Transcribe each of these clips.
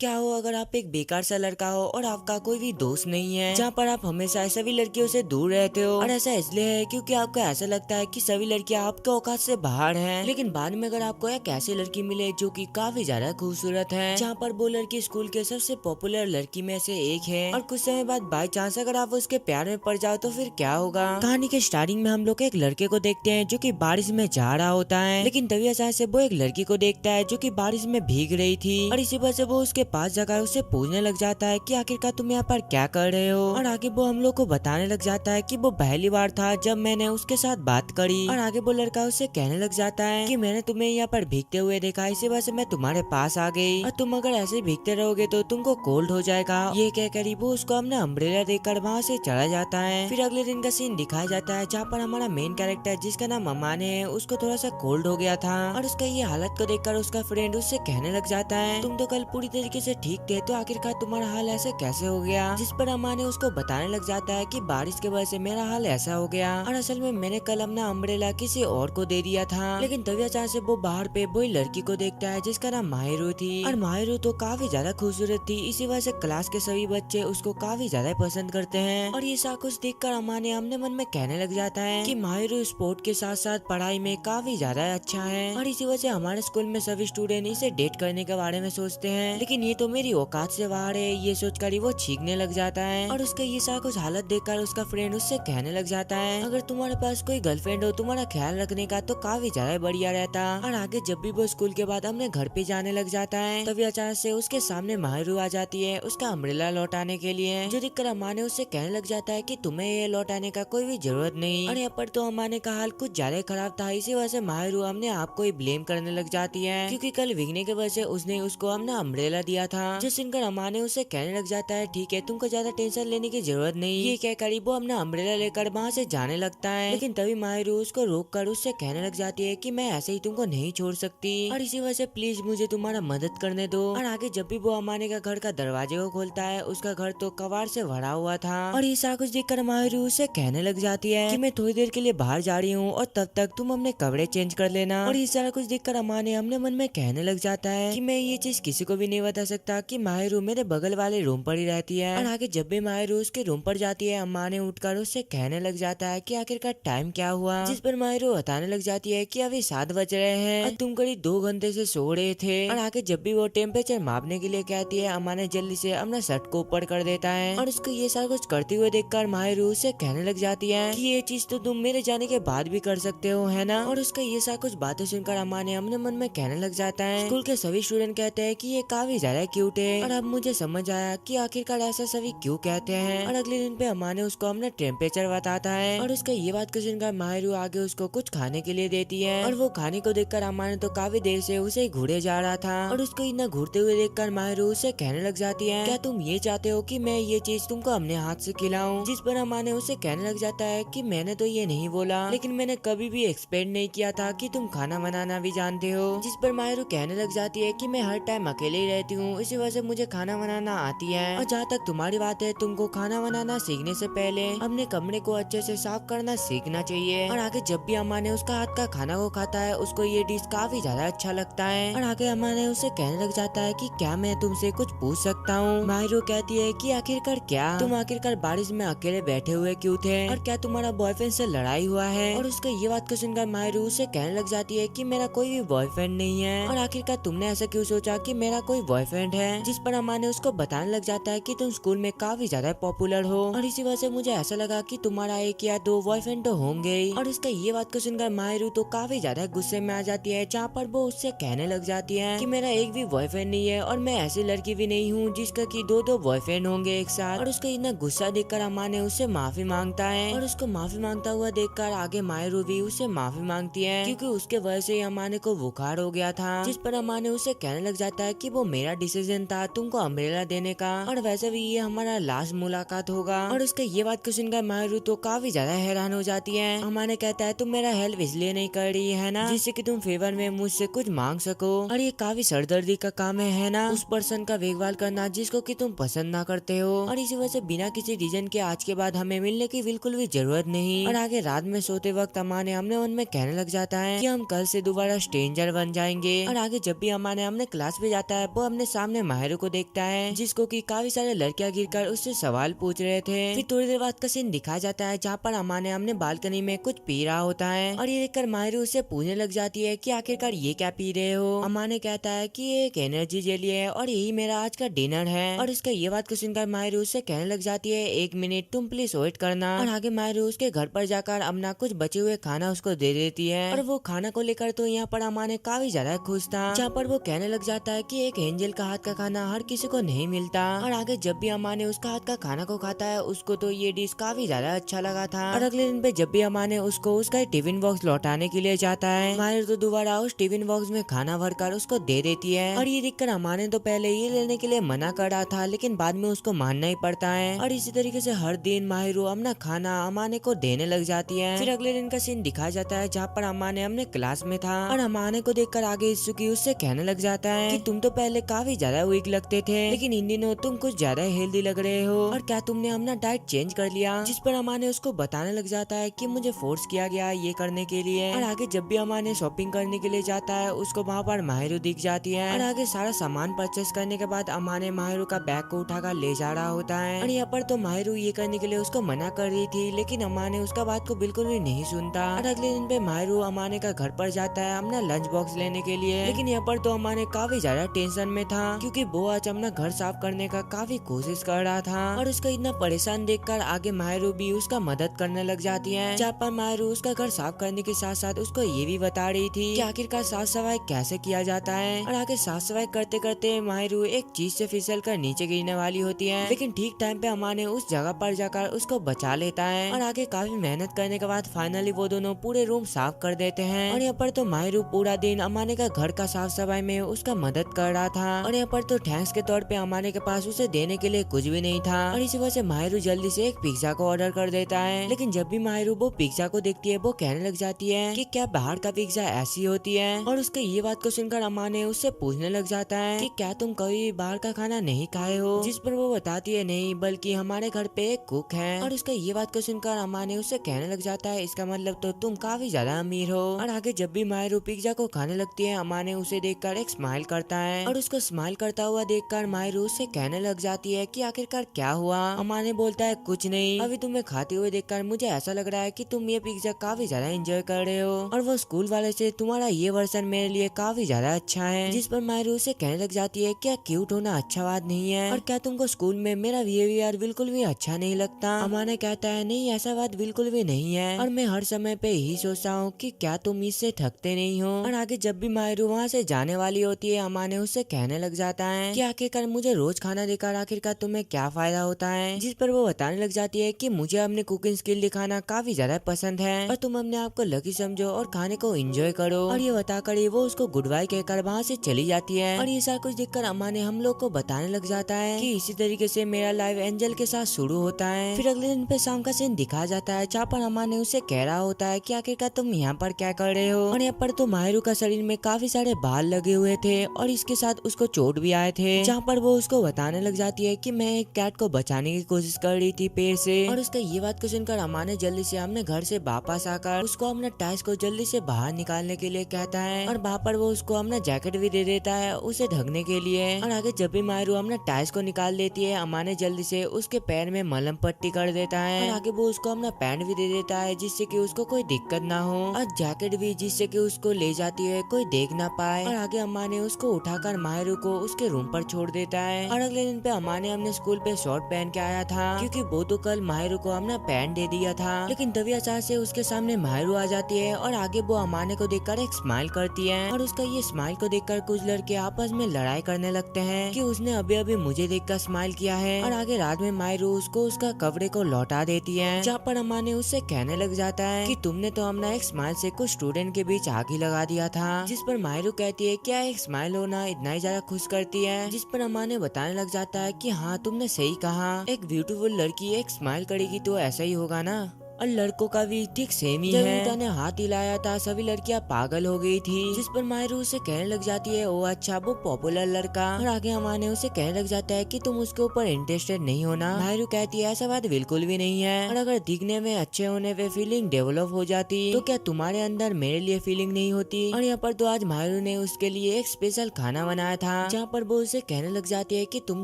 क्या हो अगर आप एक बेकार सा लड़का हो और आपका कोई भी दोस्त नहीं है, जहाँ पर आप हमेशा सभी लड़कियों से दूर रहते हो। और ऐसा इसलिए है क्योंकि आपको ऐसा लगता है कि सभी लड़कियां आपके औकात से बाहर हैं। लेकिन बाद में अगर आपको एक ऐसी लड़की मिले जो कि काफी ज्यादा खूबसूरत है, जहाँ पर वो लड़की स्कूल के सबसे पॉपुलर लड़की में से एक है, और कुछ समय बाद बाई चांस अगर आप उसके प्यार में पड़ जाओ तो फिर क्या होगा। कहानी के स्टार्टिंग में हम लोग एक लड़के को देखते हैं जो कि बारिश में जा रहा होता है, लेकिन तभी अचानक से वो एक लड़की को देखता है जो कि बारिश में भीग रही थी, और इसी वजह से वो उसके पास जाकर उससे पूछने लग जाता है कि आखिरकार तुम यहाँ पर क्या कर रहे हो। और आगे वो हम लोग को बताने लग जाता है कि वो पहली बार था जब मैंने उसके साथ बात करी। और आगे वो लड़का उससे कहने लग जाता है कि मैंने तुम्हें यहाँ पर भीगते हुए देखा, इसी वजह से मैं तुम्हारे पास आ गई, और तुम अगर ऐसे भीगते रहोगे तो तुमको कोल्ड हो जाएगा। ये कहकर वो उसको हमने अम्ब्रेला देकर वहाँ से चला जाता है। फिर अगले दिन का सीन दिखाया जाता है जहाँ पर हमारा मेन कैरेक्टर जिसका नाम अमान है, उसको थोड़ा सा कोल्ड हो गया था, और उसका ये हालत को देखकर उसका फ्रेंड उससे कहने लग जाता है तुम तो कल पूरी तरीके से ठीक थे, तो आखिरकार तुम्हारा हाल ऐसे कैसे हो गया। जिस पर अम्मा ने उसको बताने लग जाता है कि बारिश की वजह से मेरा हाल ऐसा हो गया, और असल में मैंने कल अपना अम्ब्रेला किसी और को दे दिया था। लेकिन तभी अचानक से वो बाहर पे वही लड़की को देखता है जिसका नाम माहिरू थी, और माहिरू तो काफी ज्यादा खूबसूरत थी, इसी वजह से क्लास के सभी बच्चे उसको काफी ज्यादा पसंद करते हैं। और ये सब कुछ देखकर अम्मा ने अपने मन में कहने लग जाता है कि माहिरू स्पोर्ट के साथ साथ पढ़ाई में काफी ज्यादा अच्छा है, और इसी वजह से हमारे स्कूल में सभी स्टूडेंट इसे डेट करने के बारे में सोचते हैं, लेकिन ये तो मेरी औकात से बाहर है। ये सोचकर वो चीखने लग जाता है, और उसका ये सारा कुछ हालत देखकर उसका फ्रेंड उससे कहने लग जाता है अगर तुम्हारे पास कोई गर्लफ्रेंड हो तुम्हारा ख्याल रखने का तो काफी ज्यादा बढ़िया रहता। और आगे जब भी वो स्कूल के बाद अपने घर पे जाने लग जाता है, तभी अचानक से उसके सामने माहिरू आ जाती है उसका अम्ब्रेला लौटाने के लिए, जो देखकर अम्मा ने उससे कहने लग जाता है कि तुम्हें ये लौटाने का कोई भी जरूरत नहीं। और यहाँ पर तो अम्मा ने का हाल कुछ ज्यादा खराब था, इसी वजह से माहिरू अपने आप को ही ब्लेम करने लग जाती है, क्योंकि कल भीगने की वजह से उसने उसको अपना अम्ब्रेला दिया था। जो सुनकर अम्मा ने उसे कहने लग जाता है ठीक है तुमको ज्यादा टेंशन लेने की जरूरत नहीं। ये कहकर वो अपना अम्ब्रेला लेकर वहाँ से जाने लगता है, लेकिन तभी माहिरू उसको रोक कर उससे कहने लग जाती है कि मैं ऐसे ही तुमको नहीं छोड़ सकती, और इसी वजह से प्लीज मुझे तुम्हारा मदद करने दो। और आगे जब भी वो अमाने का घर का दरवाजे को खोलता है उसका घर तो कबाड़ से भरा हुआ था, और ये सारा कुछ देखकर माहिरू उससे कहने लग जाती है कि मैं थोड़ी देर के लिए बाहर जा रही हूँ और तब तक तुम अपने कपड़े चेंज कर लेना। और ये सारा कुछ देखकर अम्मा ने अपने मन में कहने लग जाता है कि मैं ये चीज किसी को भी नहीं बता सकता कि माहिरू मेरे बगल वाले रूम पर ही रहती है। और आगे जब भी माहिरू उसके रूम पर जाती है अम्मा ने उठकर उससे कहने लग जाता है कि आखिरकार टाइम क्या हुआ, जिस पर माहिरू बताने लग जाती है कि अभी 7 बज रहे हैं और तुम करीब 2 घंटे से सो रहे थे। और आगे जब भी वो टेम्परेचर मापने के लिए कहती है अम्मा ने जल्दी से अपना शर्ट को ऊपर कर देता है, और उसको ये सारा कुछ करते हुए देखकर माहिरू उससे कहने लग जाती है कि ये चीज तो तुम मेरे जाने के बाद भी कर सकते हो है ना। और उसका ये सारा कुछ बातें सुनकर अम्मा ने अपने मन में कहने लग जाता है स्कूल के सभी स्टूडेंट कहते हैं कि ये काफी ज्यादा क्यूट है, और अब मुझे समझ आया कि आखिरकार ऐसा सभी क्यों कहते हैं। और अगले दिन पे अम्मा ने उसको अपना टेम्परेचर बताता है, और उसका ये बात को सुनकर माहिरू आगे उसको कुछ खाने के लिए देती है, और वो खाने को देखकर अम्मा ने तो काफी देर से उसे घूरे जा रहा था, और उसको इतना घूरते हुए देखकर माहिरू उसे कहने लग जाती है क्या तुम ये चाहते हो कि मैं ये चीज तुमको अपने हाथ से खिलाऊं। जिस पर अम्मा ने उसे कहने लग जाता है कि मैंने तो ये नहीं बोला, लेकिन मैंने कभी भी एक्सपेक्ट नहीं किया था कि तुम खाना बनाना भी जानते हो। जिस पर माहिरू कहने लग जाती है कि मैं हर टाइम अकेले ही रहती हूँ, इसी वजह से मुझे खाना बनाना आती है, और जहाँ तक तुम्हारी बात है तुमको खाना बनाना सीखने से पहले अपने कमरे को अच्छे से साफ करना सीखना चाहिए। और आगे जब भी अम्मा ने उसका हाथ का खाना को खाता है उसको ये डिश काफी ज्यादा अच्छा लगता है, और आगे अम्मा ने उसे कहने लग जाता है कि क्या मैं तुमसे कुछ पूछ सकता हूँ। माहिरू कहती है कि आखिरकार क्या तुम आखिरकार बारिश में अकेले बैठे हुए क्यों थे, और क्या तुम्हारा बॉयफ्रेंड से लड़ाई हुआ है। और उसका ये बात को सुनकर माहिरू उसे कहने लग जाती है कि मेरा कोई भी बॉयफ्रेंड नहीं है, और आखिरकार तुमने ऐसा क्यों सोचा कि मेरा कोई बॉयफ्रेंड है। जिस पर अम्मा ने उसको बताने लग जाता है कि तुम स्कूल में काफी ज्यादा पॉपुलर हो, और इसी वजह से मुझे ऐसा लगा कि तुम्हारा 1 या 2 बॉयफ्रेंड तो होंगे ही। और उसका ये बात को सुनकर माहिरू तो काफी ज्यादा गुस्से में आ जाती है, जहाँ पर वो उससे कहने लग जाती है कि मेरा एक भी बॉयफ्रेंड नहीं है, और मैं ऐसी लड़की भी नहीं हूँ जिसका कि 2-2 बॉयफ्रेंड होंगे एक साथ। और उसका इतना गुस्सा देखकर अम्मा ने उससे माफी मांगता है, और उसको माफी मांगता हुआ देखकर आगे माहिरू भी उससे माफी मांगती है, क्योंकि उसके वजह से अम्मा ने को बुखार हो गया था। जिस पर अम्मा ने उसे कहने लग जाता है कि वो मेरा डिसीजन था तुमको अम्ब्रेला देने का, और वैसे भी ये हमारा लास्ट मुलाकात होगा। और उसके ये बात को सुनकर माहिरू तो काफी ज्यादा हैरान हो जाती है। अम्मा ने कहता है तुम मेरा हेल्प इसलिए नहीं कर रही है ना जिससे कि तुम फेवर में मुझसे कुछ मांग सको, और ये काफी सरदर्दी का काम है ना उस पर्सन का देखभाल करना जिसको कि तुम पसंद ना करते हो। और इसी वजह से बिना किसी रीजन के आज के बाद हमें मिलने की बिल्कुल भी जरूरत नहीं। और आगे रात में सोते वक्त अम्मा ने हमने मन में कहने लग जाता है कि हम कल से दोबारा स्ट्रेंजर बन जाएंगे। और आगे जब भी अम्मा ने हमने क्लास पे जाता है वो अपने सामने माहिरू को देखता है, जिसको कि काफी सारे लड़कियां गिरकर उससे सवाल पूछ रहे थे। फिर थोड़ी देर बाद का सीन दिखाया जाता है जहाँ पर अमाने अपने बालकनी में कुछ पी रहा होता है और ये देखकर माहिरू उससे पूछने लग जाती है कि आखिरकार ये क्या पी रहे हो। अमाने कहता है कि ये एक एनर्जी जेली है और यही मेरा आज का डिनर है। और इसका ये बात को सुनकर माहिरू उससे कहने लग जाती है, 1 मिनट तुम प्लीज वेट करना। और आगे माहिरू उसके घर पर जाकर अपना कुछ बचे हुए खाना उसको दे देती है। और वो खाना को लेकर तो यहाँ पर अमाने काफी ज्यादा खुश था, जहाँ पर वो कहने लग जाता है कि एक एंजल का हाथ का खाना हर किसी को नहीं मिलता। और आगे जब भी अमाने उसका हाथ का खाना को खाता है उसको तो ये डिश काफी ज्यादा अच्छा लगा था। और अगले दिन पे जब भी अमाने उसको उसका टिफिन बॉक्स लौटाने के लिए जाता है, माहिर तो दोबारा उस टिफिन बॉक्स में खाना भरकर उसको दे देती है। और ये देखकर अमाने तो पहले ये लेने के लिए मना कर रहा था, लेकिन बाद में उसको मानना ही पड़ता है। और इसी तरीके से हर दिन माहिरू अपना खाना अमाने को देने लग जाती है। फिर अगले दिन का सीन दिखाया जाता है जहाँ पर अमाने अपने क्लास में था और अमाने को देखकर आगे इसुकी उससे कहने लग जाता है कि तुम तो पहले काफी ज्यादा वीक लगते थे, लेकिन इन दिनों तुम कुछ ज्यादा हेल्दी लग रहे हो। और क्या तुमने अपना डाइट चेंज कर लिया? जिस पर अमाने उसको बताने लग जाता है कि मुझे फोर्स किया गया ये करने के लिए। और आगे जब भी अमाने शॉपिंग करने के लिए जाता है उसको वहाँ पर माहिरू दिख जाती है। और आगे सारा सामान परचेस करने के बाद अमाने माहिरू का बैग को उठाकर ले जा रहा होता है। और यहाँ पर तो माहिरू ये करने के लिए उसको मना कर रही थी, लेकिन अमाने उसका बात को बिल्कुल भी नहीं सुनता। और अगले दिन पे माहिरू अमाने का घर पर जाता है अपना लंच बॉक्स लेने के लिए, लेकिन यहाँ पर तो अमाने काफी ज्यादा टेंशन में था क्योंकि वो आज अपना घर साफ करने का काफी कोशिश कर रहा था। और उसको इतना परेशान देखकर आगे माहिरू भी उसका मदद करने लग जाती है, जहाँ पर माहिरू उसका घर साफ करने के साथ साथ उसको ये भी बता रही थी कि आखिरकार साफ सफाई कैसे किया जाता है। और आगे साफ सफाई करते करते माहिरू एक चीज से फिसल कर नीचे गिरने वाली होती है, लेकिन ठीक टाइम पे अमाने उस जगह पर जाकर उसको बचा लेता है। और आगे काफी मेहनत करने के बाद फाइनली वो दोनों पूरे रूम साफ कर देते हैं। और यहाँ पर तो माहिरू पूरा दिन अमाने का घर का साफ सफाई में उसका मदद कर रहा था। और यहाँ पर तो थैंक्स के तौर पे अमाने के पास उसे देने के लिए कुछ भी नहीं था। और इसी वजह से माहिरू जल्दी से एक पिज्जा को ऑर्डर कर देता है, लेकिन जब भी माहिरू वो पिज्जा को देखती है वो कहने लग जाती है कि क्या बाहर का पिज्जा ऐसी होती है। और उसके ये बात को सुनकर अमाने उससे पूछने लग जाता है कि क्या तुम कभी बाहर का खाना नहीं खाए हो? जिस पर वो बताती है नहीं, बल्कि हमारे घर पे एक कुक है। और उसका ये बात को सुनकर अमाने उससे कहने लग जाता है इसका मतलब तो तुम काफी ज्यादा अमीर हो। और आगे जब भी माहिरू पिज्जा को खाने लगती है अमाने उसे देखकर एक स्माइल करता है। और उसको स्माइल करता हुआ देखकर माहिरू उससे कहने लग जाती है कि आखिरकार क्या हुआ? अमाने बोलता है कुछ नहीं, अभी तुम्हें खाते हुए देखकर मुझे ऐसा लग रहा है कि तुम ये पिज्जा काफी ज्यादा एंजॉय कर रहे हो और वो स्कूल वाले से तुम्हारा ये वर्जन मेरे लिए काफी ज्यादा अच्छा है। जिस पर माहिरू उसे कहने लग जाती है क्या क्यूट होना अच्छा बात नहीं है, और क्या तुमको स्कूल में मेरा बिहेवियर बिल्कुल भी अच्छा नहीं लगता? अमाने कहता है नहीं, ऐसा बात बिल्कुल भी नहीं है और मैं हर समय पे यही सोचता हूँ कि क्या तुम इससे थकते नहीं हो। और आगे जब भी माहिरू वहाँ से जाने वाली होती है अमाने उससे कहने लग जाता है कि आखिरकार मुझे रोज खाना देकर आखिरकार तुम्हें क्या फायदा होता है? जिस पर वो बताने लग जाती है कि मुझे अपनी कुकिंग स्किल दिखाना काफी ज्यादा पसंद है और तुम अपने आप को लकी समझो और खाने को एंजॉय करो। और ये बताकर वो उसको गुड बाय कहकर वहाँ से चली जाती है। और ये सारा कुछ देखकर अमाने हम लोग को बताने लग जाता है कि इसी तरीके से मेरा लाइव एंजल के साथ शुरू होता है। फिर अगले दिन पे शाम का सीन दिखाया जाता है जहाँ पर अमाने उसे कह रहा होता है कि आखिरकार तुम यहाँ पर क्या कर रहे हो? और यहाँ पर तो माहिरू का शरीर में काफी सारे बाल लगे हुए थे और इसके साथ उसको चोट भी आए थे, जहाँ पर वो उसको बताने लग जाती है कि मैं एक कैट को बचाने की कोशिश कर रही थी पेड़ से। और उसका ये बात को सुनकर अमाने जल्दी से अपने घर से वापस आकर उसको अपना टाइस को जल्दी से बाहर निकालने के लिए कहता है और वहाँ पर वो उसको अपना जैकेट भी दे देता है उसे ढकने के लिए। और आगे जब भी माहिरू अपना टाइस को निकाल देती है अमाने जल्दी से उसके पैर में मलहम पट्टी कर देता है और आगे वो उसको अपना पैंट भी दे देता है जिससे कि उसको कोई दिक्कत ना हो और जैकेट भी जिससे कि उसको ले जाती है कोई देख ना पाए। और आगे अम्मा ने उसको उठाकर माहिरू को उसके रूम पर छोड़ देता है। और अगले दिन पे अम्मा ने अपने स्कूल पे शॉर्ट पहन के आया था क्योंकि वो तो कल माहिरू को अपना पैंट दे दिया था, लेकिन तभी अचानक से उसके सामने माहिरू आ जाती है और आगे वो अमाने को देखकर एक स्माइल करती है। और उसका ये स्माइल को देखकर कुछ लड़के आपस में लड़ाई करने लगते हैं कि उसने अभी अभी मुझे देखकर स्माइल किया है। और आगे रात में माहिरू उसको उसका कपड़े को लौटा देती है, जहाँ पर अम्मा ने उससे कहने लग जाता है कि तुमने तो अपना एक स्माइल से कुछ स्टूडेंट के बीच आग ही लगा दिया था। जिस पर माहिरू कहती है क्या एक स्माइल होना इतना ही ज्यादा खुश करती है? जिस पर अम्मा ने बताने लग जाता है कि हाँ तुमने सही कहा, एक ब्यूटीफुल लड़की एक स्माइल करेगी तो ऐसा ही होगा ना। और लड़कों का भी ठीक सेम ही है। जब यूता ने हाथ हिलाया था सभी लड़कियां पागल हो गई थी, जिस पर माहिरू उसे कहने लग जाती है ओ अच्छा वो पॉपुलर लड़का, और आगे अमाने उसे कहने लग जाता है कि तुम उसके ऊपर इंटरेस्टेड नहीं होना। माहिरू कहती है ऐसा बात बिल्कुल भी नहीं है, और अगर दिखने में अच्छे होने पे फीलिंग डेवलप हो जाती तो क्या तुम्हारे अंदर मेरे लिए फीलिंग नहीं होती। और यहाँ पर तो आज माहिरू ने उसके लिए एक स्पेशल खाना बनाया था, जहाँ पर वो उसे कहने लग जाती है कि तुम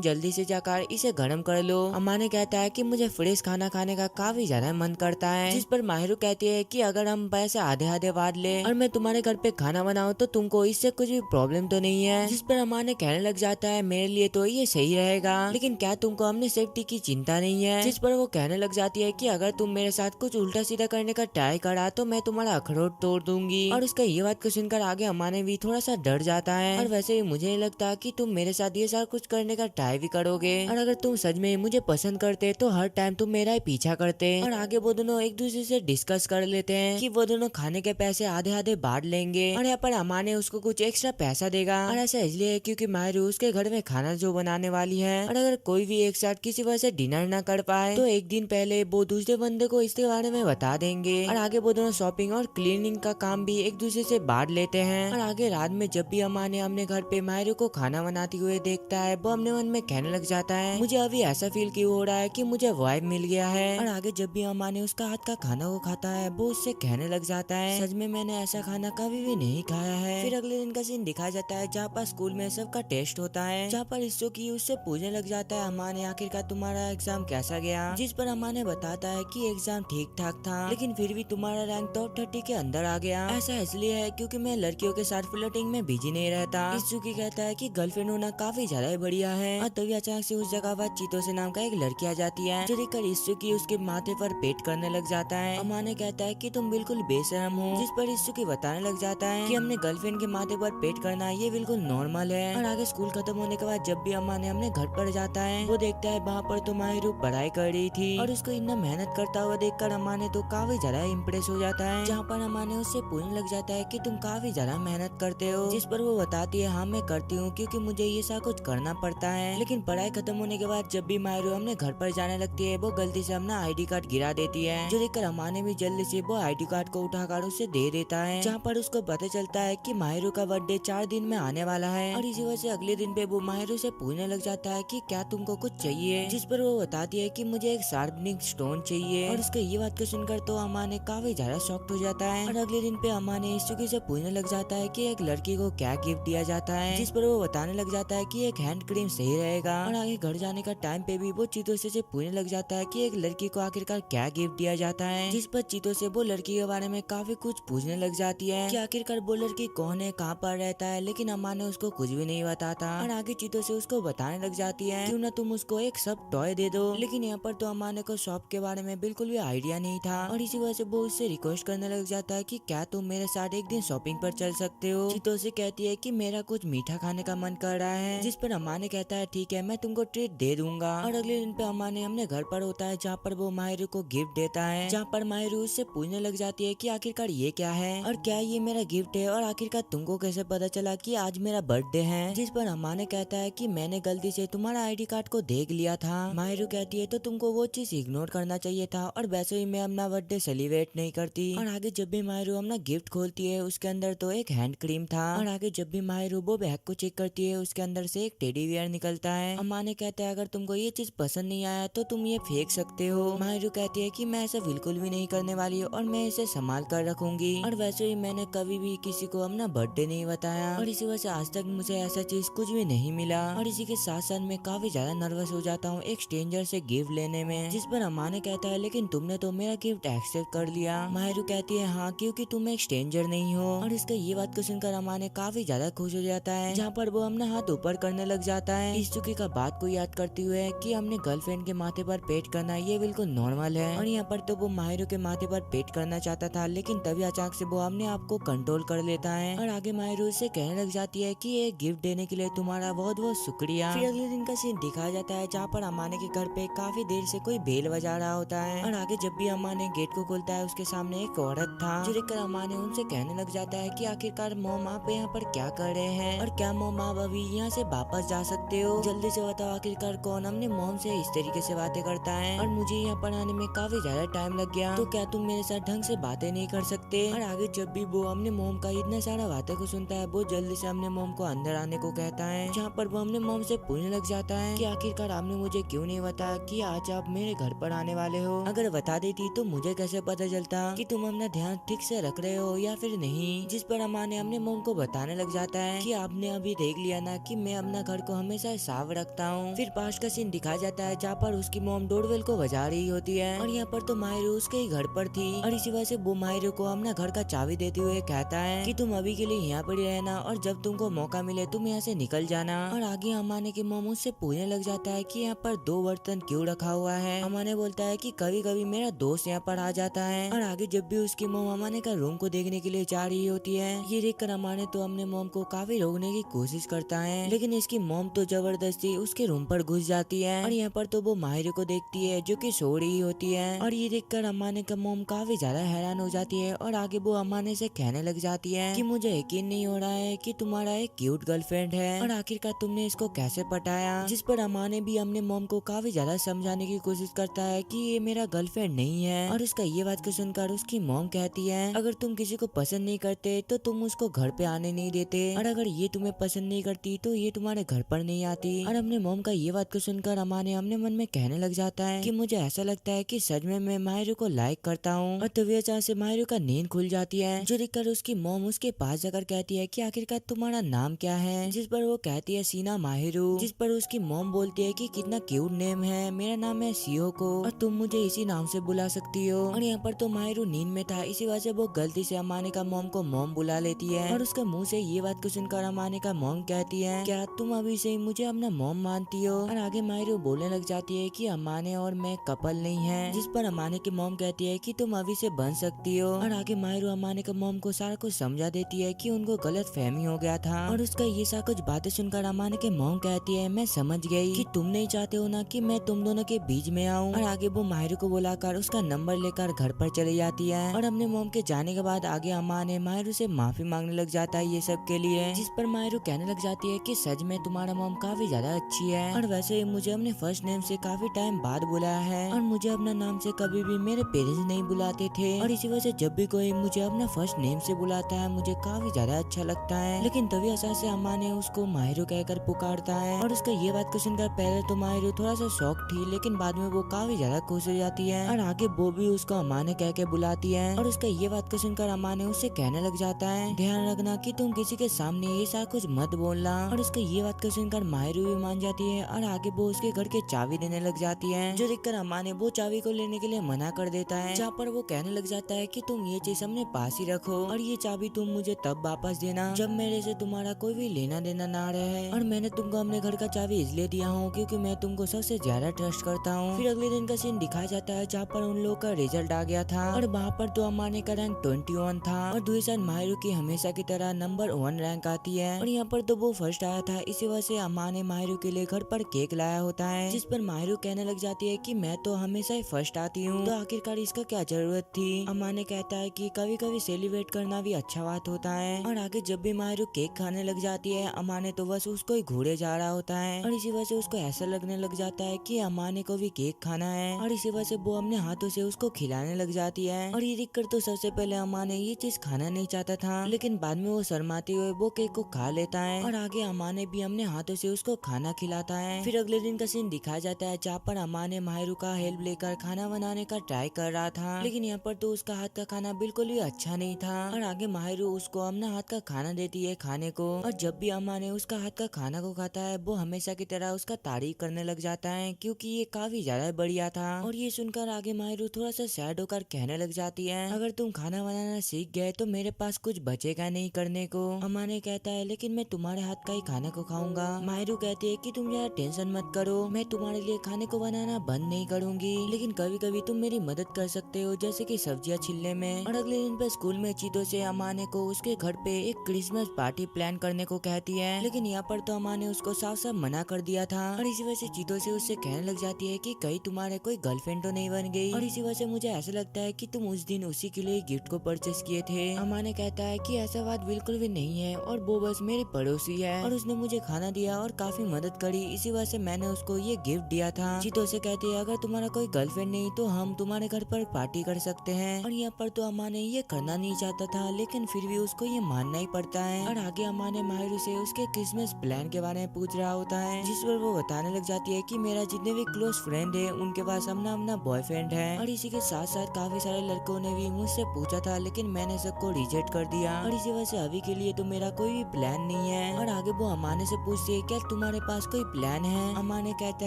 जल्दी से जाकर इसे गर्म कर लो। अमाने कहता है कि मुझे फ्रेश खाना खाने का काफी ज्यादा मन करता है, जिस पर माहिरू कहती है कि अगर हम पैसे आधे आधे बांट ले और मैं तुम्हारे घर पे खाना बनाऊं तो तुमको इससे कुछ भी प्रॉब्लम तो नहीं है। जिस पर अमाने कहने लग जाता है मेरे लिए तो ये सही रहेगा, लेकिन क्या तुमको अपने सेफ्टी की चिंता नहीं है। जिस पर वो कहने लग जाती है कि अगर तुम मेरे साथ कुछ उल्टा सीधा करने का ट्राई करा तो मैं तुम्हारा अखरोट तोड़ दूंगी। और उसका ये बात को सुनकर आगे अमाने भी थोड़ा सा डर जाता है, और वैसे भी मुझे नहीं लगता कि तुम मेरे साथ ये सारा कुछ करने का ट्राई भी करोगे, और अगर तुम सच में मुझे पसंद करते तो हर टाइम तुम मेरा ही पीछा करते। और आगे वो दोनों एक दूसरे से डिस्कस कर लेते हैं कि वो दोनों खाने के पैसे आधे आधे बांट लेंगे, और यहाँ पर अमाने उसको कुछ एक्स्ट्रा पैसा देगा। और ऐसा इसलिए है क्योंकि माहिरू उसके घर में खाना जो बनाने वाली है, और अगर कोई भी एक साथ किसी वजह से डिनर ना कर पाए तो एक दिन पहले वो दूसरे बंदे को इसके बारे में बता देंगे। और आगे वो दोनों शॉपिंग और क्लीनिंग का काम भी एक दूसरे से बांट लेते हैं। और आगे रात में जब भी अमाने अपने घर पे माहिरू को खाना बनाते हुए देखता है वो अपने मन में कहने लग जाता है मुझे अभी ऐसा फील क्यों हो रहा है कि मुझे वाइब मिल गया है। और आगे जब भी अमाने उसका हाथ का खाना को खाता है वो उससे कहने लग जाता है सच में मैंने ऐसा खाना कभी भी नहीं खाया है। फिर अगले दिन का सीन दिखाया जाता है जहाँ पर स्कूल में सबका टेस्ट होता है, जहाँ पर इसो की उससे पूछने लग जाता है अमाने आखिरकार तुम्हारा एग्जाम कैसा गया। जिस पर अमाने बताता है कि एग्जाम ठीक ठाक था, लेकिन फिर भी तुम्हारा रैंक टॉप 30 के अंदर आ गया। ऐसा इसलिए है क्योंकि मैं लड़कियों के साथ फ्लर्टिंग में बिजी नहीं रहता। इसुकी कहता है कि गर्लफ्रेंड होना काफी ज्यादा बढ़िया है। और तभी अचानक से उस जगह पर चीतोसे नाम का एक लड़की आ जाती है, जो देखकर इसुकी उसके माथे पर पेट करने लग जाता है। अमाने कहता है कि तुम बिल्कुल बेशरम हो, जिस पर इसुकी बताने लग जाता है कि हमने गर्लफ्रेंड के माथे पर पेट करना ये बिल्कुल नॉर्मल है। और आगे स्कूल खत्म होने के बाद जब भी अमाने अपने घर पर जाता है वो देखता है वहाँ पर तो माहिरू पढ़ाई कर रही थी, और उसको इतना मेहनत करता हुआ देखकर अमाने तो काफी ज्यादा इम्प्रेस हो जाता है। जहाँ पर अमाने उससे पूछने लग जाता है कि तुम काफी ज्यादा मेहनत करते हो, जिस पर वो बताती है हाँ मैं करती हूँ क्योंकि मुझे ये सब कुछ करना पड़ता है। लेकिन पढ़ाई खत्म होने के बाद जब भी माहिरू अपने घर पर जाने लगती है वो गलती से अपना आईडी कार्ड गिरा देती है, जो देखकर अमाने भी जल्दी से वो आईडी कार्ड को उठाकर उसे दे देता है। जहाँ पर उसको पता चलता है कि माहिरू का बर्थडे 4 दिन में आने वाला है, और इसी वजह से अगले दिन पे वो माहिरू से पूछने लग जाता है कि क्या तुमको कुछ चाहिए, जिस पर वो बताती है कि मुझे एक शार्पनिंग स्टोन चाहिए। और उसके ये बात को सुनकर तो अमाने काफी ज्यादा शॉक्ड हो जाता है। और अगले दिन पे अमाने इसुकी से पूछने लग जाता है कि एक लड़की को क्या गिफ्ट दिया जाता है, जिस पर वो बताने लग जाता है कि एक हैंड क्रीम सही रहेगा। और आगे घर जाने का टाइम पे भी वो चीतोसे से पूछने लग जाता है कि एक लड़की को आखिरकार क्या गिफ्ट दिया जाता है, जिस पर चीतो से वो लड़की के बारे में काफी कुछ पूछने लग जाती है कि आखिरकार वो लड़की कौन है, कहाँ पर रहता है, लेकिन अमाने उसको कुछ भी नहीं बताता। और आगे चीतो से उसको बताने लग जाती है क्यों ना तुम उसको एक सब टॉय दे दो, लेकिन यहाँ पर तो अमाने को शॉप के बारे में बिल्कुल भी आइडिया नहीं था। और इसी वजह से वो उससे रिक्वेस्ट करने लग जाता है कि क्या तुम मेरे साथ एक दिन शॉपिंग पर चल सकते हो। चीतो से कहती है कि मेरा कुछ मीठा खाने का मन कर रहा है, जिस पर अमाने कहता है ठीक है मैं तुमको ट्रीट दे दूंगा। और अगले दिन पे अमाने अपने घर पर होता है जहाँ पर वो माहिरू को गिफ्ट देता है, जहाँ पर माहिरू उससे पूछने लग जाती है कि आखिरकार ये क्या है और क्या ये मेरा गिफ्ट है, और आखिरकार तुमको कैसे पता चला कि आज मेरा बर्थडे है। जिस पर अमाने कहता है कि मैंने गलती से तुम्हारा आईडी कार्ड को देख लिया था। माहिरू कहती है तो तुमको वो चीज इग्नोर करना चाहिए था, और वैसे ही मैं अपना बर्थडे सेलिब्रेट नहीं करती। और आगे जब भी माहिरू अपना गिफ्ट खोलती है उसके अंदर तो एक हैंड क्रीम था। और आगे जब भी माहिरू वो बैग को चेक करती है उसके अंदर से एक टेडी बियर निकलता है। अमाने कहता है अगर तुमको ये चीज पसंद नहीं आया तो तुम ये फेंक सकते हो। माहिरू कहती है कि मैं ऐसा बिल्कुल भी नहीं करने वाली हूँ और मैं इसे संभाल कर रखूंगी, और वैसे ही मैंने कभी भी किसी को अपना बर्थडे नहीं बताया, और इसी वजह से आज तक मुझे ऐसा चीज कुछ भी नहीं मिला। और इसी के साथ साथ मैं काफी ज्यादा नर्वस हो जाता हूँ एक स्ट्रेंजर से गिफ्ट लेने में। जिस पर अमाने कहता है लेकिन तुमने तो मेरा गिफ्ट एक्सेप्ट कर लिया। माहिरू कहती है हाँ क्योंकि तुम एक स्ट्रेंजर नहीं हो। और इसका ये बात को सुनकर अमाने काफी ज्यादा खुश हो जाता है, जहाँ पर वो अपना हाथ ऊपर करने लग जाता है इस चुकी का बात को याद करते हुए कि हमने गर्लफ्रेंड के माथे पर पेट करना ये बिल्कुल नॉर्मल है। और यहाँ पर तो वो माहिरू के माथे पर पेट करना चाहता था, लेकिन तभी अचानक से वो अपने आप को कंट्रोल कर लेता है। और आगे माहिरू से कहने लग जाती है कि ये गिफ्ट देने के लिए तुम्हारा बहुत बहुत शुक्रिया। फिर अगले दिन का सीन दिखाया जाता है जहाँ पर अमाने के घर पे काफी देर से कोई बेल बजा रहा होता है। और आगे जब भी अमाने गेट को खोलता है उसके सामने एक औरत था, जो देखकर अमाने उनसे कहने लग जाता है कि आखिरकार मोम आप यहाँ पर क्या कर रहे हैं, और क्या मोम आप अभी यहाँ से वापस जा सकते हो, जल्दी से बताओ आखिरकार कौन अपने मोम से इस तरीके से बातें करता है। और मुझे यहाँ पर आने में काफी ज्यादा टाइम लग गया, तो क्या तुम मेरे साथ ढंग से बातें नहीं कर सकते। और आगे जब भी वो अपने मोम का इतना सारा बातें को सुनता है, वो जल्दी से अपने मोम को अंदर आने को कहता है, जहाँ पर वो अपने मोम से पूछने लग जाता है कि आखिरकार आपने मुझे क्यों नहीं बताया कि आज आप मेरे घर पर आने वाले हो। अगर बता देती तो मुझे कैसे पता चलता कि तुम अपना ध्यान ठीक से रख रहे हो या फिर नहीं। जिस पर अमाने अपने मोम को बताने लग जाता है कि आपने अभी देख लिया ना कि मैं अपना घर को हमेशा साफ रखता हूँ। फिर पास का सीन दिखाया जाता है जहाँ पर उसकी मोम डोरबेल को बजा रही होती है, और यहाँ पर तो माहिरू उसके ही घर पर थी, और इसी वजह से वो माहिरू को अपना घर का चाबी देते हुए कहता है कि तुम अभी के लिए यहाँ पर ही रहना, और जब तुमको मौका मिले तुम यहाँ से निकल जाना। और आगे अमाने के मोम उससे पूछने लग जाता है कि यहाँ पर 2 बर्तन क्यों रखा हुआ है। अमाने बोलता है कि कभी कभी मेरा दोस्त यहाँ पर आ जाता है। और आगे जब भी उसकी मोम अमाने का रूम को देखने के लिए जा रही होती है, ये देखकर अमाने तो अपने मोम को काफी रोकने की कोशिश करता है, लेकिन इसकी मोम तो जबरदस्ती उसके रूम पर घुस जाती है। और यहाँ पर तो वो माहिर को देखती है जो कि सो रही होती है, और ये देखकर अमाने का मोम काफी ज्यादा हैरान हो जाती है। और आगे वो अमाने से कहने लग जाती है कि मुझे यकीन नहीं हो रहा है कि तुम्हारा एक क्यूट गर्लफ्रेंड है, और आखिरकार तुमने इसको कैसे पटाया। जिस पर अमाने भी अपने मोम को काफी ज्यादा समझाने की कोशिश करता है कि ये मेरा गर्लफ्रेंड नहीं है। और उसका ये बात को सुनकर उसकी मोम कहती है अगर तुम किसी को पसंद नहीं करते तो तुम उसको घर पे आने नहीं देते, और अगर ये तुम्हें पसंद नहीं करती तो ये तुम्हारे घर पर नहीं आती। और अपने मोम का ये बात को सुनकर अमाने अपने मन में कहने लग जाता है कि मुझे ऐसा लगता है कि सच में मैं माहिरू को लाइक करता हूँ। और तभी अचानक से माहिरू का नींद खुल जाती है, जो देखकर उसकी मोम उसके पास जाकर कहती है कि आखिरकार तुम्हारा नाम क्या है। जिस पर वो कहती है सीना माहिरू। जिस पर उसकी मोम बोलती है कि कितना क्यूट नेम है, मेरा नाम है सियोको और तुम मुझे इसी नाम से बुला सकती हो। और यहाँ पर तो माहिरू नींद में था, इसी वजह से वो गलती से अमाने का मोम को मोम बुला लेती है। और उसके मुंह से ये बात को सुनकर अमाने का मोम कहती है क्या तुम अभी से ही मुझे अपना मोम मानती हो। और आगे माहिरू बोलने लग जाती है कि अमाने और मैं कपल नहीं है। जिस पर अमाने की मोम कहती है कि तुम अभी से बन सकती हो। और आगे माहिरू अमाने का मोम को सारा कुछ समझा देती है कि उनको गलत फहमी हो गया था। और उसका ये सारा कुछ बातें सुनकर अमाने के मोम कहती है मैं समझ गई कि तुम नहीं चाहते हो ना कि मैं तुम दोनों के बीच में आऊँ। और आगे वो माहिरू को बुलाकर उसका नंबर लेकर घर पर चली जाती है। और अपने मोम के जाने के बाद आगे अमाने माहिरू से माफी मांगने लग जाता है ये सब के लिए। जिस पर माहिरू कहने लग जाती है कि सच में तुम्हारा मोम काफी ज्यादा अच्छी है, और वैसे ही मुझे अपने फर्स्ट नेम से काफी टाइम बाद बुलाया है, और मुझे अपना नाम से कभी भी मेरे पेरेंट्स नहीं बुलाते थे, और इसी वजह से जब भी कोई मुझे अपना फर्स्ट नेम से बुलाता है मुझे काफी ज्यादा अच्छा लगता है। लेकिन तभी अचानक से अम्मा ने उसको माहिरू कहकर पुकारता है, और उसका ये बात को सुनकर पहले तो माहिरू थोड़ा सा शॉक थी, लेकिन बाद में वो काफी ज्यादा खुश हो जाती है। और आगे वो भी उसको अम्मा ने कह के बुलाती है, और उसका ये बात को सुनकर अम्मा ने उससे कहने लग जाता है ध्यान रखना कि तुम किसी के सामने ये सारा कुछ मत बोलना। और उसका ये बात को सुनकर माहिरू भी मान जाती है, और आगे वो उसके घर के चाबी देने लग जाती है, जो देखकर अम्मा ने वो चाबी को लेने के लिए मना कर देता है। जहाँ पर वो कहने लग जाता है कि तुम ये चीज अपने पास ही रखो, और ये चाबी तुम मुझे तब वापस देना जब मेरे से तुम्हारा कोई भी लेना देना ना रहे। और मैंने तुमको अपने घर का चाबी इसलिए दिया हूँ क्योंकि मैं तुमको सबसे ज्यादा ट्रस्ट करता हूँ। फिर अगले दिन का सीन दिखाया जाता है जहाँ पर उन लोगों का रिजल्ट आ गया था, और वहाँ पर तो अम्मा का रैंक 21 था, और दूसरी साइड माहिरू की हमेशा की तरह नंबर 1 रैंक आती है, और यहाँ पर तो वो फर्स्ट आया था। इसी वजह से अम्मा ने माहिरू के लिए घर पर केक लाया होता है, जिस पर माहिरू कहने लग जाती है कि मैं तो हमेशा ही फर्स्ट आती हूँ, तो आखिरकार इसका क्या जरूरत थी। अम्मा ने कहता है कि कभी कभी सेलिब्रेट करना भी अच्छा बात होता है। और आगे जब भी माहिरू केक खाने लग जाती है अम्मा ने तो बस उसको ही घूरे जा रहा होता है, और इसी वजह से उसको ऐसा लगने लग जाता है कि अम्मा ने को भी केक खाना है, और इसी वजह से वो अपने हाथों से उसको खिलाने लग जाती है। और ये देखकर तो सबसे पहले अम्मा ने ये चीज खाना नहीं चाहता था, लेकिन बाद में वो शर्माते हुए वो केक को खा लेता है, और आगे अम्मा ने भी अपने हाथों से उसको खाना खिलाता है। फिर अगले दिन का सीन दिखाया जाता है जहाँ पर अम्मा ने माहिरू का हेल्प लेकर खाना बनाने का ट्राई कर रहा था, लेकिन यहाँ पर तो उसका हाथ का खाना बिल्कुल भी अच्छा नहीं था। और आगे माहिरू उसको अपना हाथ का खाना देती है खाने को, और जब भी अम्मा ने उसका हाथ का खाना को खाता है वो हमेशा की तरह उसका तारीफ करने लग जाता है क्योंकि ये काफी ज्यादा बढ़िया था। और ये सुनकर आगे माहिरू थोड़ा सा सैड होकर कहने लग जाती है अगर तुम खाना बनाना सीख गए तो मेरे पास कुछ बचेगा नहीं करने को। अम्मा ने कहता है लेकिन मैं तुम्हारे हाथ का ही खाना को खाऊंगा। माहिरू कहती है कि तुम यार टेंशन मत करो, मैं तुम्हारे लिए खाने को बनाना बंद नहीं करूंगी, लेकिन कभी कभी तुम मेरी मदद कर सकते हो जैसे कि सब्जियां छिलने में। और अगले दिन पे स्कूल में चीतों से अम्मा ने को उसके घर पे एक क्रिसमस पार्टी प्लान करने को कहती है, लेकिन यहाँ पर तो अम्मा ने उसको साफ साफ मना कर दिया था। और इसी वजह से चीतों से उससे कहने लग जाती है कि कहीं तुम्हारे कोई गर्लफ्रेंड तो नहीं बन गई, और इसी वजह से मुझे ऐसा लगता है कि तुम उस दिन उसी के लिए गिफ्ट को परचेस किए थे। अम्मा ने कहता है कि ऐसा बात बिल्कुल भी नहीं है, और वो बस मेरी पड़ोसी है और उसने मुझे खाना दिया और काफी मदद करी, इसी वजह से मैंने उसको ये गिफ्ट दिया था। चीतों से कहती है अगर तुम्हारा कोई गर्लफ्रेंड नहीं तो हम तुम्हारे घर पर पार्टी कर सकते हैं। और यहाँ पर तो अम्मा ने ये करना नहीं चाहता था, लेकिन फिर भी उसको ये मानना ही पड़ता है। और आगे अम्मा ने माहिरू से उसके क्रिसमस प्लान के बारे में पूछ रहा होता है, जिस पर वो बताने लग जाती है कि मेरा जितने भी क्लोज फ्रेंड है उनके पास अपना अपना बॉयफ्रेंड है, और इसी के साथ साथ काफी सारे लड़कों ने भी मुझसे पूछा था, लेकिन मैंने सबको रिजेक्ट कर दिया, और इसी वजह से अभी के लिए तो मेरा कोई भी प्लान नहीं है। और आगे वो अमाने से पूछती है क्या तुम्हारे पास कोई प्लान है। अमाने कहता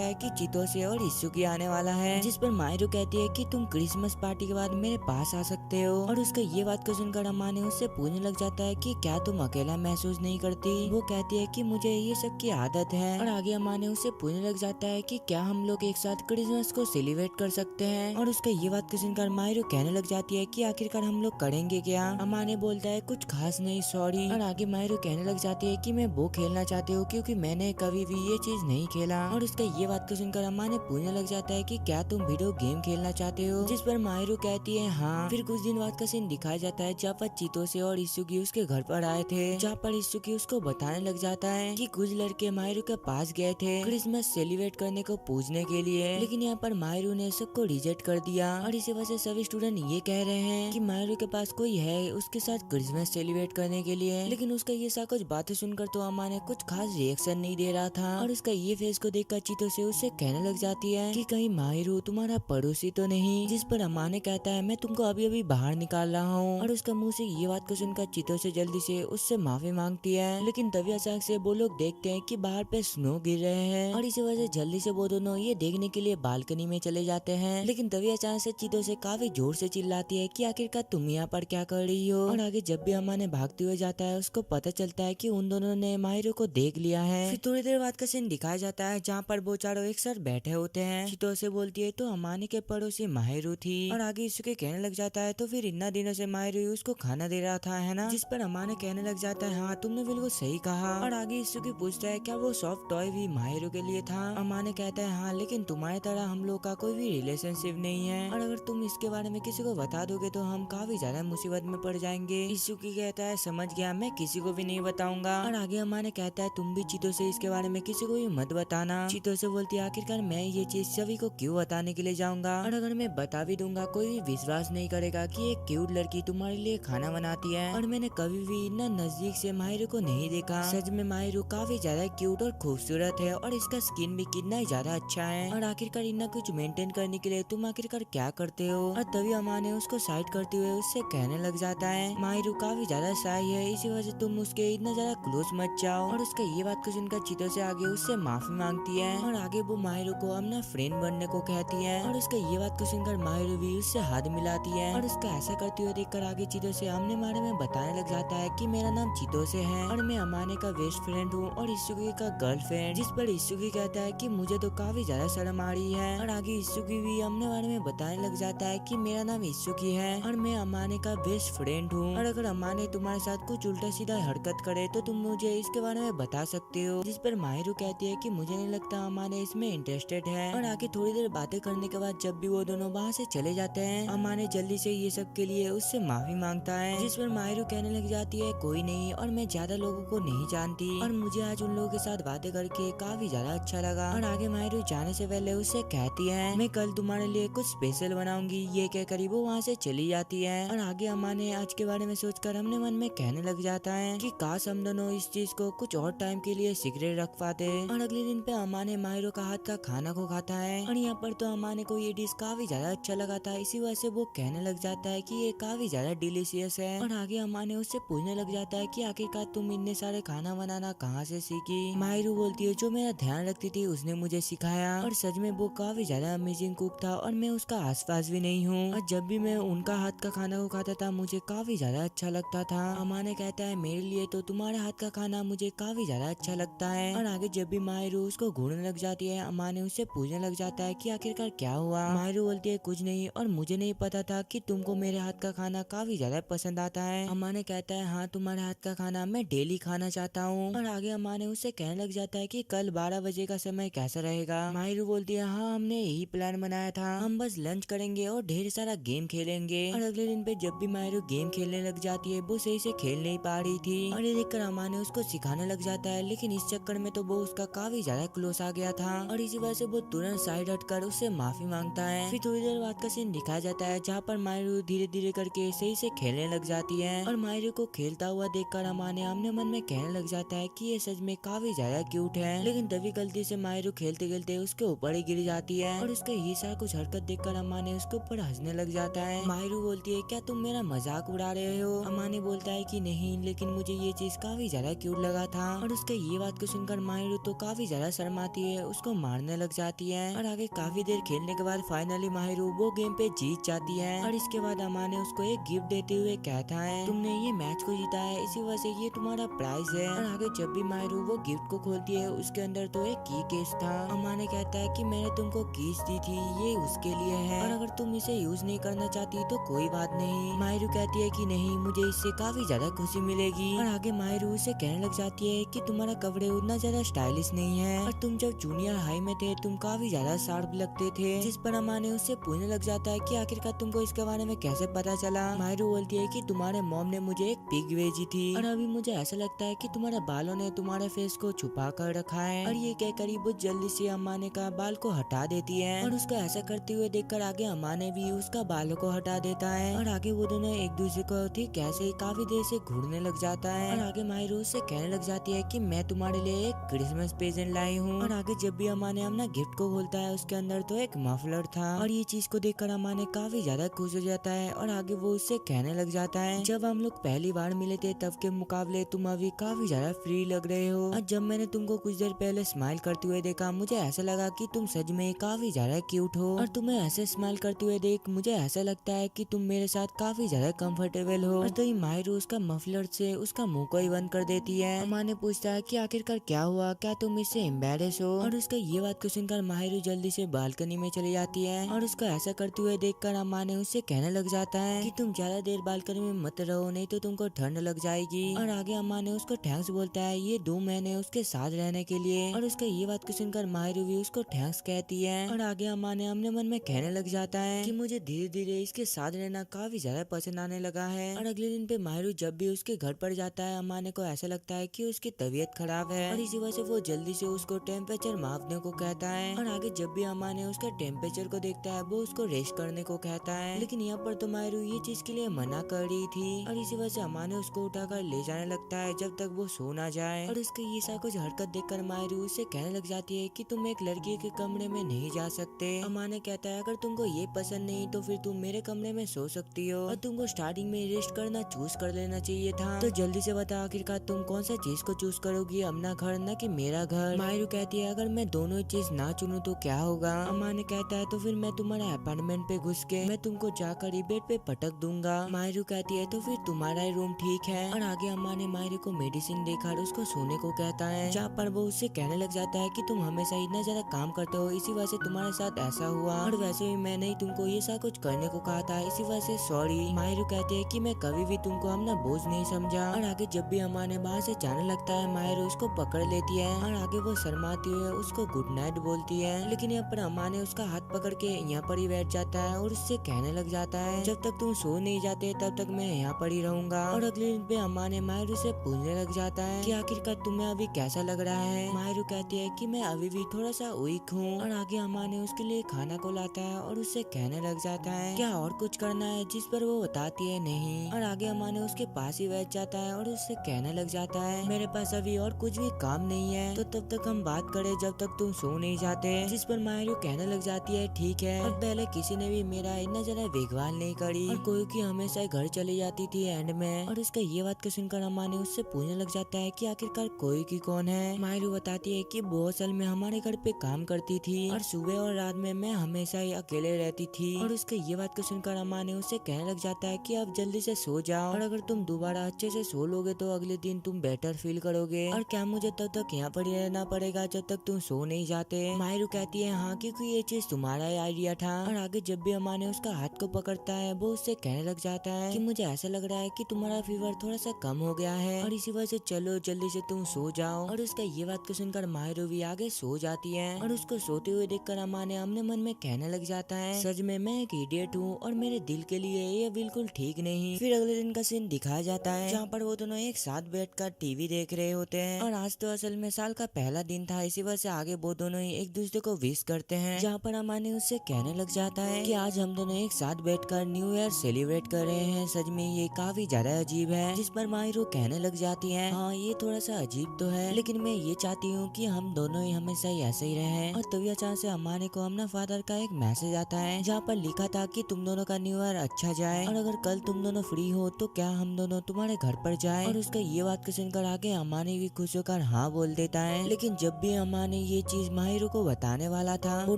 है कि चीतो से और इत्सुकी आने वाला है, जिस पर माहिरू कहती है कि तुम क्रिसमस पार्टी के बाद मेरे पास आ सकते हो। और उसका ये बात को सुनकर अमाने उससे पूछने लग जाता है कि क्या तुम अकेला महसूस नहीं करती। वो कहती है कि मुझे ये सब की आदत है। और आगे अमाने उससे पूछने लग जाता है कि क्या हम लोग एक साथ क्रिसमस को सेलिब्रेट कर सकते हैं। और उसका ये बात को सुनकर माहिरू कहने लग जाती है कि आखिरकार हम लोग करेंगे क्या। अमाने बोलता है कुछ खास नहीं, सॉरी। और आगे माहिरू कहने लग जाती है कि मैं वो खेलना चाहती हूँ क्योंकि मैंने कभी भी ये चीज नहीं खेला। और उसका ये बात को सुनकर अमाने पूछने लग जाता है कि क्या तुम वीडियो गेम खेलना चाहते हो, जिस पर माहिरू कहती है हाँ। फिर कुछ दिन बाद का सीन दिखाया जाता है जहाँ पर चीतो से और इत्सुकी उसके घर पर आए थे, जहाँ पर इत्सुकी उसको बताने लग जाता है कि कुछ लड़के माहिरू के पास गए थे क्रिसमस सेलिब्रेट करने को पूछने के लिए, लेकिन यहाँ पर माहिरू ने सबको रिजेक्ट कर दिया। और इसी वजह से सभी स्टूडेंट ये कह रहे हैं कि माहिरू के पास कोई है उसके साथ क्रिसमस सेलिब्रेट करने के लिए, लेकिन उसका ये सब कुछ बातें सुनकर तो अम्मा ने कुछ खास रिएक्शन नहीं दे रहा था। और उसका ये फेस को देखकर चीतो से उससे कहने लग जाती है कि कहीं माहिरू तुम्हारा पड़ोसी तो नहीं, जिस पर अम्मा ने कहता है मैं तुमको अभी अभी बाहर निकाल रहा हूँ। और उसका मुंह से ये बात को सुनकर चीतो से जल्दी से उससे माफी मांगती है, लेकिन तभी अचानक से वो लोग देखते हैं कि बाहर पे स्नो गिर रहे हैं, और इसी वजह से जल्दी से वो दोनों ये देखने के लिए बालकनी में चले जाते हैं। लेकिन तभी अचानक से चीतो से काफी जोर से चिल्लाती है कि आखिरकार तुम यहाँ पर क्या कर रही हो। और आगे जब भी अम्मा ने भागते हुए जाता है उसको पता चलता है कि उन दोनों ने माहिरू को देख लिया है। फिर थोड़ी देर बाद का सीन दिखाया जाता है जहाँ पर वो चारों एक साथ बैठे होते हैं। चीतो से बोलती है तो अम्माने के पड़ोसी माहिरू थी। और आगे इसके कहने लग जाता है तो फिर इतना दिनों से माहिरू उसको खाना दे रहा था, है ना, जिस पर अम्मा ने कहने लग जाता है हाँ तुमने बिल्कुल सही कहा। और आगे इसकी पूछता है क्या वो सॉफ्ट टॉय भी माहिरू के लिए था। अम्मा ने कहता है हाँ, लेकिन तुम्हारी तरह हम लोग का कोई भी रिलेशनशिप नहीं है, और अगर तुम इसके बारे में किसी को बता दोगे तो हम काफी ज्यादा मुसीबत में पड़ जाएंगे। इसुकी कहता है समझ गया, मैं किसी को भी नहीं बताऊंगा। और आगे अम्मा ने कहता है तुम भी चीतो से इसके बारे में किसी को भी मत बताना। चीतो से बोलती है आखिरकार मैं ये चीज सभी को क्यों बताने के लिए जाऊंगा, और अगर मैं बता भी दूंगा कोई भी विश्वास नहीं करेगा कि एक क्यूट लड़की तुम्हारे लिए खाना बनाती है। और मैंने कभी भी इतना नजदीक से माहिरू को नहीं देखा। सच में माहिरू काफी ज्यादा क्यूट और खूबसूरत है, और इसका स्किन भी कितना ही ज्यादा अच्छा है। और आखिरकार इतना कुछ मेंटेन करने के लिए तुम आखिरकार क्या करते हो। और तभी अम्मा ने उसको साइड करते हुए उससे कहने लग जाता है माहिरू काफी ज्यादा शाय है, इसी वजह से तुम उसके इतना ज्यादा क्लोज मत जाओ। और उसका ये बात को सुनकर चीतो से आगे उससे माफी मांगती है, और आगे वो माहिरू को अपना फ्रेंड बनने को कहती है। और उसका ये बात को सुनकर माहिरू भी उससे हाथ मिलाती है, और उसका ऐसा करते हुए देखकर आगे चीतो से आमने बारे में बताने लग जाता है कि मेरा नाम चीतो से है, और मैं अमाने का बेस्ट फ्रेंड हूँ और इत्सुकी का गर्लफ्रेंड। जिस पर इत्सुकी कहता है कि मुझे तो काफी ज्यादा शर्म आ रही है। और आगे इत्सुकी भी अपने बारे में बताने लग जाता है कि मेरा नाम इत्सुकी है और मैं अमाने का बेस्ट फ्रेंड हूँ, और अगर अमाने तुम्हारे साथ कुछ उल्टा सीधा हरकत करे तो तुम मुझे इसके बारे में बता सकते हो। जिस पर माहिरू कहती है कि मुझे नहीं लगता अमाने इसमें इंटरेस्टेड है। और आगे थोड़ी देर बातें करने के बाद जब भी वो दोनों वहाँ से चले जाते हैं अमाने जल्दी से ये सब के लिए उससे माफी मांगता है, जिस पर माहिरू कहने लग जाती है कोई नहीं, और मैं ज्यादा लोगों को नहीं जानती, और मुझे आज उन लोगों के साथ बातें करके काफी ज्यादा अच्छा लगा। और आगे माहिरू जाने से पहले उससे कहती है मैं कल तुम्हारे लिए कुछ स्पेशल बनाऊंगी, ये कहकर वो वहाँ से चली जाती है। और आगे अम्मा ने आज के बारे में सोचकर अपने मन में कहने लग जाता है कि काश हम दोनों इस चीज को कुछ और टाइम के लिए सीक्रेट रख पाते। और अगले दिन पे अम्मा ने माहिरू का हाथ का खाना को खाता है, और यहाँ पर तो अम्मा ने को ये डिश काफी ज्यादा अच्छा लगा था, इसी वजह से वो कहने लग जाता है कि ये काफी ज्यादा डिलीशियस है। और आगे अम्मा ने उससे पूछने लग जाता है कि आखिरकार तुम इतने सारे खाना बनाना कहाँ से सीखी। माहिरू बोलती है जो मेरा ध्यान रखती थी उसने मुझे सिखाया, और सच में वो काफी ज्यादा अमेजिंग कुक था, और मैं उसका आसपास भी नहीं हूँ, और जब भी मैं उनका हाथ का खाना को खाता था मुझे काफी ज्यादा अच्छा लगता था। अम्मा ने कहता है मेरे लिए तो तुम्हारे हाथ का खाना मुझे काफी ज्यादा अच्छा लगता है। और आगे जब भी माहिरू उसको घूरने लग जाती है अम्मा ने उससे पूछने लग जाता है कि आखिरकार क्या हुआ। माहिरू बोलती है कुछ नहीं, और मुझे नहीं पता था कि तुमको मेरे हाथ का खाना काफी ज्यादा पसंद आता है। अम्मा ने कहता है हाँ तुम्हारे हाथ का खाना मैं डेली खाना चाहता हूँ। और आगे अम्मा ने उससे कहने लग जाता है कि कल 12 बजे का समय कैसा रहेगा। माहिरू बोलती है हाँ हमने यही प्लान बनाया था, हम बस लंच करेंगे और ढेर सारा गेम खेलेंगे। और अगले दिन पे जब भी माहिरू गेम खेलने लग जाती है वो सही से खेल नहीं पा रही थी, और ये देखकर अम्मा ने उसको सिखाने लग जाता है, लेकिन इस चक्कर में तो वो उसका काफी ज्यादा क्लोज आ गया था, और इसी वजह से वो तुरंत साइड हटकर उससे माफी मांगता है। फिर थोड़ी देर बाद का सीन दिखाया जाता है जहाँ पर मायरू धीरे धीरे करके सही से खेलने लग जाती है और मायरू को खेलता हुआ देखकर अमाने अपने मन में कहने लग जाता है कि ये सच में काफी ज्यादा क्यूट है। लेकिन तभी गलती से मायरू खेलते खेलते उसके ऊपर ही गिर जाती है और उसका ये सारा कुछ हरकत देखकर अमाने उसके ऊपर हंसने लग जाता है। मायरू बोलती है क्या तुम मेरा मजाक उड़ा रहे हो? अमाने बोलता है कि नहीं, लेकिन मुझे ये चीज काफी ज्यादा क्यूट लगा था। और उसके ये बात को सुनकर मायरू तो काफी ज्यादा शर्माती है, उसको मारने लग जाती है। और आगे काफी देर खेलने के बाद फाइनली मायरू वो गेम पे जीत जाती है। और इसके बाद अमाने उसको एक गिफ्ट देते हुए कहता है तुमने ये मैच को जीता है, इसी वजह से ये तुम्हारा प्राइज है। और आगे जब भी मायरू वो गिफ्ट को खोलती है उसके अंदर तो एक की केस था। अमाने कहता है कि मैंने तुमको कीज दी थी, ये उसके लिए है और अगर तुम इसे यूज नहीं करना चाहती तो कोई बात नहीं। मायरू कहती है कि नहीं, मुझे इससे काफी ज्यादा खुशी मिलेगी। और आगे मायरू उसे कहने लग जाती है कि तुम्हारा कपड़े उतना ज्यादा स्टाइलिश नहीं है और तुम जब जूनियर हाई में थे तुम काफी ज्यादा शार्प लगते थे। जिस पर अमाने उससे पूछने लग जाता है कि आखिरकार तुमको इसके बारे में कैसे पता चला? मायरू बोलती है कि तुम्हारे मॉम ने मुझे एक पिग भेजी थी और अभी मुझे ऐसा लगता है कि तुम्हारे बालों ने तुम्हारे फेस को छुपा कर रखा है। और ये कहकर वो जल्दी से अमाने का बाल को हटा देती है और उसको ऐसा करते हुए देखकर आगे अमाने भी उसका बालों को हटा देता है। और आगे वो दोनों एक दूसरे को ठीक कैसे काफी देर से घूरने लग जाता है। और आगे मायरू उससे कहने लग जाती है कि मैं तुम्हारे लिए एक क्रिसमस प्रेजेंट लाई हूँ। और आगे जब भी अमाने अपना गिफ्ट को खोलता है उसके अंदर तो एक मफलर था और ये चीज को देखकर अमाने काफी ज्यादा खुश हो जाता है। और आगे वो उससे कहने लग जाता है जब हम लोग पहली बार मिले थे तब के मुकाबले तुम अभी काफी ज्यादा फ्री लग रहे हो और जब मैंने तुमको कुछ देर पहले स्माइल करते हुए देखा मुझे ऐसा लगा कि तुम सच में काफी ज्यादा क्यूट हो और तुम्हें ऐसे स्माइल करते हुए देख मुझे ऐसा लगता है कि तुम मेरे साथ काफी ज्यादा कंफर्टेबल हो। और तो ये मायरू उसका मफलर से उसका मुंह को ही बंद कर देती है। अमाने पूछता है कि आखिरकार क्या हुआ, क्या तुम इससे एम्बेरस हो? और उसका ये बात को सुनकर मायरू जल्दी से बालकनी में चली जाती है और उसको ऐसा करते हुए देखकर अमाने उससे कहने लग जाता है कि तुम ज्यादा देर बालकनी में मत रहो, नहीं तो तुमको ठंड लग जाएगी। और आगे अमाने उसको थैंक्स बोलता है ये 2 महीने उसके साथ रहने के लिए। और उसका ये बात को सुनकर मायरू भी उसको थैंक्स कहती है। और आगे अमाने अपने मन में कहने लग जाता है कि मुझे धीरे धीरे इसके साथ रहना काफी ज्यादा पसंद आने लगा है। और अगले दिन पे मायरू जब भी उसके घर पर जाता है अमाने को ऐसा लगता है कि उसकी तबीयत खराब है और इसी वजह से वो जल्दी से उसको टेम्परेचर मापने को कहता है। और आगे जब भी अमाने उसका टेम्परेचर को देखता है वो उसको रेस्ट करने को कहता है, लेकिन यहाँ पर तो मायरू ये चीज के लिए मना कर रही थी और इसी वजह से अमाने उसको उठाकर ले जाने लगता है जब तक वो सो ना जाए। और उसके ये सा कुछ हरकत देखकर मायरू उससे कहने लग जाती है कि तुम एक लड़की के कमरे में नहीं जा सकते। अमाने कहता है अगर तुमको ये पसंद नहीं तो फिर तुम मेरे कमरे में सो सकती हो और तुमको स्टार्टिंग में रेस्ट करना चूज कर लेना चाहिए था। तो जल्दी से बता आखिरकार तुम कौन सा चीज को चूज करोगी, अपना घर न कि मेरा घर? मायरू कहती है अगर मैं दोनों चीज ना चुनूं तो क्या होगा? अमाने कहता है तो फिर मैं तुम्हारे अपार्टमेंट पे घुस के मैं तुमको जाकर ही बेड पे पटक दूंगा। मायरू कहती है तो फिर तुम्हारा ही रूम ठीक है। और आगे अम्मा ने मायरू को मेडिसिन देकर उसको सोने को कहता है, जहाँ पर वो उससे कहने लग जाता है कि तुम हमेशा इतना ज्यादा काम करते हो, इसी वजह से तुम्हारे साथ ऐसा हुआ और वैसे भी मैंने ही तुमको ये सब कुछ करने को कहा था, इसी वजह से सॉरी। मायरू कहती है कि मैं कभी भी तुमको अपना बोझ नहीं समझा। और आगे जब भी अम्मा ने बाहर से जाने लगता है मायरू उसको पकड़ लेती है और आगे वो शर्माती हुए उसको गुड नाइट बोलती है। लेकिन यहाँ पर अम्मा ने उसका हाथ पकड़ के यहाँ पर ही बैठ जाता है और उससे कहने लग जाता है जब तक तुम सो नहीं जाते तब तक मैं यहाँ पर ही रहूंगा। और अगले दिन पे अम्मा ने मायरू से पूछने लग जाता है कि आखिरकार तुम्हें अभी कैसा लग रहा है? मायरू कहती है कि मैं अभी भी थोड़ा सा वीक हूँ। और आगे अम्मा ने उसके लिए खाना को लाता है और उससे कहने लग जाता है क्या और कुछ करना है, जिस पर वो बताती है नहीं। और आगे अम्मा ने उसके पास ही बैठ जाता है और उससे कहने लग जाता है मेरे पास अभी और कुछ भी काम नहीं है, तो तब तक हम बात करें जब तक तुम सो नहीं जाते। जिस पर मायरू कहने लग जाती है ठीक है। और पहले किसी ने भी मेरा इतना ज्यादा देखभाल नहीं करी और कोई की हमेशा घर चली जाती थी एंड में। और उसका ये बात को सुनकर अम्मा ने उससे पूछने लग जाता है कि आखिरकार कोई की कौन है? मायरू बताती है कि वो असल में हमारे घर पे काम करती थी और सुबह और रात में मैं हमेशा ही अकेले रहती थी। और उसके ये बात को सुनकर अम्मा ने उससे कहने लग जाता है कि अब जल्दी से सो जाओ और अगर तुम दोबारा अच्छे से सो लोगे तो अगले दिन तुम बेटर फील करोगे। और क्या मुझे तब तक यहाँ पर ही रहना पड़ेगा जब तक तुम सो नहीं जाते? मायरू कहती है हाँ, क्योंकि ये चीज तुम्हारा ही आइडिया था। और आगे जब भी अम्मा ने उसका हाथ को पकड़ता है वो उससे कहने लग जाता है कि मुझे ऐसा लग रहा है कि तुम्हारा फीवर थोड़ा सा कम हो गया है और इसी वजह से चलो जल्दी से तुम सो जाओ। और उसका ये बात को सुनकर मायरू भी आगे सो जाती है और उसको सोते हुए देखकर अम्मा ने अपने मन में कहने लग जाता है सच में मैं एक इडियट हूँ और मेरे दिल के लिए ये बिल्कुल ठीक नहीं। फिर अगले दिन का सीन दिखाया जाता है जहाँ पर वो दोनों एक साथ बैठकर टीवी देख रहे होते हैं और आज तो असल में साल का पहला दिन था, इसी वजह से आगे वो दोनों ही एक दूसरे को विश करते हैं। जहाँ पर अम्मा ने उससे कहने लग जाता है कि आज हम दोनों एक साथ बैठकर न्यू ईयर सेलिब्रेट कर रहे हैं, सच में ये काफी ज्यादा अजीब है। जिस पर माहिरो कहने लग जाती है, हाँ ये थोड़ा सा अजीब तो है, लेकिन मैं ये चाहती हूँ कि हम दोनों ही हमेशा ही ऐसे ही रहें। और तभी अचानक से अमाने को अपना फादर का एक मैसेज आता है जहाँ पर लिखा था कि तुम दोनों का न्यू ईयर अच्छा जाए और अगर कल तुम दोनों फ्री हो तो क्या हम दोनों तुम्हारे घर पर जाए। और उसका ये बात को सुनकर आगे अमाने भी खुश होकर हाँ बोल देता है। लेकिन जब भी अमाने ये चीज माहिरो को बताने वाला था, वो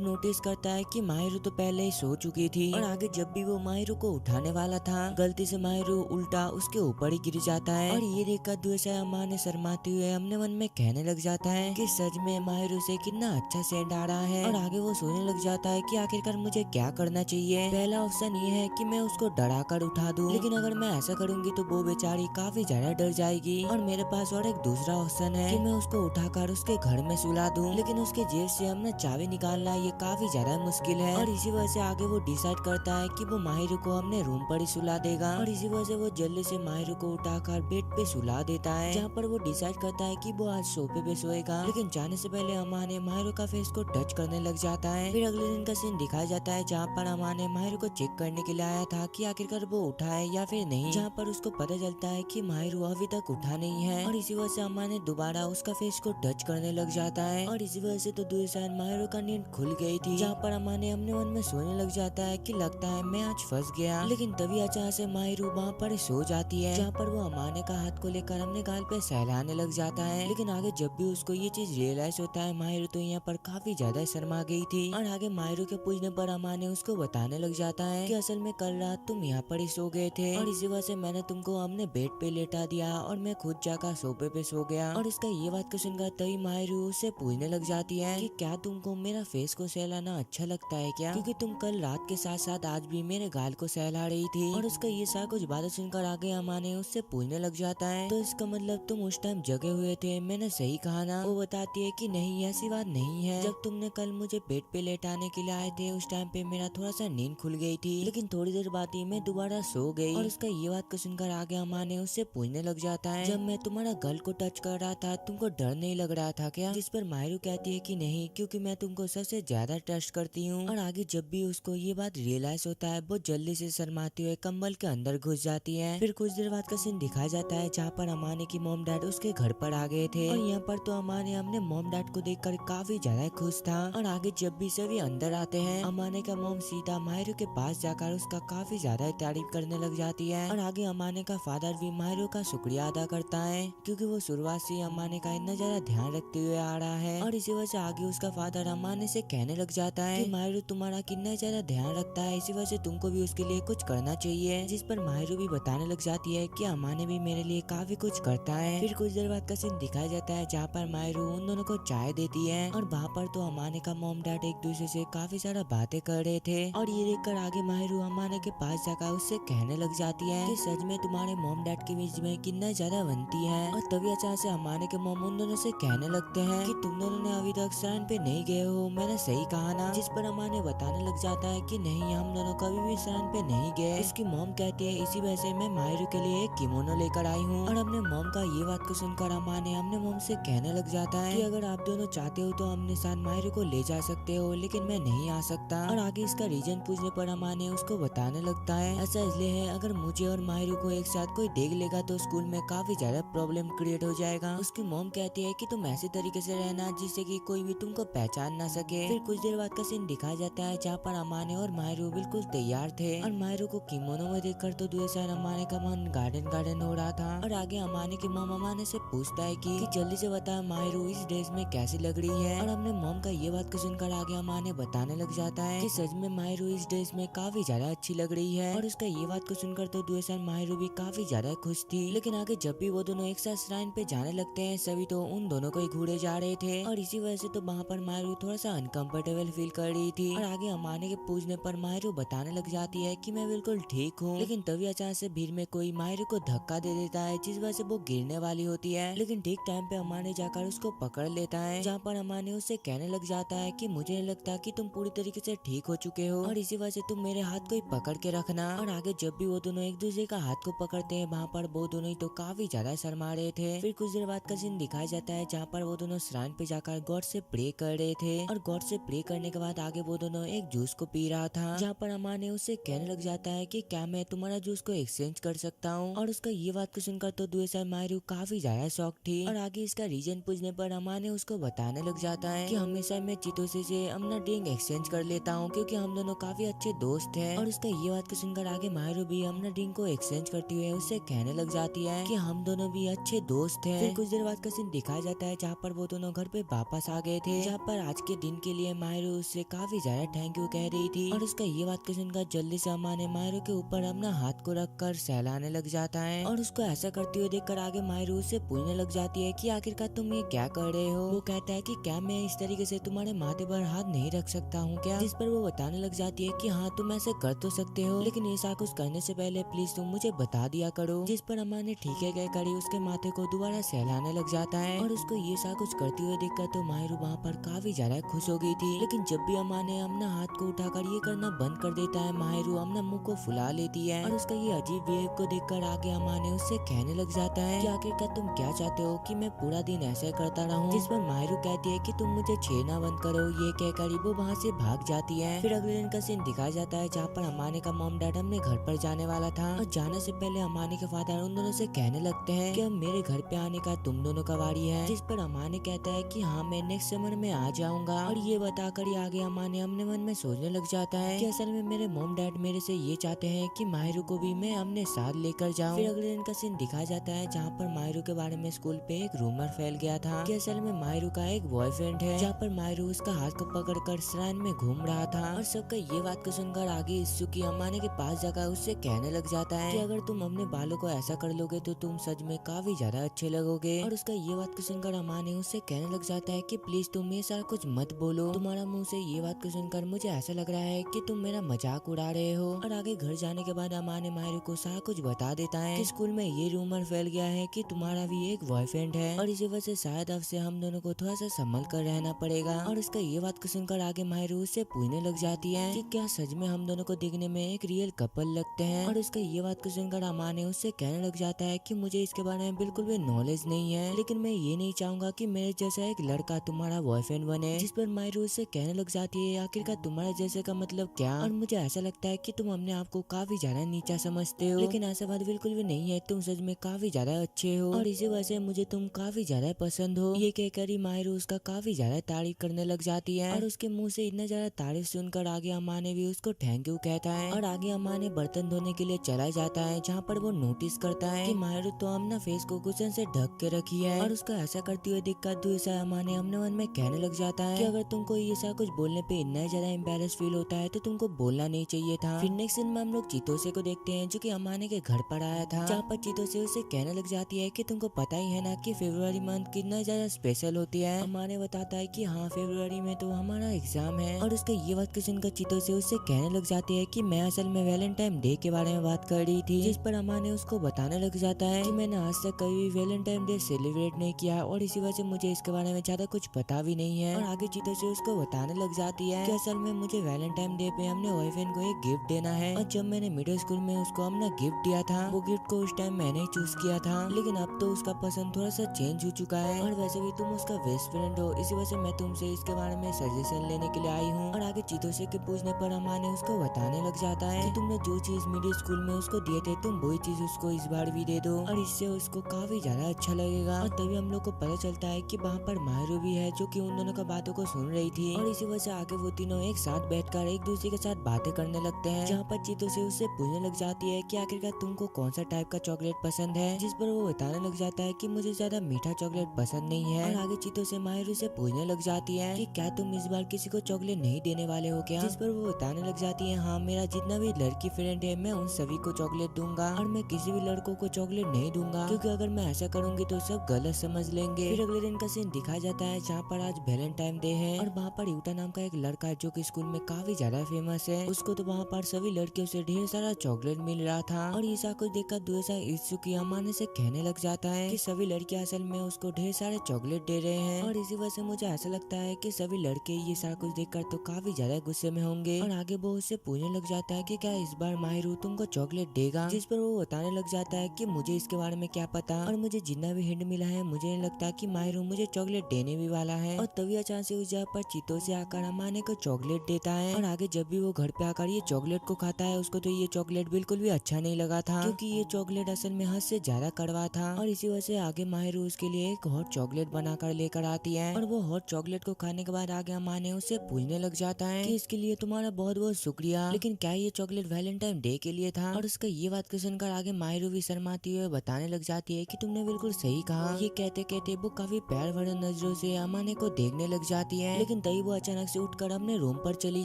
नोटिस करता है कि माहिरो तो पहले ही सो चुकी थी। और आगे जब भी वो माहिरो को उठाने वाला था, गलती से माहिरो उल्टा उसके ऊपर ही गिर जाता है। और ये देखकर दूसरा अमाने शर्माते हुए अपने मन में कहने लग जाता है कि सच में माहिरो से कितना अच्छा सेंट आ रहा है। और आगे वो सोचने लग जाता है कि आखिरकार मुझे क्या करना चाहिए। पहला ऑप्शन ये है कि मैं उसको डरा कर उठा दूं, लेकिन अगर मैं ऐसा करूंगी तो वो बेचारी काफी ज्यादा डर जाएगी। और मेरे पास और एक दूसरा ऑप्शन है कि मैं उसको उठाकर उसके घर में सुला दूं, लेकिन उसके जेब से अपना चाबी निकालना ये काफी ज्यादा मुश्किल है। और इसी वजह से आगे वो डिसाइड करता है कि वो माहिरो को अपने रूम पर ही सुला देगा। और इसी वजह से वो जल्दी से माहिरो को उठाकर बेड पे सुला देता है, जहाँ पर वो डिसाइड करता है कि वो आज सोफे पे सोएगा। लेकिन जाने से पहले अमा ने माहिरो का फेस को टच करने लग जाता है। फिर अगले दिन का सीन दिखाया जाता है जहाँ पर अमा ने माहिरो को चेक करने के लिए आया था कि आखिरकार वो उठा है या फिर नहीं, जहाँ पर उसको पता चलता है कि माहिरो अभी तक उठा नहीं है। और इसी वजह से अमा ने दोबारा उसका फेस को टच करने लग जाता है। और इसी वजह से तो दूसरी माहिरो का नींद खुल गई थी, जहाँ पर अमा ने अपने मन में सोचने लग जाता है कि लगता है मैं आज फंस गया। लेकिन तभी अचानक से माहिरो वहाँ पर सो जाती है, जहाँ पर वो अमाने का हाथ को लेकर अपने गाल पे सहलाने लग जाता है। लेकिन आगे जब भी उसको ये चीज रियलाइज होता है, माहिरो तो यहाँ पर काफी ज्यादा शर्मा गई थी। और आगे माहिरो के पूछने पर अमा ने उसको बताने लग जाता है कि असल में कल रात तुम यहाँ पर ही सो गए थे और इसी वजह से मैंने तुमको अपने बेड पे लेटा दिया और मैं खुद जाकर सोफे पे सो गया। और इसका ये बात को सुनकर तभी माहिरो उससे पूछने लग जाती है कि क्या तुमको मेरा फेस को सहलाना अच्छा लगता है क्या, क्योंकि तुम कल रात के साथ साथ आज भी मेरे गाल को सहला रही थी। और उसका ये सारा कुछ बातें सुनकर आगे अमा ने उससे पूछने लग जाता है तो इसका मतलब तुम उस टाइम जगे हुए थे, मैंने सही कहा ना। वो बताती है कि नहीं ऐसी बात नहीं है, जब तुमने कल मुझे बेड पे लेटाने के लिए आए थे उस टाइम पे मेरा थोड़ा सा नींद खुल गई थी, लेकिन थोड़ी देर बाद ही मैं दोबारा सो गई। और उसका ये बात को सुनकर आगे अमा ने उससे पूछने लग जाता है जब मैं तुम्हारा गल को टच कर रहा था तुमको डर नहीं लग रहा था क्या, जिस पर माहिरो कहती है कि नहीं क्योंकि मैं तुमको सबसे ज्यादा ट्रस्ट करती हूँ। और आगे जब भी उसको ये बात रियलाइज होता है वो जल्दी से शर्माते हुए कंबल के अंदर घुस जाती है। फिर कुछ देर बाद का सीन दिखाया जाता है जहाँ पर अमाने की मॉम डैड उसके घर पर आ गए थे। और यहाँ पर तो अमाने अपने मॉम डैड को देखकर काफी ज्यादा खुश था। और आगे जब भी सभी अंदर आते हैं, अमाने का मॉम सीधा माहिरो के पास जाकर उसका काफी ज्यादा तारीफ करने लग जाती है। और आगे अमाने का फादर भी माहिरो का शुक्रिया अदा करता है, क्योंकि वो शुरुआत से अमाने का इतना ज्यादा ध्यान रखते हुए आ रहा है। और इसी वजह से आगे उसका फादर अमाने से कहने लग जाता है कि माहिरो तुम्हारा कितना ज्यादा ध्यान रखता है, इसी वजह से तुमको भी उसके लिए कुछ करना चाहिए। जिस पर माहिरो भी बताने लग जाती है कि अमाने भी मेरे लिए काफी कुछ करता है। फिर कुछ देर बाद का सीन दिखाया जाता है जहाँ पर माहिरो उन दोनों को चाय देती है। और वहाँ पर तो अमाने का मॉम डैड एक दूसरे से काफी सारा बातें कर रहे थे। और ये देखकर आगे माहिरो अमाने के पास जाकर उससे कहने लग जाती है कि सच में तुम्हारे मॉम डैड के बीच में कितना ज्यादा बनती है। और तभी अचानक से अमाने के मॉम उन दोनों से कहने लगते हैं कि तुम दोनों ने अभी तक श्राइन पे नहीं गए हो, मैंने सही कहा ना। जिस पर अमाने बताने लग जाता है कि नहीं हम दोनों कभी भी श्राइन पे नहीं गए। इसकी मॉम कहती है इसी वजह से मैं माहिरो के लिए एक किमोनो लेकर आई हूँ। और अपने मॉम का ये बात को सुनकर अमाने अपने मॉम से कहने लग जाता है कि अगर आप दोनों चाहते हो तो अपने साथ माहिरो को ले जा सकते हो, लेकिन मैं नहीं आ सकता। और आगे इसका रीजन पूछने पर अमाने उसको बताने लगता है ऐसा इसलिए है अगर मुझे और माहिरो को एक साथ कोई देख लेगा तो स्कूल में काफी ज्यादा प्रॉब्लम क्रिएट हो जाएगा। उसकी मॉम कहती है कि तुम ऐसे तरीके से रहना जिससे कि कोई भी तुमको पहचान ना सके। फिर कुछ देर बाद का सीन दिखाया जाता है जहाँ पर अमाने और माहिरो बिल्कुल तैयार थे। और माहिरो को किमोनो में देखकर तो दूसरे अमाने का मन गार्डन गार्डन हो रहा था। और आगे अमाने की मॉम अमाने से पूछता है कि जल्दी से बता माहिरो इस ड्रेस में कैसी लग रही है। और अपने मॉम का ये बात को सुनकर आगे अमाने बताने लग जाता है कि सच में माहिरो इस ड्रेस में काफी ज्यादा अच्छी लग रही है। और उसका ये बात को सुनकर तो दूसरा माहिरो भी काफी ज्यादा खुश थी। लेकिन आगे जब भी वो दोनों एक साथ श्राइन पे जाने लगते हैं सभी तो उन दोनों को ही घूरे जा रहे थे। और इसी वजह से तो वहाँ पर माहिरो थोड़ा सा अनकंफर्टेबल फील कर रही थी। और आगे अमाने के पूछने पर माहिरो बताने लग जाती है कि मैं बिल्कुल ठीक हूँ। लेकिन तभी अचानक से भीड़ में कोई माहिरो को धक्का दे देता है जिस वजह से वो गिरने वाली होती है। लेकिन ठीक टाइम पे अमाने जाकर उसको पकड़ लेता है, जहाँ पर अमाने उससे कहने लग जाता है कि मुझे नहीं लगता कि तुम पूरी तरीके से ठीक हो चुके हो और इसी वजह से तुम मेरे हाथ को ही पकड़ के रखना। और आगे जब भी वो दोनों एक दूसरे का हाथ को पकड़ते हैं वहाँ पर वो दोनों ही तो काफी ज्यादा शर्मा रहे थे। फिर कुछ देर बाद का सीन दिखाया जाता है जहाँ पर वो दोनों श्राइन पे जाकर गॉड से प्रे कर रहे थे। और गॉड से प्रे करने के बाद आगे आगे वो दोनों एक जूस को पी रहा था, जहाँ पर अमाने उससे कहने लग जाता है कि क्या मैं तुम्हारा जूस को एक्सचेंज कर सकता हूँ। और उसका ये बात को सुनकर तो दुएसाई मायरू काफी ज्यादा शॉक थी और आगे इसका रीजन पूछने पर अमाने उसको बताने लग जाता है कि हमेशा मैं चितोसे से अपना ड्रिंक एक्सचेंज कर लेता हूँ क्योंकि हम दोनों काफी अच्छे दोस्त हैं। और उसका ये बात को सुनकर आगे मायरू भी अपना ड्रिंक को एक्सचेंज करती हुए उससे कहने लग जाती है कि हम दोनों भी अच्छे दोस्त हैं। फिर कुछ देर बाद का सीन दिखाया जाता है जहाँ पर वो दोनों घर पे वापस आ गए थे, जहाँ पर आज के दिन के लिए मायरू उससे काफी ज्यादा थैंक यू कह रही थी। और उसका ये बात को सुनकर जल्दी से अमाने मायरू के ऊपर अपना हाथ को रख कर सहलाने लग जाता है और उसको ऐसा करते हुए देखकर आगे मायरू उससे पूछने लग जाती है कि आखिरकार तुम ये क्या कर रहे हो। वो कहता है कि क्या मैं इस तरीके से तुम्हारे माथे पर हाथ नहीं रख सकता हूँ क्या, जिस पर वो बताने लग जाती है कि हाँ तुम ऐसे कर तो सकते हो, लेकिन ऐसा कुछ करने से पहले प्लीज तुम मुझे बता दिया करो। जिस पर अम्मा ने ठीक है कहकर उसके माथे को दोबारा सहलाने लग जाता है और उसको ये सा कुछ करते हुए देखकर तो मायरू वहाँ पर काफी ज्यादा खुश हो गई थी। लेकिन जब भी अम्मा ने अपना हाथ को उठाकर ये करना बंद कर देता है, मायरू अपना मुंह को फुला लेती है और उसका ये अजीब बिहेव को देखकर आगे अम्मा ने उससे कहने लग जाता है कि आखिरकार तुम क्या चाहते हो कि मैं पूरा दिन ऐसे करता रहूं। जिस पर मायरू कहती है कि तुम मुझे छेड़ना बंद करो। ये कहकर वो वहाँ से भाग जाती है। फिर अगले दिन का सीन दिखाया जाता है जहाँ पर अमाने का मॉम डैड अपने घर पर जाने वाला था और जाने से पहले अमाने के फादर उन दोनों से कहने लगते हैं कि अब मेरे घर पे आने का तुम दोनों का वारी है। जिस पर अमाने कहता है कि हाँ मैं नेक्स्ट समर में आ जाऊंगा। और ये बताकर ही आगे अमाने अपने मन में सोचने लग जाता है कि असल में मेरे मॉम डैड मेरे से ये चाहते हैं कि माहिरू को भी मैं अपने साथ लेकर जाऊं। फिर अगले दिन का सीन दिखाया जाता है जहाँ पर माहिरू के बारे में स्कूल पे एक रूमर फैल गया था कि असल में माहिरू का एक बॉयफ्रेंड है, जहाँ पर माहिरू उसका हाथ को पकड़कर श्राइन में घूम रहा था। और सबका ये बात को सुनकर आगे इत्सुकी अमाने के पास जाकर उससे कहने लग जाता है कि अगर तुम अपने बालों को ऐसा कर लोगे तो तुम सच में काफी ज्यादा अच्छे लगोगे। और उसका ये बात को सुनकर अमाने उससे कहने लग जाता है कि प्लीज तुम ये सारा कुछ मत बोलो, तुम्हारा मुंह से ये बात को सुनकर मुझे ऐसा लग रहा है कि तुम मेरा मजाक उड़ा रहे हो। और आगे घर जाने के बाद अमाने माहिरू को सारा कुछ बता देता है कि स्कूल में ये रूमर फैल गया है कि तुम्हारा भी एक बॉयफ्रेंड है और इसी वजह से शायद अब से हम दोनों को थोड़ा सा संभल कर रहना पड़ेगा। और उसका ये बात को सुनकर आगे माहिरू उससे पूछने लग जाती है कि क्या सच में हम दोनों को दिखने में एक रियल कपल लगते हैं। और उसका ये बात को सुनकर अमाने उससे कहने लग जाता है कि मुझे इसके बारे में बिल्कुल भी नॉलेज नहीं है, लेकिन मैं ये नहीं चाहूंगा कि मेरे जैसा एक लड़का तुम्हारा बॉयफ्रेंड बने। जिस पर माहिरू उससे कहने लग जाती है आखिरकार तुम्हारे जैसे का मतलब क्या। और मुझे ऐसा लगता है कि तुम अपने आप को काफी ज्यादा नीचा समझते हो, लेकिन ऐसा बात बिल्कुल भी नहीं है, तुम सच में काफी ज्यादा अच्छे हो और इसी वजह से मुझे तुम काफी ज्यादा पसंद हो। ये कहकर ही माहिरू उसका काफी ज्यादा तारीफ करने लग जाती है और उसके मुंह से इतना ज्यादा तारीफ सुनकर आगे अम्मा ने भी उसको थैंक यू कहता है। और आगे अम्मा ने बर्तन धोने के लिए चला जाता है, जहाँ पर वो नोटिस करता है कि माहिरू तो अपना फेस को कुशन से ढक के रखी है। और उसका ऐसा करते हुए दिक्कत दूसरा अम्मा ने अपने मन में कहने लग जाता है कि अगर तुमको ये सारा कुछ बोलने पे इतना ज्यादा एम्बेरस फील होता है तो तुमको बोलना नहीं चाहिए था। फिर नेक्स्ट सीन में हम लोग चितोसे को देखते हैं जो कि अम्माने के घर पर आया था, जहाँ पर चितोसे उसे कहने लग जाती है कि तुमको पता ही है ना कि फरवरी मंथ कितना ज्यादा स्पेशल होती है। अम्माने बताता है कि हाँ फरवरी में तो हमारा एग्जाम है। और उसका ये बात सुनकर चितोसे उससे कहने लग जाती है कि मैं असल में वैलेंटाइन डे के बारे में बात कर रही थी। जिस पर अम्मा ने उसको बताने लग जाता है कि मैंने आज तक कभी वैलेंटाइन डे सेलिब्रेट नहीं किया और इसी वजह से मुझे इसके बारे में ज्यादा कुछ पता भी नहीं है। और आगे चितोसे उसको बताने लग जाती है कि असल में मुझे वैलेंटाइन डे पे अपने बॉयफ्रेंड को एक गिफ्ट देना है और जब मैंने मिडिल स्कूल में उसको अपना गिफ्ट दिया था वो गिफ्ट को उस टाइम मैंने ही चूज किया था, लेकिन अब तो उसका पसंद थोड़ा सा चेंज हो चुका है और वैसे भी तुम उसका बेस्ट फ्रेंड हो, इसी वजह से मैं तुमसे इसके बारे में सजेशन लेने के लिए आई हूँ। और आगे चितोसे के पूछने पर अम्मा ने उसको बताने लग जाता है कि तुमने जो चीज मिडिल स्कूल में उसको दिए थे तुम वही चीज उसको इस बार भी दे दो और इससे उसको काफी ज्यादा अच्छा लगेगा। और तभी हम लोग को पता चलता है कि वहाँ पर माहिरू भी है जो कि उन दोनों का बातों को सुन रही थी और इसी वजह से आगे वो तीनों एक साथ बैठकर एक दूसरे के साथ बातें करने लगते हैं, जहाँ पर चितोसे उससे पूछने लग जाती है कि आखिरकार तुमको कौन सा टाइप का चॉकलेट पसंद है। जिस पर वो बताने लग जाता है कि मुझे ज्यादा मीठा चॉकलेट पसंद नहीं है। और आगे चितोसे माहिरू से पूछने लग जाती है कि क्या तुम इस बार किसी को चॉकलेट नहीं देने वाले हो क्या। जिस पर वो बताने लग जाती है हाँ मेरा जितना भी लड़की फ्रेंड है मैं उन सभी को चॉकलेट दूंगा और मैं किसी भी लड़कों को चॉकलेट नहीं दूंगा, क्योंकि अगर मैं ऐसा करूंगी तो सब गलत समझ लेंगे। फिर अगले दिन का सीन दिखाया जाता है जहाँ पर आज वैलेंटाइन डे है और वहाँ पर यूटा नाम का एक लड़का है जो कि स्कूल में काफी ज्यादा फेमस है। उसको तो वहाँ पर सभी लड़कियों से ढेर सारा चॉकलेट मिल रहा था और ये सब कुछ देखकर दूसरा इत्सुकी अम्मा से कहने लग जाता है कि सभी लड़कियां असल में उसको ढेर सारे चॉकलेट दे रहे हैं और इसी वजह से मुझे ऐसा लगता है कि सभी लड़के ये सारा कुछ देखकर तो काफी ज्यादा गुस्से में होंगे और आगे वो उससे पूछने लग जाता है कि क्या इस बार माहिरू तुमको चॉकलेट देगा, जिस पर वो बताने लग जाता है कि मुझे इसके बारे में क्या पता और मुझे जितना भी हिंट मिला है मुझे नहीं लगता कि माहिरू मुझे चॉकलेट देने भी वाला है। और तभी अचानक से उस जगह पर चीतों से आकर अमाने को चॉकलेट देता है और आगे जब भी वो घर पे आकर ये चॉकलेट को खाता है उसको तो ये चॉकलेट बिल्कुल भी अच्छा नहीं लगा था, क्योंकि ये चॉकलेट असल में हद से ज्यादा कड़वा था। और इसी वजह से आगे माहिरू उसके लिए एक हॉट चॉकलेट बनाकर लेकर आती है और वो हॉट चॉकलेट को खाने के बाद आगे अमाने उससे पूछने लग जाता है कि इसके लिए तुम्हारा बहुत बहुत शुक्रिया, लेकिन क्या ये चॉकलेट वैलेंटाइन डे के लिए था। और उसका ये बात को सुनकर आगे माहिरू भी शर्माती हुए बताने लग जाती है कि तुमने बिल्कुल सही कहा। ये कहते कहते वो काफी प्यार भरे नजरों से अमाने को देखने लग जाती है, लेकिन तभी वो अचानक से उठकर अपने रूम पर चली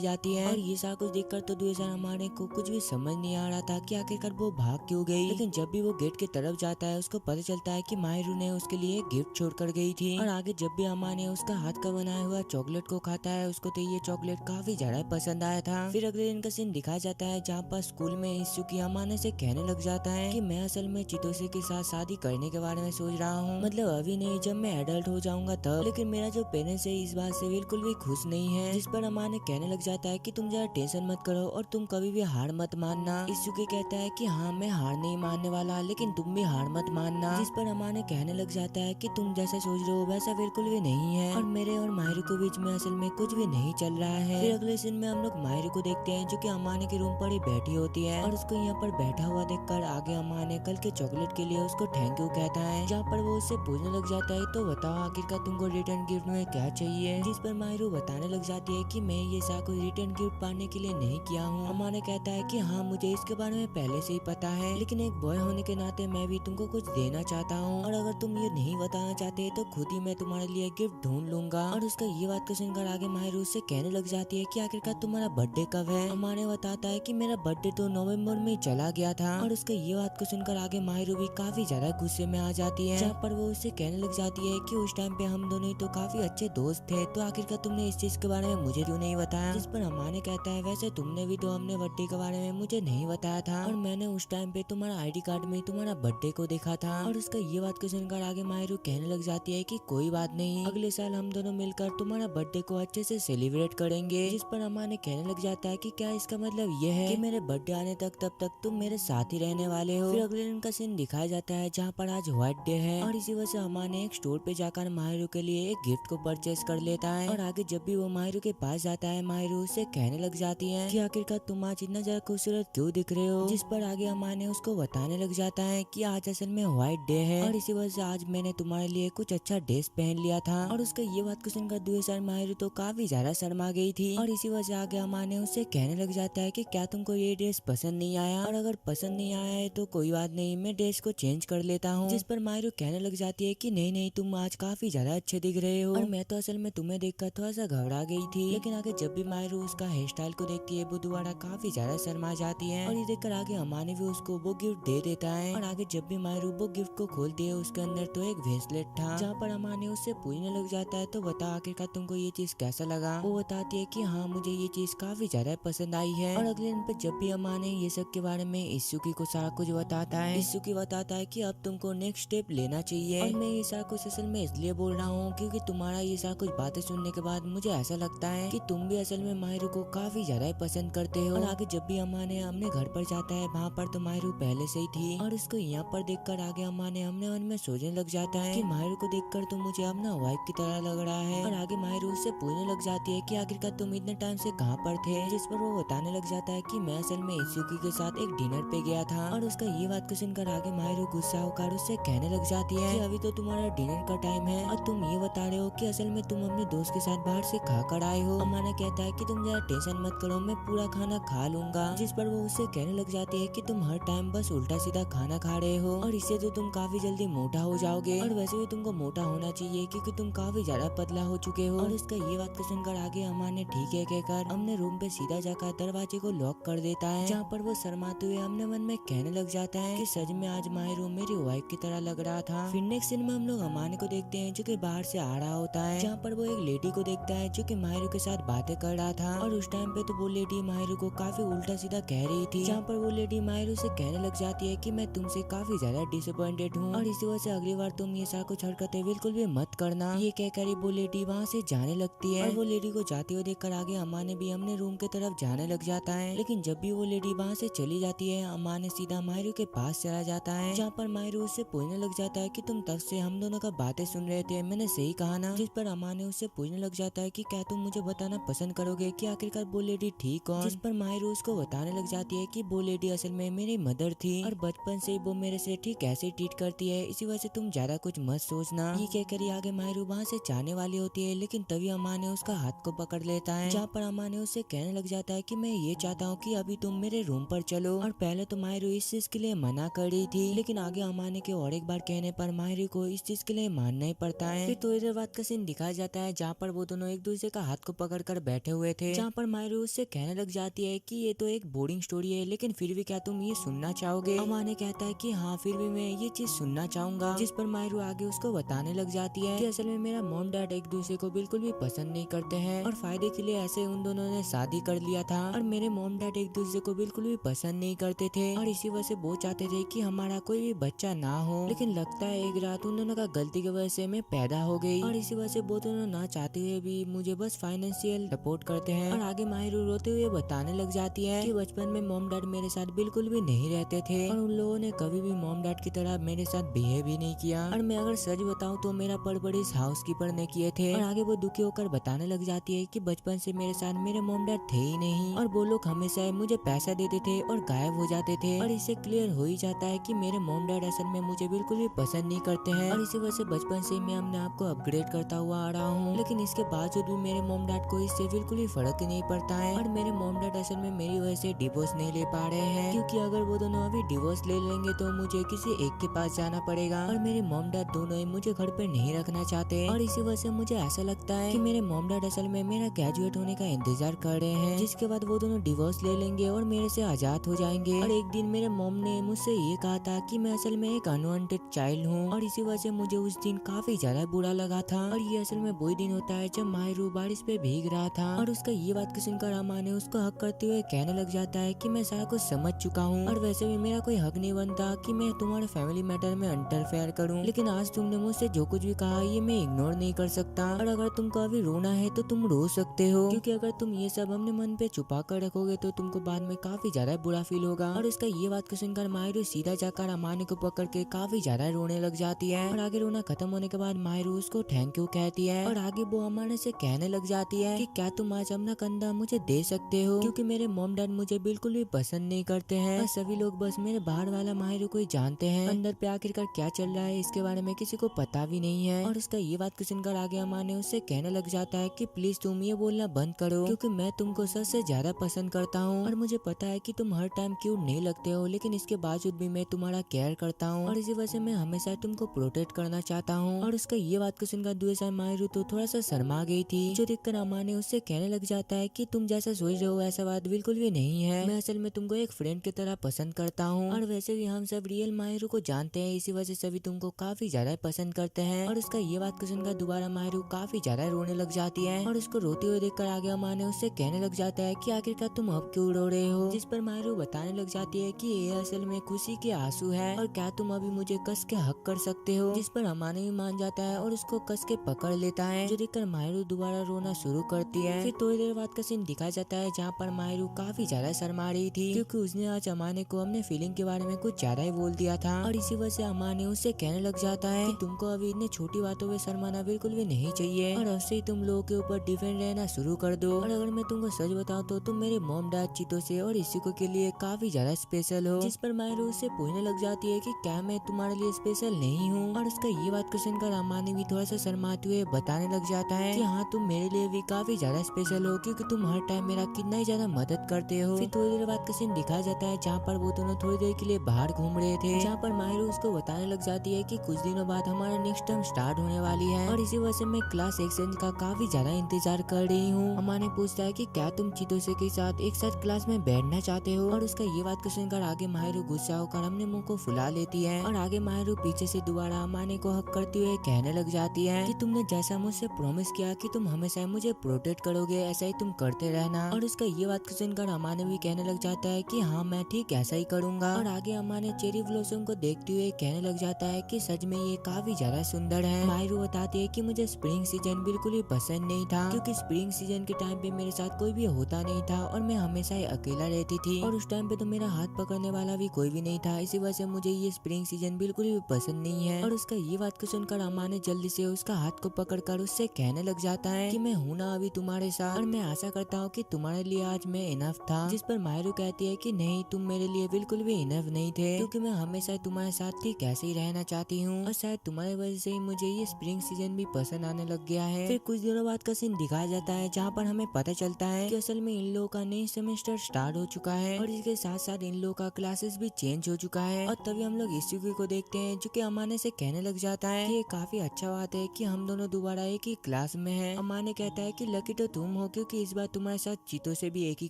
जाती है। और ये सारा कुछ देखकर तो दूसरा अमाने को कुछ भी समझ नहीं आ रहा था कि आखिरकार वो भाग क्यों गई। लेकिन जब भी वो गेट की तरफ जाता है उसको पता चलता है कि माहिरू ने उसके लिए गिफ्ट छोड़कर गई थी। और आगे जब भी अमाने उसका हाथ का बनाया हुआ चॉकलेट को खाता है उसको तो ये चॉकलेट काफी ज्यादा पसंद आया था। फिर अगले दिन का सीन दिखाया जाता है जहाँ पर स्कूल में इस्सुकी अमाने से कहने लग जाता है कि मैं असल में चितोसे के साथ शादी करने के बारे में सोच रहा हूँ, मतलब अभी नहीं, जब मैं एडल्ट हो जाऊंगा तब। लेकिन मेरा जो पेरेंट्स है इस बात से बिल्कुल भी खुश नहीं है, जिस पर अमाने कहने लग जाता है कि तुम जरा टेंशन मत करो और तुम कभी भी हार मत मानना। इस्सुकी कहता है कि हाँ मैं हार नहीं मानने वाला, लेकिन तुम भी हार मत मानना। जिस पर अमाने कहने लग जाता है कि तुम जैसा सोच रहे हो वैसा बिल्कुल भी नहीं है और मेरे और माहिरू के बीच में असल में कुछ भी नहीं चल रहा है। फिर अगले सीन में हम लोग माहिरू को देखते हैं जो कि अमाने के रूम पर ही बैठी होती है और उसको यहाँ पर बैठा हुआ देखकर आगे अमाने कल के चॉकलेट के लिए उसको थैंक यू कहता है, जहाँ पर वो उससे पूछने लग जाता है तो बताओ आखिरकार तुमको रिटर्न गिफ्ट में क्या चाहिए। जिस पर माहिरू बताने लग जाती है कि मैं ये सारा कुछ रिटर्न गिफ्ट पाने के लिए नहीं किया हूँ। अमाने कहता है कि हाँ मुझे इसके बारे में पहले से ही पता है, लेकिन एक बॉय होने के नाते मैं भी तुमको कुछ देना चाहता हूँ और अगर तुम ये नहीं बताना चाहते तो खुद ही मैं तुम्हारे लिए गिफ्ट ढूंढ लूंगा। और उसका ये बात को सुनकर आगे माहिरू उससे कहने लग जाती है कि आखिरकार तुम्हारा बर्थडे कब है। अमाने बताता है कि मेरा बर्थडे तो नवंबर में चला गया था। और उसका ये बात को सुनकर आगे माहिरू भी काफी ज्यादा गुस्से में आ जाती है, जहाँ पर वो उससे कहने लग जाती है कि उस टाइम पे हम दोनों तो काफी अच्छे दोस्त थे, तो आखिरकार तुमने इस चीज के बारे में मुझे क्यों नहीं बताया। जिस पर अमाने कहता है वैसे तुमने भी तो अपने बर्थडे के बारे में मुझे नहीं बताया था और मैंने उस टाइम पे तुम्हारा आईडी कार्ड में तुम्हारा बर्थडे को देखा था। और उसका ये बात को सुनकर आगे माहिरू कहने लग जाती है कि कोई बात नहीं, अगले साल हम दोनों मिलकर तुम्हारा बर्थडे को अच्छे से सेलिब्रेट करेंगे। जिस पर अमाने कहने लग जाता है कि क्या इसका मतलब ये है कि मेरे बर्थडे आने तक तब तक तुम मेरे साथ ही रहने वाले हो। फिर अगले दिन का सीन दिखाया जाता है जहाँ पर आज व्हाइट डे है और इसी वजह से अमाने एक स्टोर पे जाकर माहिरू के लिए एक गिफ्ट को परचेज कर लेता है। और आगे जब भी वो माहिरू के पास जाता है माहिरू उससे कहने लग जाती है कि आखिरकार तुम आज इतना ज्यादा खूबसूरत क्यों दिख रहे हो। जिस पर आगे अमाने उसको बताने लग जाता है कि आज असल में व्हाइट डे है और इसी वजह से आज मैंने तुम्हारे लिए कुछ अच्छा ड्रेस पहन लिया था। और उसका ये बात को सुनकर दूसरा माहिरू तो काफी ज्यादा शर्मा गई थी और इसी वजह से आगे अमाने उससे कहने लग जाता है कि क्या तुमको ये ड्रेस पसंद नहीं आया, और अगर पसंद नहीं आया है तो कोई बात नहीं, मैं ड्रेस को चेंज कर लेता हूँ। जिस पर माहिरू कहने लग जाती है कि नहीं नहीं तुम आज काफी ज्यादा अच्छे दिख रहे हो और मैं तो असल में तुम्हें देखकर थोड़ा सा घबरा गई थी। लेकिन आगे जब भी माहिरू उसका हेयर स्टाइल को देखती है वो दोबारा काफी ज्यादा शर्मा जाती है और ये देखकर आगे अमाने भी उसको वो गिफ्ट दे देता है। और आगे जब भी माहिरू वो गिफ्ट को खोलती है उसके अंदर तो एक ब्रेसलेट था, जहाँ पर अमाने उससे पूछने लग जाता है तो बता आखिरकार तुमको ये चीज कैसा लगा। वो बताती है कि हाँ मुझे ये चीज काफी ज्यादा पसंद आई है। और अगले दिन पे जब भी अमाने ये सब के बारे में इस्सुकी को सारा कुछ बताता है, इस्सुकी बताता है कि अब तुमको नेक्स्ट स्टेप लेना चाहिए। और मैं ये सारा कुछ असल में इसलिए बोल रहा हूँ क्योंकि तुम्हारा ये सारा कुछ बातें सुनने के बाद मुझे ऐसा लगता है कि तुम भी असल में माहिरू को काफी ज्यादा पसंद करते हो। और आगे जब भी अमाने अपने घर पर जाता है वहाँ पर तो माहिरू पहले से ही थी और उसको यहाँ पर देखकर आगे अमाने अपने मन में सोचने लग जाता है कि माहिरू को देखकर तो मुझे अपना वाइफ की तरह लग रहा है। और आगे माहिरू उससे पूछने लग जाती है कि आखिरकार तुम इतने टाइम से कहाँ पर थे। जिस पर वो बताने लग जाता है कि मैं असल में इस्सुकी के साथ एक डिनर पे गया था। और उसका ये बात को सुनकर आगे माहिरू गुस्सा होकर उससे कहने लग जाती है कि अभी तो तुम्हारा डिनर का टाइम है और तुम ये बता रहे हो कि असल में तुम अपने दोस्त के साथ बाहर से खा कर आए हो। अमाना कहता है कि तुम जरा टेंशन मत करो, मैं पूरा खाना खा लूंगा। जिस पर वो उससे कहने लग जाती है कि तुम हर टाइम बस उल्टा सीधा खाना खा रहे हो और इससे तो तुम काफी जल्दी मोटा हो जाओगे और वैसे भी तुमको मोटा होना चाहिए क्योंकि तुम काफी ज्यादा पतला हो चुके हो। और इसका ये बात को सुनकर आगे अमान ने ठीक है कहकर अपने रूम पे सीधा जाकर दरवाजे को लॉक कर देता है, जहाँ पर वो शर्माते हुए अपने मन में कहने लग जाता है कि सच में आज माहिरू मेरी वाइफ की तरह लग रहा था। फिर नेक्स्ट सीन में हम लोग अमान को देखते हैं जो कि बाहर से आ रहा होता है, जहाँ पर वो एक लेडी को देखता है जो कि माहिरू के साथ बातें कर रहा था। और उस टाइम पे तो वो लेडी माहिरू को काफी उल्टा सीधा कह रही थी, जहाँ पर वो लेडी माहिरू से कहने लग जाती है कि मैं तुमसे काफी ज्यादा डिसअपॉइंटेड हूँ और इसी वजह से अगली बार तुम ये सारा कुछ हरकतें बिल्कुल भी मत करना। ये कहकर वो लेडी वहाँ से जाने लगती है और वो लेडी को जाते हुए देख देखकर आगे अमाने भी अपने रूम के तरफ जाने लग जाता है। लेकिन जब भी वो लेडी वहाँ से चली जाती है, अमाने सीधा माहिरू के पास चला जाता है, जहाँ पर माहिरू उससे पूछने लग जाता है कि तुम तब से हम दोनों का बातें सुन रहे थे, मैंने सही कहा ना। जिस पर अमाने उससे पूछने लग जाता है कि क्या तुम मुझे बताना पसंद करोगे कि आखिरकार वो लेडी थी कौन। जिस पर माहिरू उसको बताने लग जाती है कि वो लेडी असल में मेरी मदर थी और बचपन से वो मेरे से ठीक ऐसे ट्रीट करती है, इसी वजह से तुम ज्यादा कुछ मत सोचना। ये कहकर आगे माहिरू वहाँ से जाने वाली होती है, लेकिन तभी अम्मा ने उसका हाथ को पकड़ लेता है, जहाँ पर अम्मा ने उससे कहने लग जाता है कि मैं ये चाहता हूँ कि अभी तुम मेरे रूम पर चलो। और पहले तो माहिरू इस चीज के लिए मना कर रही थी, लेकिन आगे अम्मा ने के और एक बार कहने पर माहिरू को इस चीज के लिए मानना ही पड़ता है। फिर थोड़ी देर बाद का सीन दिखाया जाता है, जहाँ पर वो दोनों एक दूसरे का हाथ को पकड़ कर बैठे हुए थे, जहाँ पर माहिरू उससे कहने लग जाती है कि ये तो एक बोरिंग स्टोरी है, लेकिन फिर भी क्या तुम ये सुनना चाहोगे। अम्मा ने कहता है कि हाँ फिर भी मैं ये चीज सुनना चाहूंगा। जिस पर माहिरू आगे उसको बताने लग जाती है कि असल में मेरा मॉम डैड एक दूसरे को बिल्कुल भी पसंद नहीं करते हैं और फायदे के लिए ऐसे उन दोनों ने शादी कर लिया था, और मेरे मॉम डैड एक दूसरे को बिल्कुल भी पसंद नहीं करते थे और इसी वजह से वो चाहते थे कि हमारा कोई भी बच्चा ना हो। लेकिन लगता है एक रात उन दोनों का गलती की वजह से मैं पैदा हो गई और इसी वजह से वो दोनों ना चाहते हुए भी मुझे बस फाइनेंशियल सपोर्ट करते हैं। और आगे माहिरू रोते हुए बताने लग जाती है कि बचपन में मॉम डैड मेरे साथ बिल्कुल भी नहीं रहते थे और उन लोगों ने कभी भी मॉम डैड की तरह मेरे साथ बिहेव भी नहीं किया, और मैं अगर सच बताऊं तो मेरा परवरिश हाउसकीपर ने किए थे। और आगे वो दुखी होकर बताने लग जाती है कि बचपन से मेरे साथ मेरे मॉम डैड थे ही नहीं और वो लोग हमेशा मुझे पैसा देते थे और गायब हो जाते थे, और इससे क्लियर हो ही जाता है कि मेरे मॉम डैड असल में मुझे बिल्कुल भी पसंद नहीं करते हैं, और इसी वजह से बचपन से मैं अपने आप को अपग्रेड करता हुआ आ रहा हूँ। लेकिन इसके बावजूद भी मेरे मॉम डैड को इससे बिल्कुल भी फर्क नहीं पड़ता है, और मेरे मॉम डैड असल में मेरी वजह से डिवोर्स नहीं ले पा रहे हैं, क्योंकि अगर वो दोनों अभी डिवोर्स ले लेंगे तो मुझे किसी एक के पास जाना पड़ेगा, और मेरे मॉम डैड दोनों ही मुझे घर पे नहीं रखना चाहते। और इसी वजह से मुझे ऐसा लगता है कि मेरे मॉम डैड असल में मेरा ग्रेजुएट होने का इंतजार कर रहे हैं, जिसके बाद वो दोनों डिवोर्स ले लेंगे और मेरे से आजाद हो जाएंगे। और एक दिन मेरे मॉम ने मुझसे ये कहा था कि मैं असल में एक अनवांटेड चाइल्ड हूँ, और इसी वजह से मुझे उस दिन काफी ज्यादा बुरा लगा था। और ये असल में वही दिन होता है जब माहिरू बारिश पे भीग रहा था, और उसका ये बात सुनकर अम्मा ने उसको हक करते हुए कहने लग जाता है कि मैं सारा कुछ समझ चुका हूँ, और वैसे भी मेरा कोई हक नहीं बनता कि मैं तुम्हारे फैमिली मैटर में इंटरफेयर करूँ, लेकिन आज तुमने मुझसे जो कुछ भी कहा ये मैं इग्नोर नहीं कर सकता। और अगर तुमको अभी रोना है तो तुम रो सकते हो, क्योंकि अगर तुम ये सब अपने मन पे छुपा कर रखोगे तो तुमको बाद में काफी ज्यादा बुरा फील होगा। और इसका ये बात को सुनकर माहिरू सीधा जाकर अमाने को पकड़ के काफी ज्यादा रोने लग जाती है, और आगे रोना खत्म होने के बाद माहिरू उसको थैंक यू कहती है, और आगे वो अमाने से कहने लग जाती है कि क्या तुम आज अपना कंधा मुझे दे सकते हो, क्योंकि मेरे मॉम डैड मुझे बिल्कुल भी पसंद नहीं करते हैं, और सभी लोग बस मेरे बाहर वाला माहिरू को ही जानते हैं, अंदर पे आखिरकार क्या चल रहा है इसके बारे में किसी को पता भी नहीं है। और उसका ये बात को सुनकर आगे अमाने उससे कहने लग जाता है कि प्लीज तुम ये बोलना बंद करो, क्योंकि मैं तुमको सबसे ज्यादा पसंद करता हूँ, और मुझे पता है कि तुम हर टाइम क्यूट नहीं लगते हो, लेकिन इसके बावजूद भी मैं तुम्हारा केयर करता हूँ, और इसी वजह से मैं हमेशा तुमको प्रोटेक्ट करना चाहता हूँ। और उसका ये बात को सुनकर दूसरा माहिरू तो थोड़ा सा शर्मा गई थी, जो देखकर अमाने उससे कहने लग जाता है कि तुम जैसा सोच रहे हो ऐसा बात बिल्कुल भी नहीं है, मैं असल में तुमको एक फ्रेंड की तरह पसंद करता हूँ, और वैसे भी हम सब रियल माहिरू को जानते हैं, इसी वजह से सभी तुमको काफी ज्यादा पसंद करते हैं। और उसका ये बात को सुनकर दोबारा माहिरू काफी ज्यादा रोने लग जाती है, और उसको रोते हुए देखकर आगे अमाने उससे कहने लग जाता है कि आखिरकार तुम अब क्यों रो रहे हो, जिस पर माहिरू बताने लग जाती है कि ये असल में खुशी के आंसू है, और क्या तुम अभी मुझे कस के हक कर सकते हो, जिस पर अमाने भी मान जाता है और उसको कस के पकड़ लेता है, जो देखकर माहिरू दोबारा रोना शुरू करती है। फिर थोड़ी देर बाद का सीन दिखाया जाता है, जहाँ पर माहिरू काफी ज्यादा शर्मा रही थी, क्योंकि उसने आज अमाने को अपने फीलिंग के बारे में कुछ ज्यादा ही बोल दिया था, और इसी वजह से अमाने उससे कहने लग जाता है कि तुमको अभी इतनी छोटी बातों में शर्माना बिल्कुल भी नहीं चाहिए, और अब से ही तुम लोगों के ऊपर डिपेंड रहना शुरू कर दो। और अगर मैं तुमको सच बताऊं तो तुम मेरे मॉम डैड चीतों से और इसी के लिए काफी ज्यादा स्पेशल हो, जिस पर माहिरू उससे पूछने लग जाती है कि क्या मैं तुम्हारे लिए स्पेशल नहीं हूँ। और उसका ये बात को सुनकर अमाने भी थोड़ा सा शर्माते हुए बताने लग जाता है कि हाँ तुम मेरे लिए भी काफी ज्यादा स्पेशल हो, क्योंकि तुम हर टाइम मेरा कितना ही ज्यादा मदद करते हो। फिर थोड़ी देर बाद का सीन दिखाया जाता है, जहाँ पर वो दोनों थोड़ी देर के लिए बाहर घूम रहे थे, जहाँ पर माहिरू उसको बताने लग जाती है कि कुछ दिनों बाद हमारा नेक्स्ट टर्म स्टार्ट होने वाली है, और इसी वजह से मैं क्लास एक्सचेंज का काफी ज्यादा इंतजार कर रही हूँ। अमाने पूछता है कि क्या तुम चितोसे के साथ एक साथ क्लास में बैठना चाहते हो, और उसका ये बात को सुनकर आगे माहिरू गुस्सा होकर अपने मुंह को फुला लेती है, और आगे माहिरू पीछे से दोबारा अमाने को हक करते हुए कहने लग जाती है कि तुमने जैसा मुझसे प्रॉमिस किया कि तुम हमेशा मुझे प्रोटेक्ट करोगे, ऐसा ही तुम करते रहना। और उसका ये बात को सुनकर अमाने भी कहने लग जाता है कि हाँ मैं ठीक ऐसा ही करूंगा। और आगे अमाने चेरी ब्लॉसम को देखते हुए कहने लग जाता है कि सच में ये काफी ज्यादा सुंदर है। माहिरू बताती है कि मुझे स्प्रिंग सीजन बिल्कुल भी पसंद नहीं था, क्योंकि स्प्रिंग स्प्रिंग सीजन के टाइम पे मेरे साथ कोई भी होता नहीं था और मैं हमेशा ही अकेला रहती थी और उस टाइम पे तो मेरा हाथ पकड़ने वाला भी कोई भी नहीं था। इसी वजह से मुझे ये स्प्रिंग सीजन बिल्कुल भी पसंद नहीं है। और उसका ये बात को सुनकर अम्मा ने जल्दी से उसका हाथ को पकड़कर उससे कहने लग जाता है कि मैं हूँ ना अभी तुम्हारे साथ और मैं आशा करता हूँ कि तुम्हारे लिए आज मैं इनफ था। जिस पर मायरू कहती है कि नहीं, तुम मेरे लिए बिल्कुल भी इनफ नहीं थे, क्योंकि मैं हमेशा तुम्हारे साथ ही कैसे ही रहना चाहती हूँ और शायद तुम्हारी वजह से ही मुझे ये स्प्रिंग सीजन भी पसंद आने लग गया है। फिर कुछ दिनों बाद का सीन दिखाया जाता है जहाँ पर हमें पता चलता है कि असल में इन लोगों का नई सेमेस्टर स्टार्ट हो चुका है और इसके साथ साथ इन लोगों का क्लासेस भी चेंज हो चुका है। और तभी हम लोग इस्यूकी को देखते हैं जो कि अमाने से कहने लग जाता है कि ये काफी अच्छा बात है कि हम दोनों दोबारा एक ही क्लास में हैं। अमाने कहता है कि लकी तो तुम हो क्योंकि इस बार तुम्हारे साथ चीतो से भी एक ही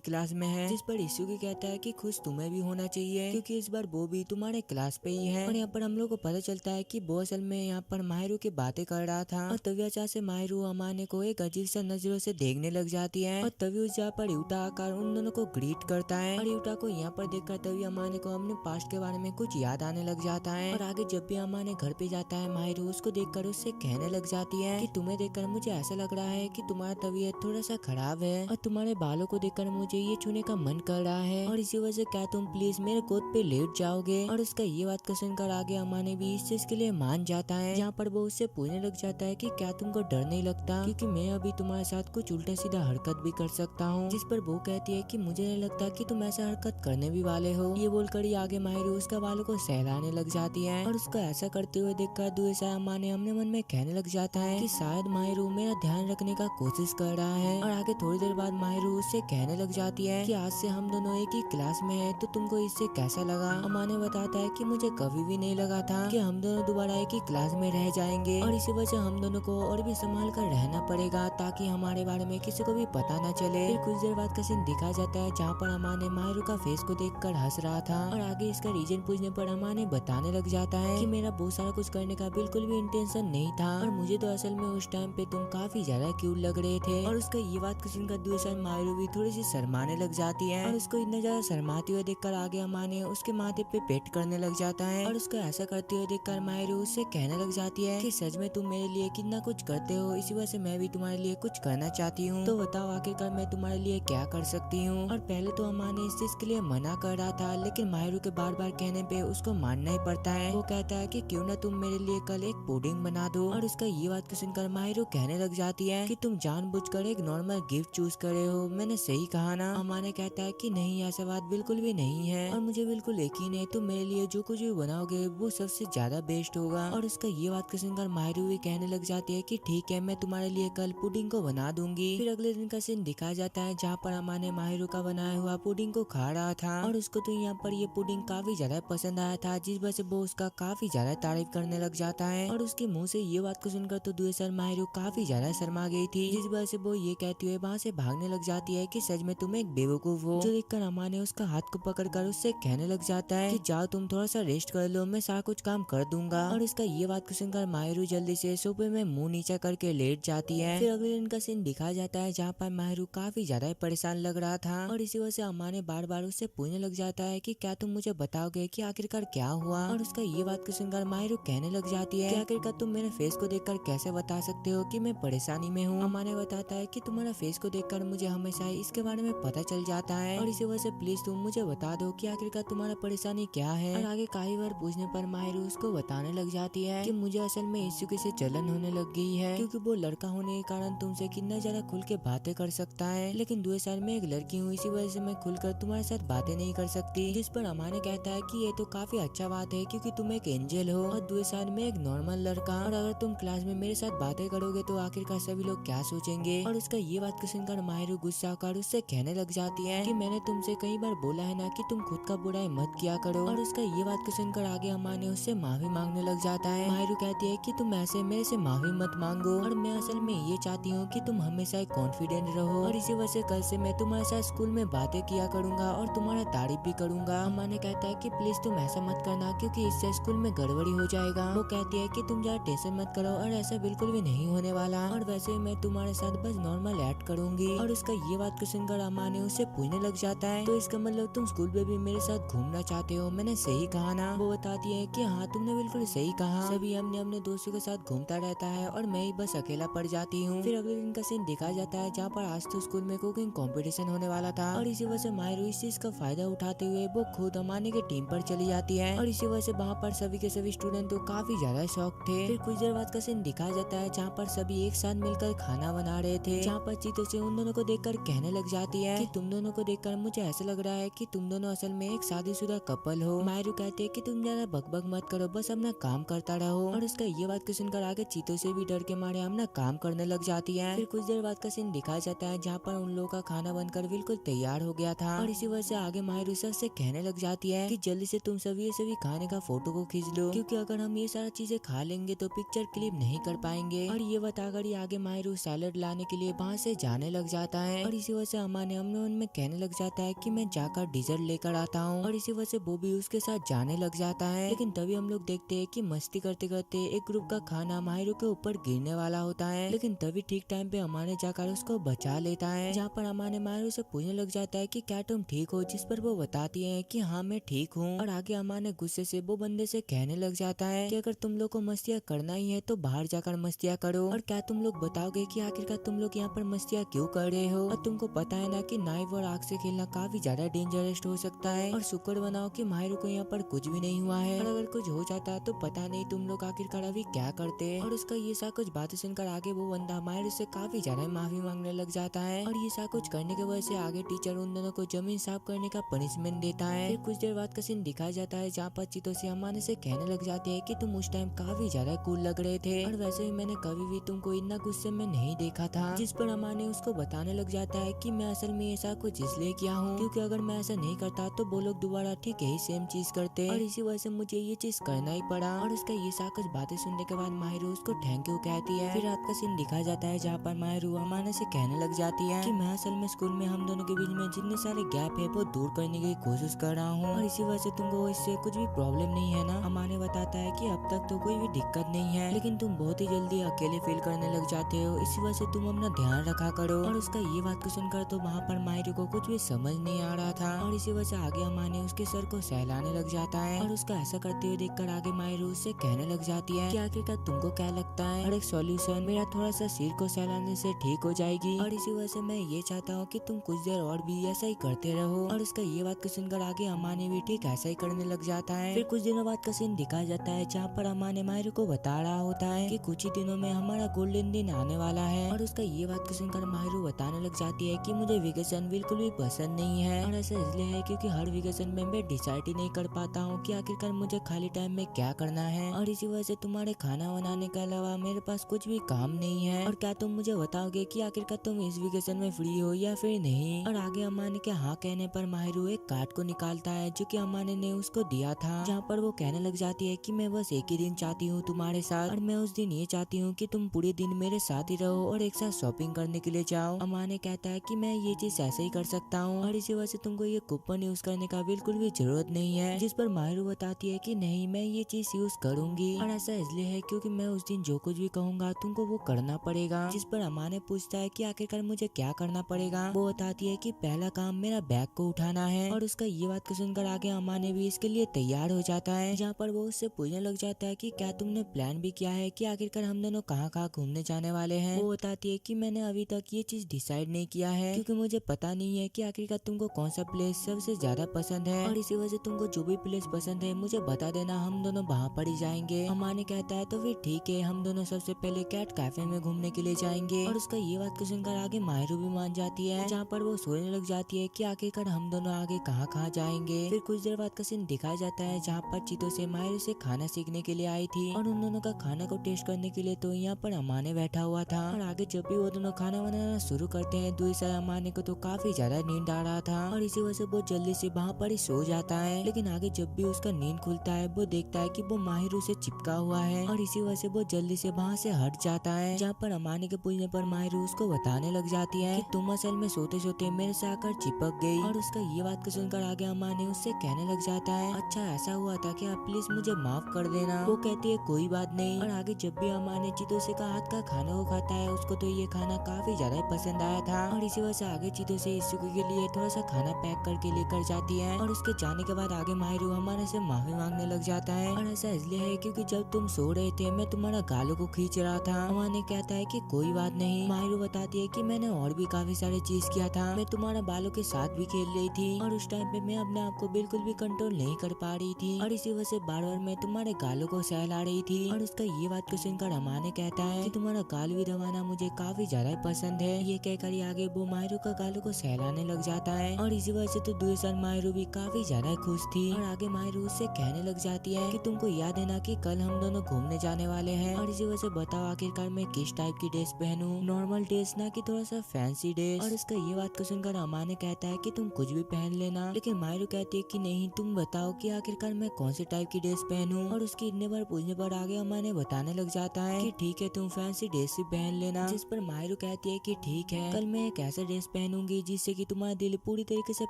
क्लास में है। जिस पर इस्यूकी कहता है कि खुश तुम्हें भी होना चाहिए क्योंकि इस बार वो भी तुम्हारे क्लास पे ही है। और यहाँ पर हम लोग को पता चलता है कि वो असल में यहाँ पर माहिरू की बातें कर रहा था और तभी अचानक से माहिरू अमाने को एक अजीब सा नजरों से देखने लग जाती है और तभी उस जगह पर यूटा आकर उन दोनों को ग्रीट करता है। और यूटा को यहाँ पर देखकर तभी अमाने को अपने पास्ट के बारे में कुछ याद आने लग जाता है। और आगे जब भी अमाने घर पे जाता है माहिरू उसको देखकर उससे कहने लग जाती है कि तुम्हें देखकर मुझे ऐसा लग रहा है कि तुम्हारा तबीयत थोड़ा सा खराब है और तुम्हारे बालों को देखकर मुझे ये छूने का मन कर रहा है और इसी वजह से क्या तुम प्लीज मेरे गोद पे लेट जाओगे। और उसका ये बात को सुनकर आगे अमाने भी इस चीज के लिए मान जाता है, जहाँ पर वो उससे पूछने लग जाता है कि क्या तुमको डर नहीं लगता क्योंकि मैं अभी तुम्हारे साथ कुछ उल्टा सीधा हरकत भी कर सकता हूँ। जिस पर वो कहती है कि मुझे नहीं लगता कि तुम ऐसा हरकत करने भी वाले हो। ये बोलकर ही आगे माहिरू उसका बालों को सहलाने लग जाती है और उसका ऐसा करते हुए देखकर दूसरा अमाने अपने मन में कहने लग जाता है कि शायद माहिरू मेरा ध्यान रखने का कोशिश कर रहा है। और आगे थोड़ी देर बाद माहिरू उससे कहने लग जाती है कि आज से हम दोनों एक ही क्लास में हैं, तो तुमको इससे कैसा लगा। अमाने बताता है कि मुझे कभी भी नहीं लगा था कि हम दोनों दोबारा एक ही क्लास में रह जाएंगे और इसी वजह से हम दोनों को और भी संभाल कर रहना पड़ेगा ताकि हमारे बारे में किसी को भी पता न चले। फिर कुछ देर बाद का सीन दिखा जाता है जहाँ पर अमाने माहिरू का फेस को देखकर हंस रहा था और आगे इसका रीजन पूछने पर अमाने बताने लग जाता है कि मेरा बहुत सारा कुछ करने का बिल्कुल भी इंटेंशन नहीं था और मुझे तो असल में उस टाइम पे तुम काफी ज्यादा क्यूट लग रहे थे। और उसका ये बात कुछ सुनकर दूसरा माहिरू भी थोड़ी सी शर्माने लग जाती है और उसको इतना ज्यादा शर्माते हुए देखकर आगे अमाने उसके माथे पे पेट करने लग जाता है और उसको ऐसा करते हुए देखकर माहिरू उससे कहने लग जाती है कि सच में तुम मेरे लिए कितना कुछ करते हो, इसी वजह से मैं भी तुम्हारे लिए कुछ करना चाहती हूँ, तो बताओ आखिरकार मैं तुम्हारे लिए क्या कर सकती हूँ। और पहले तो अमाने इस चीज के लिए मना कर रहा था लेकिन माहिरू के बार बार कहने पे उसको मानना ही पड़ता है। वो कहता है कि क्यों ना तुम मेरे लिए कल एक पुडिंग बना दो। और उसका ये बात को सुनकर माहिरू कहने लग जाती है कि तुम जानबूझकर एक नॉर्मल गिफ्ट चूज करे हो, मैंने सही कहा ना। अमाने कहता है कि नहीं, ऐसा बात बिल्कुल भी नहीं है और मुझे बिल्कुल यकीन है तुम मेरे लिए जो कुछ भी बनाओगे वो सबसे ज्यादा बेस्ट होगा। और उसका ये बात को सुनकर माहिरू भी कहने लग जाती है कि ठीक है, मैं तुम्हारे लिए कल पुडिंग को बना दूंगी। फिर अगले दिन का सीन दिखाया जाता है जहाँ पर अमाने माहिरू का बनाया हुआ पुडिंग को खा रहा था और उसको तो यहाँ पर ये पुडिंग काफी ज्यादा पसंद आया था, जिस वजह से वो उसका काफी ज्यादा तारीफ करने लग जाता है। और उसके मुंह से ये बात को सुनकर तो दूसरा माहिरू काफी ज्यादा शर्मा गई थी, जिस वजह से वो ये कहती हुए वहाँ से भागने लग जाती है कि सच में तुम एक बेवकूफ हो। जो देखकर अमाने उसका हाथ को पकड़कर उससे कहने लग जाता है कि जाओ तुम थोड़ा सा रेस्ट कर लो, मैं सारा कुछ काम कर दूंगा। और इसका ये बात को सुनकर माहिरू जल्दी से सोफे में मुंह नीचा करके लेट जाती है। फिर अगले दिन का सीन दिखाया जाता है जहाँ पर माहिरू काफी ज्यादा परेशान लग रहा था और इसी वजह से अमाने बार बार उससे पूछने लग जाता है कि क्या तुम मुझे बताओगे कि आखिरकार क्या हुआ। और उसका ये बात को सुनकर माहिरू कहने लग जाती है कि आखिरकार तुम मेरे फेस को देखकर कैसे बता सकते हो कि मैं परेशानी में हूँ। अमाने बताता है कि तुम्हारा फेस को देखकर मुझे हमेशा इसके बारे में पता चल जाता है और इसी वजह से प्लीज तुम मुझे बता दो कि आखिरकार तुम्हारा परेशानी क्या है। और आगे कई बार पूछने पर माहिरू उसको बताने लग जाती है कि मुझे असल में इश्यूकी से जलन होने लग गई है क्योंकि वो लड़का होने के कारण तुमसे कितना ज्यादा खुल के बातें कर सकता है, लेकिन दूसरे साल में एक लड़की हूँ, इसी वजह से मैं खुलकर तुम्हारे साथ बातें नहीं कर सकती। जिस पर अमाने कहता है कि ये तो काफी अच्छा बात है क्योंकि तुम एक एंजल हो और दूसरे साल में एक नॉर्मल लड़का, और अगर तुम क्लास में मेरे साथ बातें करोगे तो आखिरकार सभी लोग क्या सोचेंगे। और उसका ये बात को सुनकर माहिरू गुस्सा होकर उससे कहने लग जाती है कि मैंने तुमसे कई बार बोला है ना कि तुम खुद का बुराई मत किया करो। और उसका ये बात को सुनकर आगे अमाने उससे माफी मांगने लग जाता है। माहिरू कहती है कि तुम ऐसे मेरे से माफी मत मांगो और मैं असल में ये चाहती हूँ कि तुम हमेशा कॉन्फिडेंट रहो और इसी वजह से कल से मैं तुम्हारे साथ स्कूल में बातें किया करूंगा और तुम्हारा तारीफ भी करूंगा। अमाने कहता है कि प्लीज तुम ऐसा मत करना क्योंकि इससे स्कूल में गड़बड़ी हो जाएगा। वो कहती है कि तुम ज्यादा टेंशन मत करो और ऐसा बिल्कुल भी नहीं होने वाला और वैसे मैं तुम्हारे साथ बस नॉर्मल एक्ट करूंगी। और उसका ये बात को सुनकर अमाने उससे पूछने लग जाता है तो इसका मतलब तुम स्कूल में भी मेरे साथ घूमना चाहते हो, मैंने सही कहा ना। वो बताती है कि हाँ तुमने बिल्कुल सही कहा, सभी हमने अपने दोस्तों के साथ घूमता रहता है और मैं ही बस अकेला पड़ जाती हूँ। फिर अगले दिन का सीन सीन दिखाया जाता है जहाँ पर आज तो स्कूल में कुकिंग कंपटीशन होने वाला था और इसी वजह से माहिरू इस चीज का फायदा उठाते हुए वो खुद अमाने के टीम पर चली जाती है और इसी वजह से वहाँ पर सभी के सभी स्टूडेंट तो काफी ज्यादा शौक थे। फिर कुछ देर बाद का सीन दिखाया जाता है जहाँ पर सभी एक साथ मिलकर खाना बना रहे थे, जहाँ पर चीतों से उन दोनों को देखकर कहने लग जाती है कि तुम दोनों को देखकर मुझे ऐसा लग रहा है कि तुम दोनों असल में एक शादीशुदा कपल हो। माहिरू कहते हैं कि तुम ज्यादा बकबक मत करो, बस अपना काम करता रहो और उसका ये बात को सुनकर आगे चीतों से भी डर के मारे अपना काम करने लग जाती है। फिर कुछ देर बाद का सीन दिखाया जाता है जहाँ पर उन लोगों का खाना बनकर बिल्कुल तैयार हो गया था और इसी वजह से आगे माहिरू सबसे कहने लग जाती है कि जल्दी से तुम सभी ये सभी खाने का फोटो को खींच लो, क्योंकि अगर हम ये सारा चीजें खा लेंगे तो पिक्चर क्लिप नहीं कर पाएंगे। और ये बताकर ही आगे माहिरू सैलड लाने के लिए वहाँ से जाने लग जाता है और इसी वजह से अमाने मन में कहने लग जाता है कि मैं जाकर डिजर्ट लेकर आता हूँ और इसी वजह से वो भी उसके साथ जाने लग जाता है। लेकिन तभी हम लोग देखते हैं कि मस्ती करते करते एक ग्रुप का खाना माहिरू के ऊपर गिरने वाला होता है, लेकिन तभी ठीक टाइम पे अमाने जाकर उसको बचा लेता है, जहाँ पर अमाने माहिरू से पूछने लग जाता है कि क्या तुम ठीक हो, जिस पर वो बताती है कि हाँ मैं ठीक हूँ। और आगे अमाने गुस्से से वो बंदे से कहने लग जाता है कि अगर तुम लोग को मस्तियाँ करना ही है तो बाहर जाकर मस्तियाँ करो, और क्या तुम लोग बताओगे कि आखिरकार तुम लोग यहाँ पर मस्तियाँ क्यों कर रहे हो, और तुमको पता है ना कि नाइफ और आग से खेलना काफी ज्यादा डेंजरस हो सकता है, और शुक्र बनाओ कि माहिरू को यहाँ पर कुछ भी नहीं हुआ है, और अगर कुछ हो जाता तो पता नहीं तुम लोग आखिरकार अभी क्या करते। और उसका ये सा कुछ बातें सुनकर आगे वो बंदा माहिरू से काफी ज्यादा माफी मांगने लग जाता है, और ये सा कुछ करने की वजह से आगे टीचर उन दोनों को जमीन साफ करने का पनिशमेंट देता है। फिर कुछ देर बाद का सीन दिखाया जाता है जहाँ पर चीतों से अमाने से कहने लग जाते हैं कि तुम उस टाइम काफी ज्यादा कूल लग रहे थे, और वैसे ही मैंने कभी भी तुमको इतना गुस्से में नहीं देखा था। जिस पर अमाने उसको बताने लग जाता है कि मैं असल में ऐसा कुछ इसलिए किया हूँ क्योंकि अगर मैं ऐसा नहीं करता तो वो लोग दोबारा ठीक यही सेम चीज करते, और इसी वजह से मुझे ये चीज करना ही पड़ा। और उसका ये सा कुछ बातें सुनने के बाद माहिरू उसको थैंक यू कहती है। फिर रात का सीन दिखाया जाता है जहाँ पर माहिरू अमाने से कहने लग जाती है कि मैं असल में स्कूल में हम दोनों के बीच में जितने सारे गैप है वो दूर करने की कोशिश कर रहा हूँ, और इसी वजह से तुमको इससे कुछ भी प्रॉब्लम नहीं है ना। अमाने बताता है कि अब तक तो कोई भी दिक्कत नहीं है, लेकिन तुम बहुत ही जल्दी अकेले फील करने लग जाते हो, इसी वजह से तुम अपना ध्यान रखा करो। और उसका ये बात को सुनकर तो वहाँ पर माहिरू को कुछ भी समझ नहीं आ रहा था, और इसी वजह से आगे अमाने उसके सर को सहलाने लग जाता है, और उसका ऐसा करते हुए देखकर आगे माहिरू उससे कहने लग जाती है कि आखिरकार तुमको क्या लगता है, और एक सॉल्यूशन मेरा थोड़ा सा सिर को सहलाने से ठीक हो जाएगी, और इसी वजह से मैं ये चाहता हूँ कि तुम कुछ देर और भी ऐसा ही करते रहो। और उसका ये बात को सुनकर आगे अमाने भी ठीक ऐसा ही करने लग जाता है। फिर कुछ दिनों बाद का सीन दिखाया जाता है जहाँ पर अमाने माहिरू को बता रहा होता है कि कुछ ही दिनों में हमारा गोल्डन दिन आने वाला है, और उसका ये बात को सुनकर माहिरू बताने लग जाती है कि मुझे वेकेशन बिल्कुल भी पसंद नहीं है, और ऐसा इसलिए है क्योंकि हर वेकेशन में मैं डिसाइड ही नहीं कर पाता हूँ कि आखिरकार मुझे खाली टाइम में क्या करना है, और इसी वजह से तुम्हारे खाना बनाने के अलावा मेरे पास कुछ भी काम नहीं है, और क्या तुम मुझे बताओगे कि आखिरकार तुम इस वेकेशन में फ्री हो या फिर नहीं। और आगे अमाने के हाँ कहने पर माहिरू एक कार्ड को निकालता है जो कि अमाने ने उसको दिया था, जहाँ पर वो कहने लग जाती है कि मैं बस एक ही दिन चाहती हूँ तुम्हारे साथ, और मैं उस दिन ये चाहती हूँ कि तुम पूरे दिन मेरे साथ ही रहो और एक साथ शॉपिंग करने के लिए जाओ। अमाने कहता है कि मैं ये चीज ऐसे ही कर सकता हूँ, और इसी वजह से तुमको ये कूपन यूज करने का बिल्कुल भी जरूरत नहीं है, जिस पर माहिरू बताती है कि नहीं मैं ये चीज यूज करूंगी, और ऐसा इसलिए है क्योंकि मैं उस दिन जो कुछ भी कहूँगा तुमको वो करना पड़ेगा। जिस पर अमाने पूछता है कि आखिरकार मुझे क्या करना पड़ेगा, वो बताती है कि पहला काम मेरा बैग को उठाना है, और उसका ये बात को सुनकर आगे अमाने भी इसके लिए तैयार हो जाता है, जहाँ पर वो उससे पूछने लग जाता है कि क्या तुमने प्लान भी किया है कि आखिरकार हम दोनों कहाँ कहाँ घूमने जाने वाले हैं। वो बताती है कि मैंने अभी तक ये चीज डिसाइड नहीं किया है क्योंकि मुझे पता नहीं है कि आखिरकार तुमको कौन सा प्लेस सबसे ज्यादा पसंद है, और इसी वजह से तुमको जो भी प्लेस पसंद है मुझे बता देना, हम दोनों वहाँ पर ही जाएंगे। अमाने कहता है तो फिर ठीक है, हम दोनों सबसे पहले कैट कैफे में घूमने के लिए जाएंगे, और उसका ये बात को सुनकर आगे माहिरू भी मान जाती है, जहाँ पर वो सोचने लग जाती है कि आखिरकार हम दोनों आगे कहाँ कहाँ जाएंगे। फिर कुछ देर बाद का सीन दिखाया जाता है जहाँ पर चीतों से माहिरू से खाना सीखने के लिए आई थी, और उन दोनों का खाना को टेस्ट करने के लिए तो यहाँ पर अमाने बैठा हुआ था, और आगे जब भी वो दोनों खाना बनाना शुरू करते हैं तो इस अमाने को तो काफी ज्यादा नींद आ रहा था, और इसी वजह से वो जल्दी से वहाँ पर ही सो जाता है। लेकिन आगे जब भी उसका नींद खुलता है वो देखता है कि वो माहिरू से चिपका हुआ है, और इसी वजह से वो जल्दी से वहाँ से हट जाता है, जहाँ पर अमाने के पूछने पर माहिरू उसको बताने लग जाती है कि तुम असल में सोते सोते मेरे से आकर चिपक गई, और उसका ये बात को सुनकर आगे अमाने उससे कहने लग जाता है अच्छा ऐसा हुआ था क्या, प्लीज मुझे माफ कर देना। वो कहती है कोई बात नहीं, और आगे जब भी अमाने चीतों से का हाथ का खाना वो खाता है उसको तो ये खाना काफी ज्यादा पसंद आया था, और इसी वजह से आगे चीतों से इशुकी के लिए थोड़ा सा खाना पैक करके लेकर जाती है, और उसके जाने के बाद आगे माहिरू अमाने से माफी मांगने लग जाता है, और ऐसा इसलिए है क्योंकि जब तुम सो रहे थे मैं तुम्हारा गालों को खींच रहा था। अमाने कहता है कि कोई बात नहीं, नहीं। माहिरू बताती है कि मैंने और भी काफी सारे चीज किया था, मैं तुम्हारा बालों के साथ भी खेल रही थी और उस टाइम पे मैं अपने आप को बिल्कुल भी कंट्रोल नहीं कर पा रही थी और इसी वजह से बार बार मैं तुम्हारे गालों को सहला रही थी। और उसका ये बात को सुनकर अमाने कहता है कि तुम्हारा गाल भी दबाना मुझे काफी ज्यादा पसंद है। ये कहकर आगे वो माहिरू का गालों को सहलाने लग जाता है और इसी वजह से तो दूसरा माहिरू भी काफी ज्यादा खुश थी। और आगे माहिरू उससे कहने लग जाती है कि तुमको याद है ना कि कल हम दोनों घूमने जाने वाले हैं, और इसी वजह से बताओ आखिरकार मैं किस टाइप की ड्रेस पहनूं, नॉर्मल ड्रेस ना कि थोड़ा सा फैंसी ड्रेस। और उसका ये बात को सुनकर अमाने कहता है कि तुम कुछ भी पहन लेना, लेकिन माहिरू कहती है कि नहीं, तुम बताओ कि आखिरकार मैं कौन सी टाइप की ड्रेस पहनूं। और उसकी इतने बार पूछने पर आगे अमाने बताने लग जाता है कि ठीक है तुम फैंसी ड्रेस ही पहन लेना। जिस पर माहिरू कहती है कि ठीक है, कल मैं एक ऐसा ड्रेस पहनूंगी जिससे कि तुम्हारा दिल पूरी तरीके से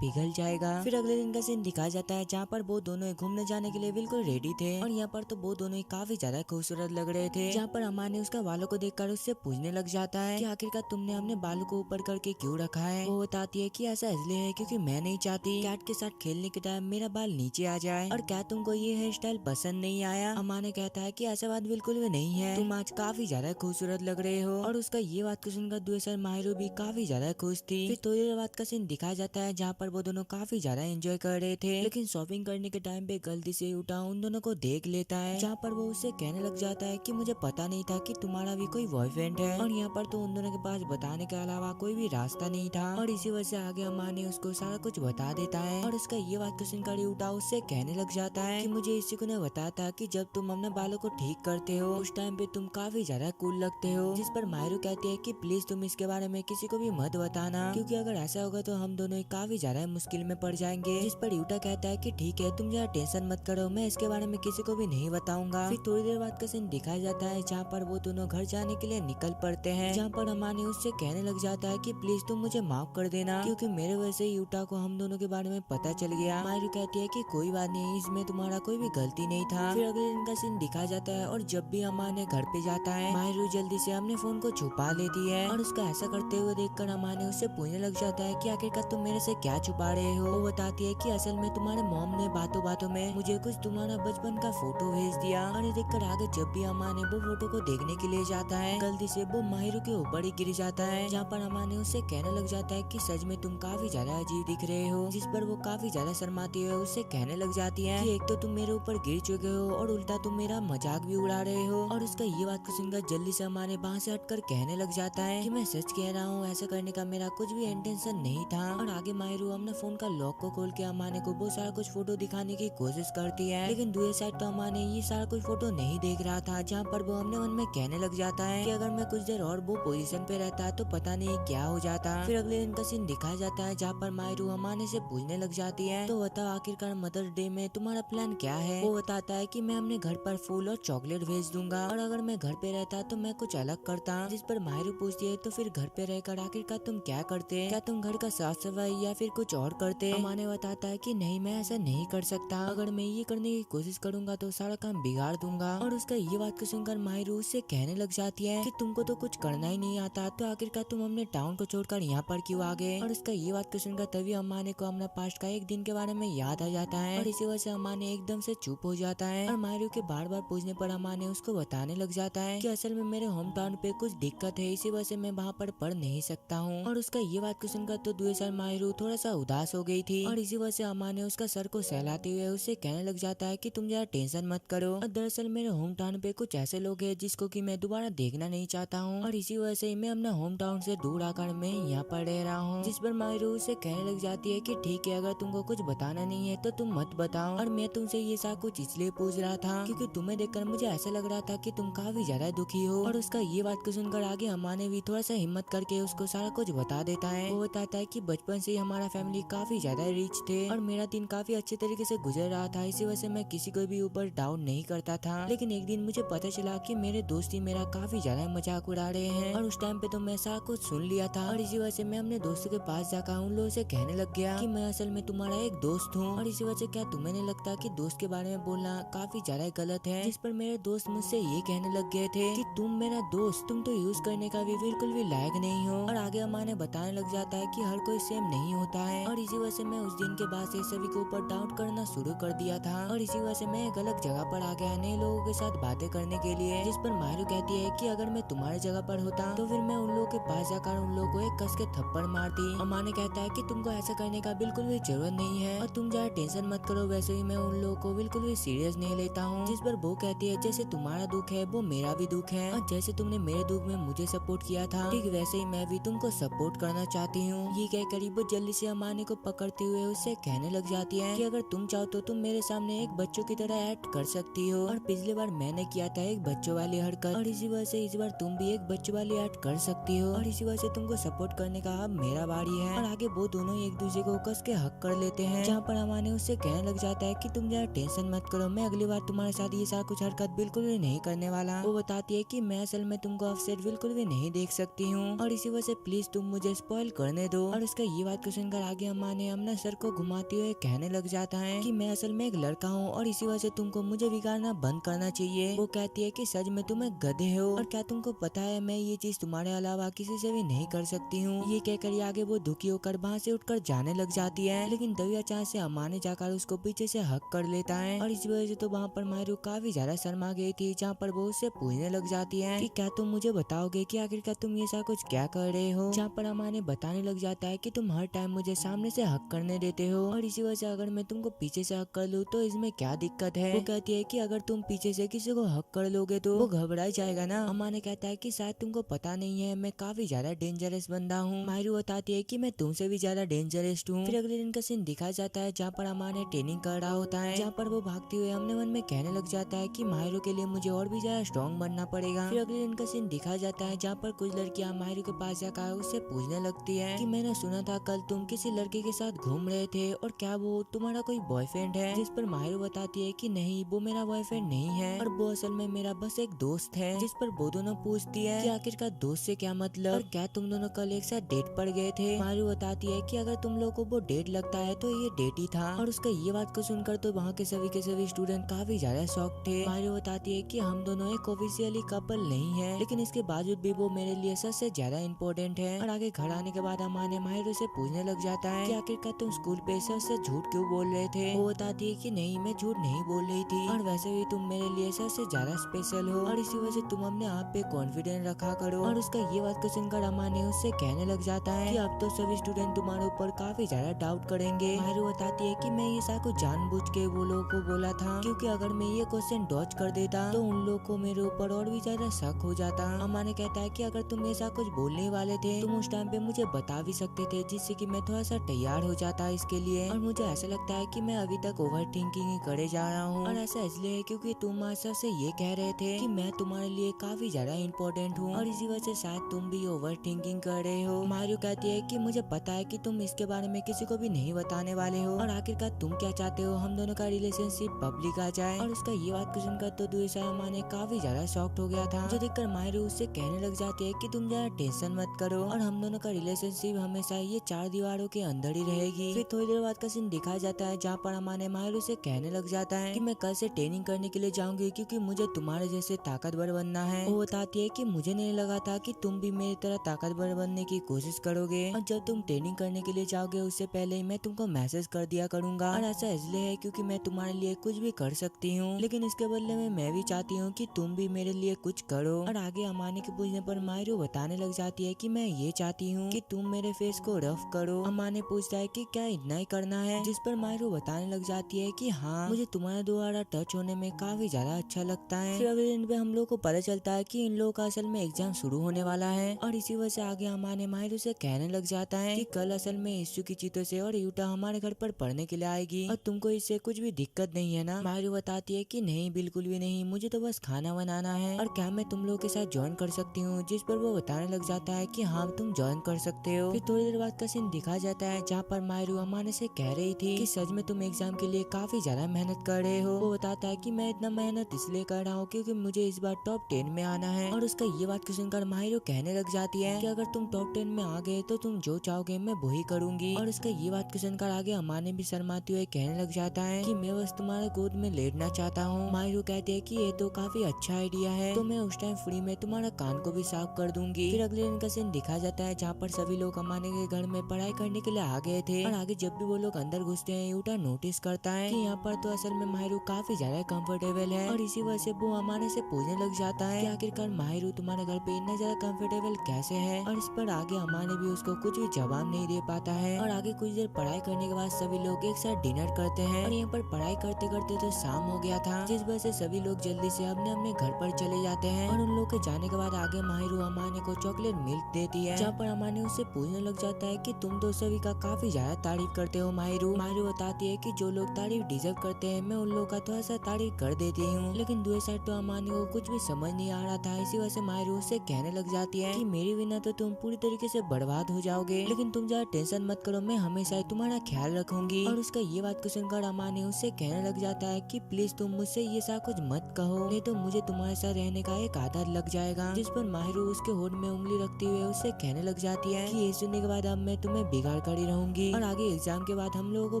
पिघल जाएगा। फिर अगले दिन का सीन दिखाया जाता है जहाँ पर वो दोनों घूमने जाने के लिए बिल्कुल रेडी थे और यहाँ पर तो वो दोनों ही काफी ज्यादा खूबसूरत लग रहे थे। जहाँ पर अम्मा ने उसका बालों को देखकर उससे पूछने लग जाता है कि आखिरकार तुमने अपने बालों को ऊपर करके क्यों रखा है। वो बताती है कि ऐसा इसलिए है क्योंकि मैं नहीं चाहती कैट के साथ खेलने के टाइम मेरा बाल नीचे आ जाए। और क्या तुमको ये हेयर स्टाइल पसंद नहीं आया? अम्मा ने कहता है कि ऐसा बात बिल्कुल भी नहीं है, तुम आज काफी ज्यादा खूबसूरत लग रहे हो। और उसका ये बात को सुनकर दूसरा माहिरू भी काफी ज्यादा खुश थी। फिर थोड़ी देर बाद का सीन दिखाया जाता है जहाँ पर वो दोनों काफी ज्यादा एंजॉय कर रहे थे, लेकिन शॉपिंग करने के टाइम पे गलती से उठा उन दोनों को देख लेता है, जहाँ पर वो उससे कहने लग जाता है कि मुझे पता नहीं था कि तुम्हारा भी कोई बॉयफ्रेंड है। और यहाँ पर तो उन दोनों के पास बताने के अलावा कोई भी रास्ता नहीं था और इसी वजह से आगे अम्मा ने उसको सारा कुछ बता देता है। और उसका ये बात को सुनकर उठा उससे कहने लग जाता है कि मुझे इसी को ने बताया था कि जब तुम अपने बालों को ठीक करते हो उस टाइम पे तुम काफी ज्यादा कूल लगते हो। जिस पर माहिरू कहती है कि प्लीज तुम इसके बारे में किसी को भी मत बताना, क्योंकि अगर ऐसा होगा तो हम दोनों ही काफी ज्यादा मुश्किल में पड़ जाएंगे। जिस पर यूटा कहता है कि ठीक है तुम जरा टेंशन मत करो, मैं इसके बारे में किसी को भी नहीं बताऊंगा। फिर थोड़ी देर बाद का सीन दिखाया जाता है जहाँ पर वो दोनों घर जाने के लिए निकल पड़ते हैं, जहाँ पर अम्मा ने उससे कहने लग जाता है कि प्लीज तुम मुझे माफ कर देना, क्योंकि मेरे वजह से यूटा को हम दोनों के बारे में पता चल गया। माहिरू कहती है कि कोई बात नहीं, इसमें तुम्हारा कोई भी गलती नहीं था। फिर अगले दिन का सीन दिखाया जाता है और जब भी अम्मा ने घर पे जाता है माहिरू जल्दी से अपने फोन को छुपा लेती है और उसका ऐसा करते हुए देखकर अम्मा ने उससे पूछने लग जाता है कि आखिरकार तुम मेरे से क्या छुपा रहे हो। वो बताती है कि असल में तुम्हारे मॉम ने बातों बातों में मुझे कुछ तुम्हारा बचपन का फोटो भेज दिया। और ये देखकर आगे जब भी अम्मा ने वो फोटो को देखने के लिए जाता है गलती से वो माहिरू के ऊपर ही गिर जाता है, जहाँ पर अम्मा ने उससे कहने लग जाता है कि सच में तुम काफी ज्यादा अजीब दिख रहे हो। जिस पर वो काफी ज्यादा शर्माती हुए उससे कहने लग जाती है कि एक तो तुम मेरे ऊपर गिर चुके हो और उल्टा तुम मेरा मजाक भी उड़ा रहे हो। और उसका ये बात को सुनकर जल्दी से अम्मा ने वहाँ से हटकर कहने लग जाता है कि मैं सच कह रहा हूँ, ऐसा करने का मेरा कुछ भी इंटेंशन नहीं था। और आगे माहिरू अपना फोन का लॉक को खोल के अम्मा ने को वो सारा कुछ फोटो दिखाने की कोशिश करती है, लेकिन दूसरी साइड तो अम्मा ने ये सारा कुछ फोटो नहीं देख रहा था, जहाँ पर वो अपने मन में कहने लग जाता है कि अगर मैं कुछ देर और वो पोजीशन पे रहता तो पता नहीं क्या हो जाता। फिर अगले दिन का सीन दिखाया जाता है जहाँ पर माहिरू अम्मा से पूछने लग जाती है तो बताओ आखिरकार मदर्स डे में तुम्हारा प्लान क्या है। वो बताता है कि मैं अपने घर पर फूल और चॉकलेट भेज दूंगा और अगर मैं घर पे रहता तो मैं कुछ अलग करता। जिस पर माहिरू पूछती है तो फिर घर पे रहकर आखिरकार तुम क्या करते, क्या तुम घर का साफ सफाई या फिर कुछ और करते। अम्मा ने बताता है कि नहीं, मैं ऐसा नहीं कर सकता, अगर मैं ये करने की कोशिश करूंगा तो सारा काम बिगाड़ दूंगा। और उसका ये बात को सुनकर माहिरू उससे कहने लग जाती है कि तुमको तो कुछ करना ही नहीं आता, तो आखिरकार तुम अपने टाउन को छोड़कर यहाँ पर क्यों आ गए। और उसका ये बात को सुनकर तभी अम्मा ने को अपना पास्ट का एक दिन के बारे में याद आ जाता है और इसी वजह से अम्मा ने एकदम से चुप हो जाता है। और माहिरू के बार बार पूछने पर अम्मा ने उसको बताने लग जाता है कि असल में मेरे होम टाउन पे कुछ दिक्कत है, इसी वजह से मैं वहाँ पर पढ़ नहीं सकता हूँ। और उसका ये बात को सुनकर तो दूसरा माहिरू थोड़ा सा उदास हो गई थी और इसी वजह से अम्मा ने उसका सर को सहलाते हुए उससे कहने लग जाता है कि तुम जरा टेंशन मत करो, और दरअसल मेरे होम टाउन पे कुछ ऐसे लोग हैं जिसको कि मैं दोबारा देखना नहीं चाहता हूँ और इसी वजह से मैं अपना होम टाउन से दूर आकर मैं यहाँ पर रह रहा हूँ। जिस पर माहिरू उसे कहने लग जाती है कि ठीक है, अगर तुमको कुछ बताना नहीं है तो तुम मत बताओ, और मैं तुमसे ये सारा कुछ इसलिए पूछ रहा था क्योंकि तुम्हें देखकर मुझे ऐसा लग रहा था कि तुम काफी ज्यादा दुखी हो। और उसका ये बात को सुनकर आगे अम्मा ने भी थोड़ा सा हिम्मत करके उसको सारा कुछ बता देता है। वो बताता है कि बचपन से ही हमारा फैमिली काफी ज्यादा रिच थे और मेरा दिन काफी अच्छे तरीके से गुजर रहा था, इसी वजह से मैं किसी को भी ऊपर डाउन नहीं करता था। लेकिन एक दिन मुझे पता चला कि मेरे दोस्त ही मेरा काफी ज्यादा मजाक उड़ा रहे हैं और उस टाइम पे तो मैं सारा कुछ सुन लिया था और इसी वजह से मैं अपने दोस्तों के पास जाकर उन लोगों से कहने लग गया कि मैं असल में तुम्हारा एक दोस्त हूँ और इसी वजह से क्या तुम्हें नहीं लगता कि दोस्त के बारे में बोलना काफी ज्यादा गलत है। जिस पर मेरे दोस्त मुझसे ये कहने लग गए थे कि तुम मेरा दोस्त, तुम तो यूज करने का भी बिल्कुल भी लायक नहीं हो। और आगे अम्मा ने बताने लग जाता है कि हर कोई सेम नहीं होता है और इसी वजह से मैं उस दिन के बाद से सभी के ऊपर डाउट करना शुरू कर दिया था और इसी वजह से मैं एक अलग जगह पर आ गया नए लोगों के साथ बातें करने के लिए। जिस पर माहिरू कहती है कि अगर मैं तुम्हारी जगह पर होता तो फिर मैं उन लोगों के पास जाकर उन लोगों को एक कस के थप्पड़ मारती। अमाने कहता है कि तुमको ऐसा करने का बिल्कुल भी जरूरत नहीं है और तुम ज्यादा टेंशन मत करो, वैसे ही मैं उन लोगों को बिल्कुल भी सीरियस नहीं लेता हूँ। जिस पर वो कहती है जैसे तुम्हारा दुख है वो मेरा भी दुख है और जैसे तुमने मेरे दुख में मुझे सपोर्ट किया था ठीक वैसे ही मैं भी तुमको सपोर्ट करना चाहती हूँ। ये कहकर वो जल्दी से अमाने को पकड़ते हुए उससे कहने लग जाती है कि अगर तुम चाहो तो तुम मेरे सामने एक बच्चों की तरह एक्ट कर सकती हो और पिछली बार मैंने किया था एक बच्चों वाली हरकत और इसी वजह से इस बार तुम भी एक बच्चों वाली एक्ट कर सकती हो और इसी वजह से तुमको सपोर्ट करने का अब मेरा बारी है। और आगे वो दोनों एक दूसरे को कस के हक कर लेते हैं, जहाँ पर अमाने उससे कहने लग जाता है कि तुम ज्यादा टेंशन मत करो, मैं अगली बार तुम्हारे साथ ये सारा कुछ हरकत बिल्कुल भी नहीं करने वाला। वो बताती है कि मैं असल में तुमको अपसेट बिल्कुल भी नहीं देख सकती हूँ और इसी वजह से प्लीज तुम मुझे स्पॉइल करने दो। और उसका ये बात को सुनकर आगे अमाने अपना सर को घुमाते हुए कहने लग जाता है कि मैं असल में एक लड़का हूँ और इसी वजह से तुमको मुझे बिगाड़ना बंद करना चाहिए। वो कहती है कि सच में तुम एक गधे हो और क्या तुमको पता है मैं ये चीज तुम्हारे अलावा किसी से भी नहीं कर सकती हूँ। ये कहकर आगे वो दुखी होकर वहाँ से उठकर जाने लग जाती है, लेकिन तभी अचानक से अमाने जाकर उसको पीछे से हक कर लेता है और इस वजह से तो वहाँ पर मायरू काफी ज्यादा शर्मा गई थी, जहाँ पर वो उससे पूछने लग जाती है कि क्या तुम मुझे बताओगे कि आखिरकार तुम ये सारा कुछ क्या कर रहे हो। जहाँ पर अमाने बताने लग जाता है कि तुम हर टाइम मुझे सामने से हक करने देते हो और इसी वजह से अगर मैं तुमको पीछे से हक कर लूँ तो इसमें क्या दिक्कत है। वो कहती है कि अगर तुम पीछे से किसी को हक कर लोगे तो वो घबरा जाएगा ना। अमाने कहता है कि शायद तुमको पता नहीं है मैं काफी ज्यादा डेंजरस बंदा हूँ। मायरू बताती है कि मैं तुमसे भी ज्यादा डेंजरस हूँ। फिर अगले दिन का सीन दिखाया जाता है जहाँ पर अमाने ट्रेनिंग कर रहा होता है, जहाँ पर वो भागते हुए अपने मन में कहने लग जाता है कि मायरू के लिए मुझे और भी ज्यादा स्ट्रॉन्ग बनना पड़ेगा। फिर अगले दिन का सीन दिखाया जाता है जहाँ पर कुछ लड़कियां मायरू के पास जाकर उससे पूछने लगती है कि मैंने सुना था कल तुम किसी लड़के के साथ घूम रहे थे और क्या वो तुम्हारा कोई बॉयफ्रेंड है। जिस पर मायरू बताती है कि नहीं वो मेरा बॉयफ्रेंड नहीं है और वो असल में मेरा बस एक दोस्त है। जिस पर वो दोनों पूछती है कि आखिरकार दोस्त से क्या मतलब और क्या तुम दोनों कल एक साथ डेट पर गए थे। मायरू बताती है कि अगर तुम लोग को वो डेट लगता है तो ये डेट ही था और उसका ये बात को सुनकर तो वहाँ के सभी स्टूडेंट काफी ज्यादा शॉक थे। मायरू बताती है कि हम दोनों एक ऑफिशियली कपल नहीं है, लेकिन इसके बावजूद भी वो मेरे लिए सबसे ज्यादा इम्पोर्टेंट है। और आगे घर आने के बाद अमाने मायरू से पूछने लग जाता है कि आखिरकार तुम स्कूल पे सबसे झूठ क्यों बोल रहे थे। वो बताती है कि नहीं मैं झूठ नहीं बोल रही थी और वैसे भी तुम मेरे लिए सबसे ज्यादा स्पेशल हो और इसी वजह से तुम अपने आप पे कॉन्फिडेंस रखा करो। और उसका ये बात को सुनकर अमाने उससे कहने लग जाता है कि अब तो सभी स्टूडेंट तुम्हारे ऊपर काफी ज्यादा डाउट करेंगे। मायरू बताती है कि मैं ये सारा कुछ जानबूझ के वो लोगों को बोला था, क्योंकि अगर मैं ये क्वेश्चन डॉज कर देता तो उन लोगों को मेरे ऊपर और भी ज्यादा शक हो जाता। अमाने कहता है कि अगर तुम ऐसा कुछ बोलने वाले थे तुम उस टाइम पे मुझे बता भी सकते थे, जिससे कि मैं थोड़ा सा तैयार हो जाता इसके लिए। और मुझे ऐसा लगता है कि मैं अभी तक ओवर थिंकिंग ही करे जा रहा हूँ और ऐसा इसलिए है क्योंकि तुम आशा से ये कह रहे थे कि मैं तुम्हारे लिए काफी ज्यादा इम्पोर्टेंट हूँ और इसी वजह से शायद तुम भी ओवर थिंकिंग कर रहे हो। मायरू कहती है कि मुझे पता है कि तुम इसके बारे में किसी को भी नहीं बताने वाले हो और आखिरकार तुम क्या चाहते हो, हम दोनों का रिलेशनशिप पब्लिक आ जाए। और उसका ये बात को सुनकर तो दूसरा अमाने काफी ज्यादा शॉक्ड हो गया था, जो देखकर मायरू उससे कहने लग जाती है कि तुम ज्यादा टेंशन मत करो और हम दोनों का रिलेशनशिप हमेशा ये 4 दीवारों के अंदर ही रहेगी। फिर थोड़ी देर बाद का सीन दिखाया जाता है जहाँ पर अमाने मायरू से कहने लग जाता है कि मैं कल से ट्रेनिंग करने के लिए जाऊंगी क्योंकि मुझे तुम्हारे जैसे ताकतवर बनना है। वो बताती है कि मुझे नहीं लगा था कि तुम भी मेरी तरह ताकतवर बनने की कोशिश करोगे और जब तुम ट्रेनिंग करने के लिए जाओगे उससे पहले मैं तुमको मैसेज कर दिया करूंगा और ऐसा इसलिए है क्योंकि मैं तुम्हारे लिए कुछ भी कर सकती हूँ, लेकिन इसके बदले में मैं भी चाहती हूँ कि तुम भी मेरे लिए कुछ करो। और आगे अमाने के पूछने पर मायरू बताने लग जाती है कि मैं ये चाहती हूँ कि तुम मेरे फेस को रफ करो। अमाने पूछता है कि क्या इतना ही करना है, जिस पर मायरू बताने लग जाती है कि हाँ मुझे तुम्हारे द्वारा टच होने में काफी ज्यादा अच्छा लगता है। फिर अगले दिन पे हम लोग को पता चलता है कि इन लोगों का असल में एग्जाम शुरू होने वाला है और इसी वजह से आगे अमाने मायरू से कहने लग जाता है कि कल असल में इशू की चीतों से और यूटा हमारे घर पर पढ़ने के लिए आएगी और तुमको इससे कुछ भी दिक्कत नहीं है ना। मायरू बताती है कि नहीं बिल्कुल भी नहीं, मुझे तो बस खाना बनाना है और क्या मैं तुम लोग के साथ ज्वाइन कर सकती हूँ। जिस पर वो बताने लग जाता है कि हाँ तुम ज्वाइन कर सकते हो। फिर थोड़ी देर बाद का सीन दिखा जाता है जहाँ पर मायरू अमाने से कह रही थी कि सच में तुम एग्जाम के लिए काफी ज्यादा मेहनत कर रहे हो। वो बताता है कि मैं इतना मेहनत इसलिए कर रहा हूँ क्योंकि मुझे इस बार टॉप 10 में आना है। और उसका ये बात सुनकर मायरू कहने लग जाती है कि अगर तुम टॉप 10 में आ गए तो तुम जो चाहोगे मैं वही करूंगी। और उसका ये बात सुनकर आगे अमाने भी शर्माते हुए कहने लग जाता है कि मैं बस तुम्हारे गोद में लेटना चाहता हूँ। मायरू कहती है कि ये तो काफी अच्छा आइडिया है, तो मैं उस टाइम फ्री में तुम्हारा कान को भी साफ कर दूंगी। फिर अगले दिन का सीन दिखा जाता है जहाँ पर सभी लोग अमाने के घर में पढ़ाई करने के लिए आ गए थे और आगे जब भी वो लोग अंदर घुसते हैं यूटा नोटिस करता है कि यहाँ पर तो असल में मायरू काफी ज्यादा कंफर्टेबल है और इसी वजह से वो अमाने से पूछने लग जाता है कि आखिरकार मायरू तुम्हारे घर जंगल पे इतना ज्यादा कंफर्टेबल कैसे है। और इस पर आगे अमाने भी उसको कुछ भी जवाब नहीं दे पाता है। और आगे कुछ देर पढ़ाई करने के बाद सभी लोग एक साथ डिनर करते हैं। और यहाँ पर पढ़ाई करते करते तो शाम हो गया था, जिस वजह से सभी लोग जल्दी से अपने अपने घर पर चले जाते हैं। और उन लोग के जाने के बाद आगे माहिरू अमाने को चॉकलेट मिल्क देती है, जहाँ पर अमाने उससे पूछने लग जाता है कि तुम तो सभी का काफी ज्यादा तारीफ करते हो माहिरू। माहिरू बताती है कि जो लोग तारीफ डिजर्व करते हैं मैं उन लोगों का थोड़ा सा तारीफ कर देती हूँ। लेकिन दूसरी साइड तो अमाने को कुछ भी समझ नहीं आ रहा था। इसी वजह से माहिरू उससे कहने लग जाती है कि मेरे बिना तो तुम पूरी तरीके से बर्बाद हो जाओगे, लेकिन तुम ज्यादा टेंशन मत करो, मैं हमेशा तुम्हारा ख्याल रखूंगी। और उसका ये बात को सुनकर अमाने उससे कहने लग जाता है कि प्लीज तुम मुझसे ये सब कुछ मत कहो, नहीं तो मुझे तुम्हारे साथ रहने का एक आदत लग जाएगा। जिस पर माहिरू उसके होठ में उंगली रखते हुए उससे कहने लग जाती है कि ये सुनने के बाद अब मैं तुम्हें बिगाड़ कर ही रहूंगी। और आगे एग्जाम के बाद हम लोगों को